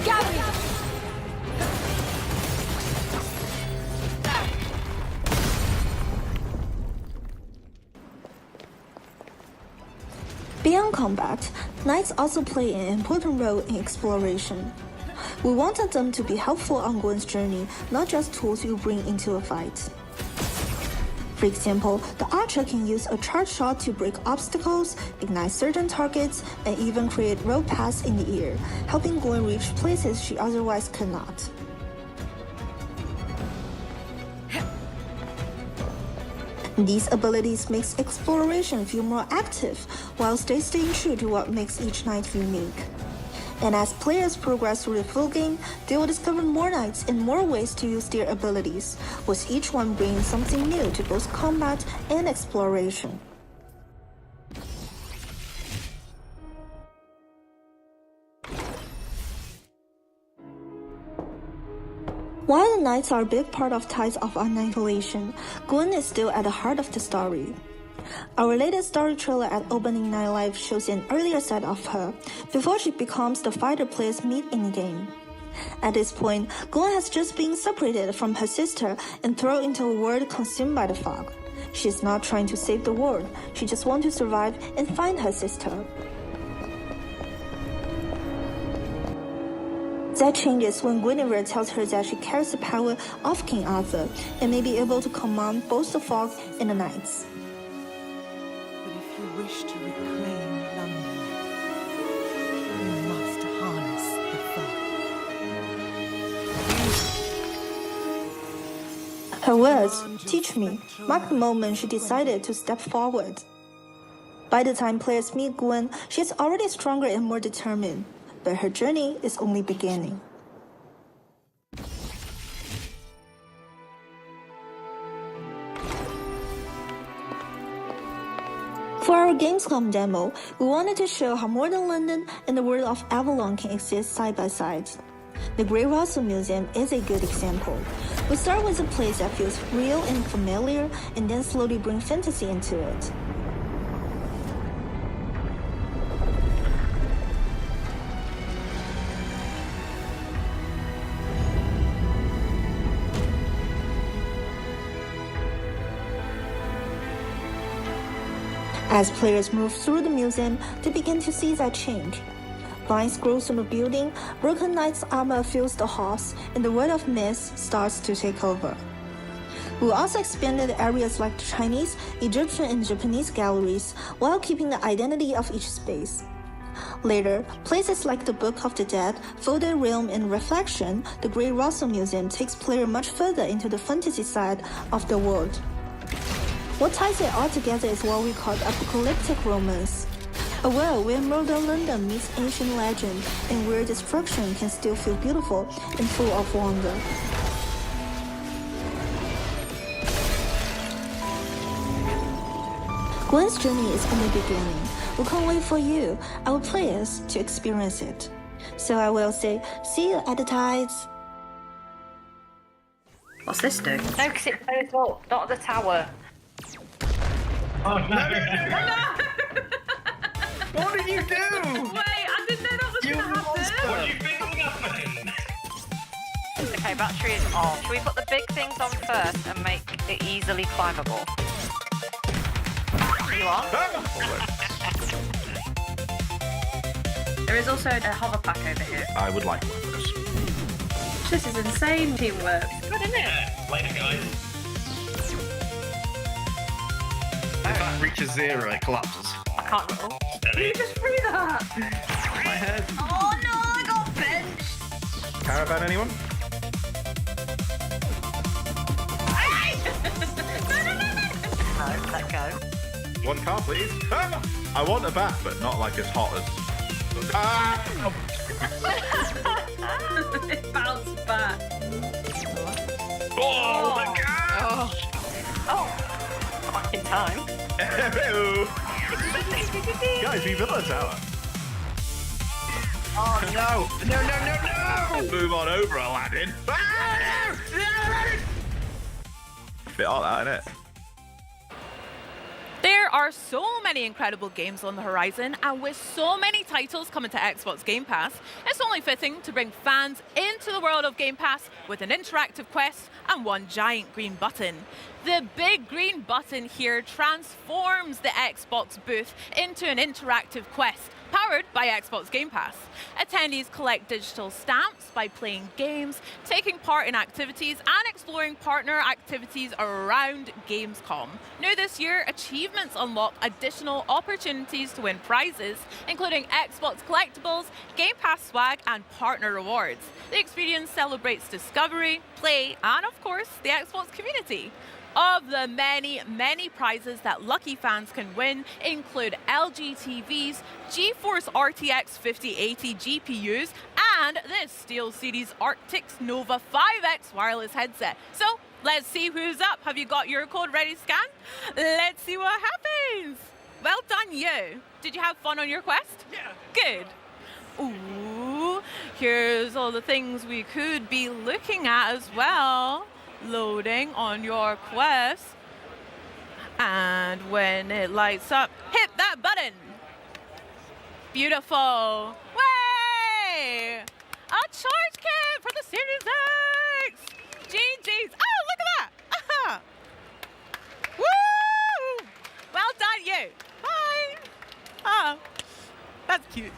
Gabby! Beyond combat, knights also play an important role in exploration. We wanted them to be helpful on Gwen's journey, not just tools you bring into a fight. For example, the archer can use a charge shot to break obstacles, ignite certain targets, and even create road paths in the air, helping Gwen reach places she otherwise could not. These abilities makes exploration feel more active, while staying true to what makes each knight unique. And as players progress through the full game, they will discover more knights and more ways to use their abilities, with each one bringing something new to both combat and exploration. While the knights are a big part of Tides of Annihilation, Gwen is still at the heart of the story. Our latest story trailer at Opening Night Live shows an earlier side of her, before she becomes the fighter players meet in the game. At this point, Gwen has just been separated from her sister and thrown into a world consumed by the fog. She is not trying to save the world, she just wants to survive and find her sister. That changes when Guinevere tells her that she carries the power of King Arthur and may be able to command both the fog and the knights. But if you wish to reclaim London, you must harness the fog. Her words, "teach me," mark the moment she decided to step forward. By the time players meet Gwen, she is already stronger and more determined. But her journey is only beginning. For our Gamescom demo, we wanted to show how modern London and the world of Avalon can exist side by side. The Great Russell Museum is a good example. We start with a place that feels real and familiar, and then slowly bring fantasy into it. As players move through the museum, they begin to see that change. Vines grow through the building, broken knight's armor fills the halls, and the world of myths starts to take over. We also expanded areas like the Chinese, Egyptian, and Japanese galleries, while keeping the identity of each space. Later, places like the Book of the Dead, Folded Realm, and Reflection, the Great Russell Museum takes players much further into the fantasy side of the world. What ties it all together is what we call apocalyptic romance. A world where modern London meets ancient legend, and where destruction can still feel beautiful and full of wonder. Gwen's journey is only beginning. We can't wait for you, our players, to experience it. So I will say, see you at the tides. What's this do? No, because it blows up, not the tower. Oh no! What did you do? Wait, I didn't know that was going to happen. What do you think will happen? Okay, battery is off. Should we put the big things on first and make it easily climbable? Are you on? There is also a hover pack over here. I would like one of those. This is insane teamwork. Good, isn't it? Yeah, later guys. If that reaches 0, it collapses. I can't roll. You just threw that! My head. Oh no, I got benched! Caravan, anyone? No, let go. One car, please. Ah! I want a bat, but not like as hot as... Ah! It bounced back. Oh, my gosh! Oh, quite in time. Hello! Guys, we built a tower. Oh no! No! Move on over, Aladdin. Bit all that, innit? There are so many incredible games on the horizon, and with so many titles coming to Xbox Game Pass, it's only fitting to bring fans into the world of Game Pass with an interactive quest and one giant green button. The big green button here transforms the Xbox booth into an interactive quest, powered by Xbox Game Pass. Attendees collect digital stamps by playing games, taking part in activities, and exploring partner activities around Gamescom. New this year, achievements unlock additional opportunities to win prizes, including Xbox collectibles, Game Pass swag, and partner rewards. The experience celebrates discovery, play, and of course, the Xbox community. Of the many, many prizes that lucky fans can win include LG TVs, GeForce RTX 5080 GPUs, and this SteelSeries Arctis Nova 5X wireless headset. So let's see who's up. Have you got your code ready to scan? Let's see what happens. Well done, you. Did you have fun on your quest? Yeah. Good. Ooh, here's all the things we could be looking at as well. Loading on your quest, and when it lights up, hit that button. Beautiful. Way! A charge kit for the Series X. GG's. Oh, look at that. Woo! Well done, you. Bye. Oh. That's cute.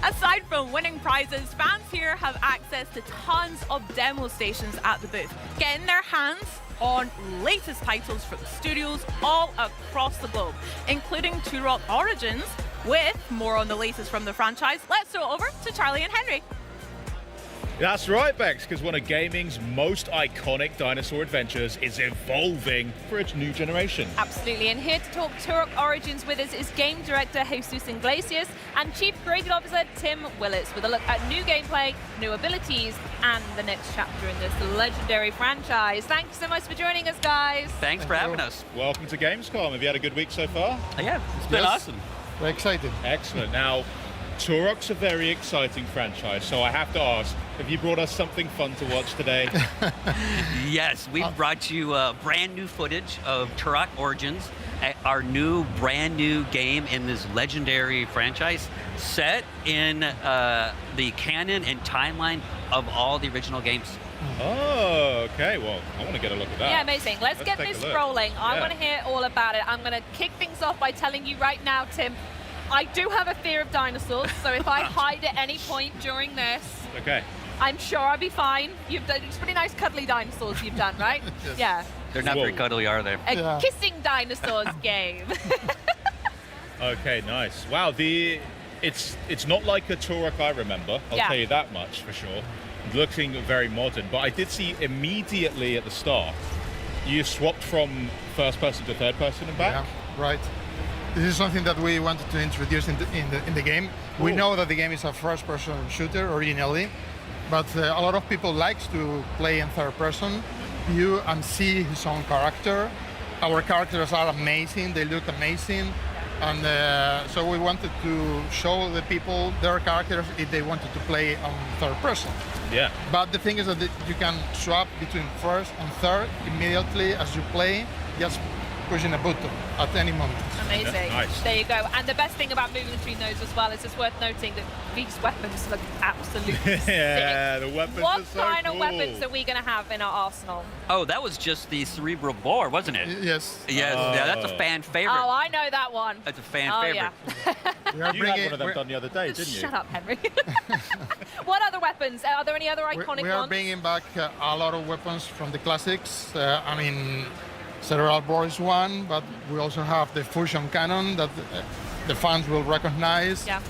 Aside from winning prizes, fans here have access to tons of demo stations at the booth, getting their hands on latest titles from studios all across the globe, including Turok Origins. With more on the latest from the franchise, let's throw it over to Charlie and Henry. That's right, Bex, because one of gaming's most iconic dinosaur adventures is evolving for its new generation. Absolutely, and here to talk Turok Origins with us is Game Director Jesus Iglesias and Chief Creative Officer Tim Willits with a look at new gameplay, new abilities, and the next chapter in this legendary franchise. Thank you so much for joining us, guys. Thanks for having us. Welcome to Gamescom. Have you had a good week so far? Yeah, it's been awesome. We're excited. Excellent. Now, Turok's a very exciting franchise, so I have to ask, have you brought us something fun to watch today? Yes, we've brought you brand new footage of Turok Origins, our new brand new game in this legendary franchise set in the canon and timeline of all the original games. Oh, okay. Well, I want to get a look at that. Yeah, amazing. Let's get take a this look. rolling. I Yeah. want to hear all about it. I'm going to kick things off by telling you right now, Tim, I do have a fear of dinosaurs, so if I hide at any point during this, Okay. I'm sure I'll be fine. You've done it's pretty nice cuddly dinosaurs you've done, right? Yes. Yeah. They're not very cuddly, are they? A kissing dinosaurs game. Okay, nice. Wow, it's not like a Turok I remember. I'll Yeah. tell you that much for sure. Looking very modern, but I did see immediately at the start you swapped from first person to third person and back. Yeah, right. This is something that we wanted to introduce in the game. We Cool. know that the game is a first-person shooter originally, but a lot of people likes to play in third-person view and see his own character. Our characters are amazing. They look amazing. And so we wanted to show the people their characters if they wanted to play on third person. Yeah. But the thing is that you can swap between first and third immediately as you play, just pushing a button at any moment. Amazing. Yeah, nice. There you go. And the best thing about moving between those as well is it's worth noting that these weapons look absolutely Yeah, sick. the weapons What are so kind of cool. weapons are we going to have in our arsenal? Oh, that was just the cerebral bore, wasn't it? Yes. Yes, yeah, that's a fan favorite. Oh, I know that one. That's a fan Oh, favorite. yeah. We are You had one of them done the other day, didn't you? Shut up, Henry. What other weapons? Are there any other iconic We are ones? bringing back a lot of weapons from the classics. I mean, Cerebral Bore is one, but we also have the fusion cannon that the fans will recognize. Yeah.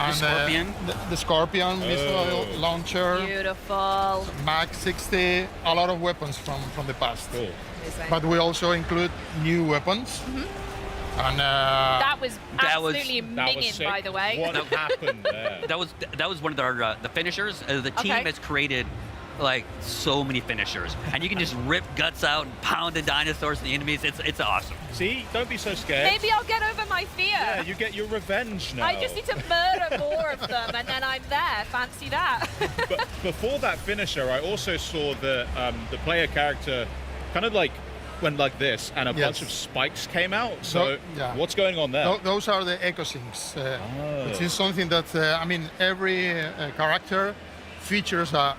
And, Scorpion? The Scorpion missile launcher. Beautiful. Mag 60, a lot of weapons from the past. Cool. Amazing. But we also include new weapons. And That was That was- absolutely That was minging, sick. by the way. What happened there? That was one of our the finishers. The team Okay. has created like so many finishers, and you can just rip guts out and pound the dinosaurs and the enemies. It's awesome. See, don't be so scared. Maybe I'll get over my fear. Yeah, you get your revenge now. I just need to murder more of them, and then I'm there. Fancy that. But before that finisher, I also saw the player character kind of like went like this, and a Yes. bunch of spikes came out. So yeah. what's going on there? Those are the echo sinks. Which is something that, I mean, every character features a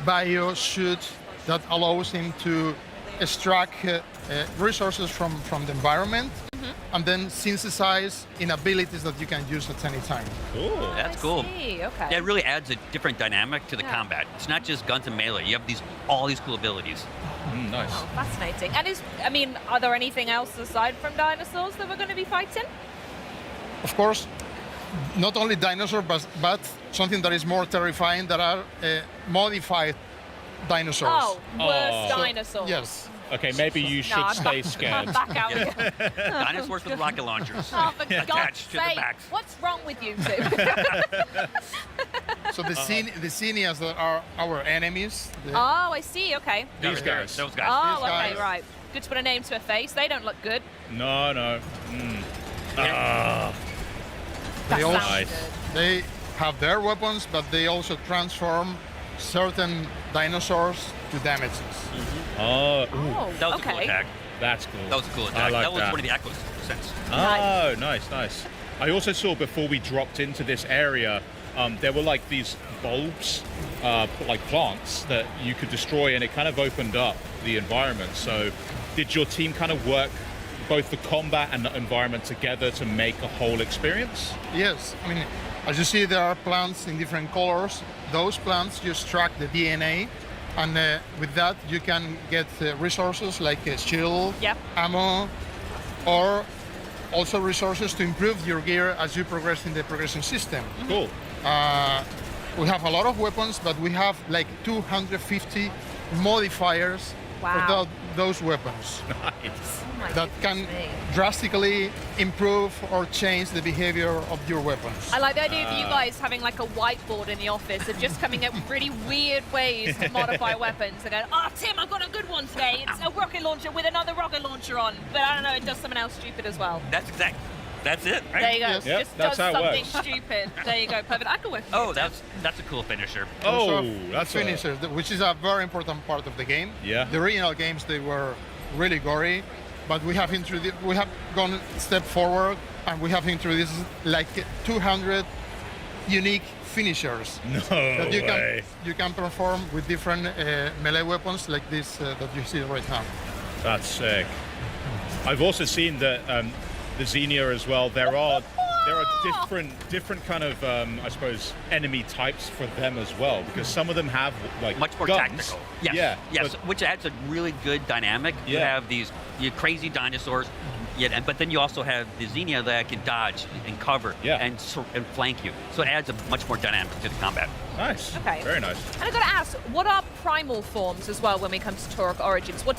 bio suit that allows him to extract resources from the environment and then synthesize in abilities that you can use at any time. Cool. That's I cool. see, okay. Yeah, it really adds a different dynamic to the Yeah. combat. It's not just guns and melee. You have all these cool abilities. Nice. Oh, fascinating. And are there anything else aside from dinosaurs that we're going to be fighting? Of course, not only dinosaurs, but something that is more terrifying, that are modified dinosaurs. Oh, worse Oh. dinosaurs. Yes. Okay, maybe you should I'm stay back, scared. I'm back out again. Dinosaurs with rocket launchers Oh, for God's attached to the sake. backs. What's wrong with you two? So the Xenias that are our enemies. Oh, I see. Okay. These guys. Those guys. Oh, These okay, guys. right. Good to put a name to a face. They don't look good. No. Ah. They also Nice. they have their weapons, but they also transform certain dinosaurs to damages. Oh, ooh, Oh, That was a cool okay. attack. that's cool. That was a cool I attack. like that was that. one of the echo sets. Oh, nice. I also saw before we dropped into this area, there were like these bulbs, like plants that you could destroy, and it kind of opened up the environment. So, did your team kind of work both the combat and the environment together to make a whole experience? Yes, I mean, as you see, there are plants in different colors. Those plants you extract the DNA, and with that you can get resources like shield, Yep. ammo, or also resources to improve your gear as you progress in the progression system. Cool. We have a lot of weapons, but we have like 250 modifiers Wow. for those weapons Nice. Oh my that can goodness me. drastically improve or change the behavior of your weapons. I like the idea of you guys having like a whiteboard in the office and just coming up with really weird ways to modify weapons. And going, oh, Tim, I've got a good one today. It's a rocket launcher with another rocket launcher on. But I don't know, it does something else stupid as well. That's it, right? There you go. Yes. Yep, Just that's does how it something works. stupid. There you go. Perfect. I can work with Oh, you, Tim. that's a cool finisher. Oh, Also, that's a- finishers, which is a very important part of the game. Yeah. The original games, they were really gory, but we have gone a step forward, and we have introduced like 200 unique finishers No that way. you can perform with different melee weapons like this that you see right now. That's sick. I've also seen that the Xenia as well. There are different kind of I suppose enemy types for them as well, because some of them have like Much more guns. tactical. Yes. Yeah. Yes, but- which adds a really good dynamic. You Yeah. have these crazy dinosaurs, but then you also have the Xenia that can dodge and cover and flank you. So it adds a much more dynamic to the combat. Nice. Okay. Very nice. And I've got to ask, what are primal forms as well when we come to Turok Origins? What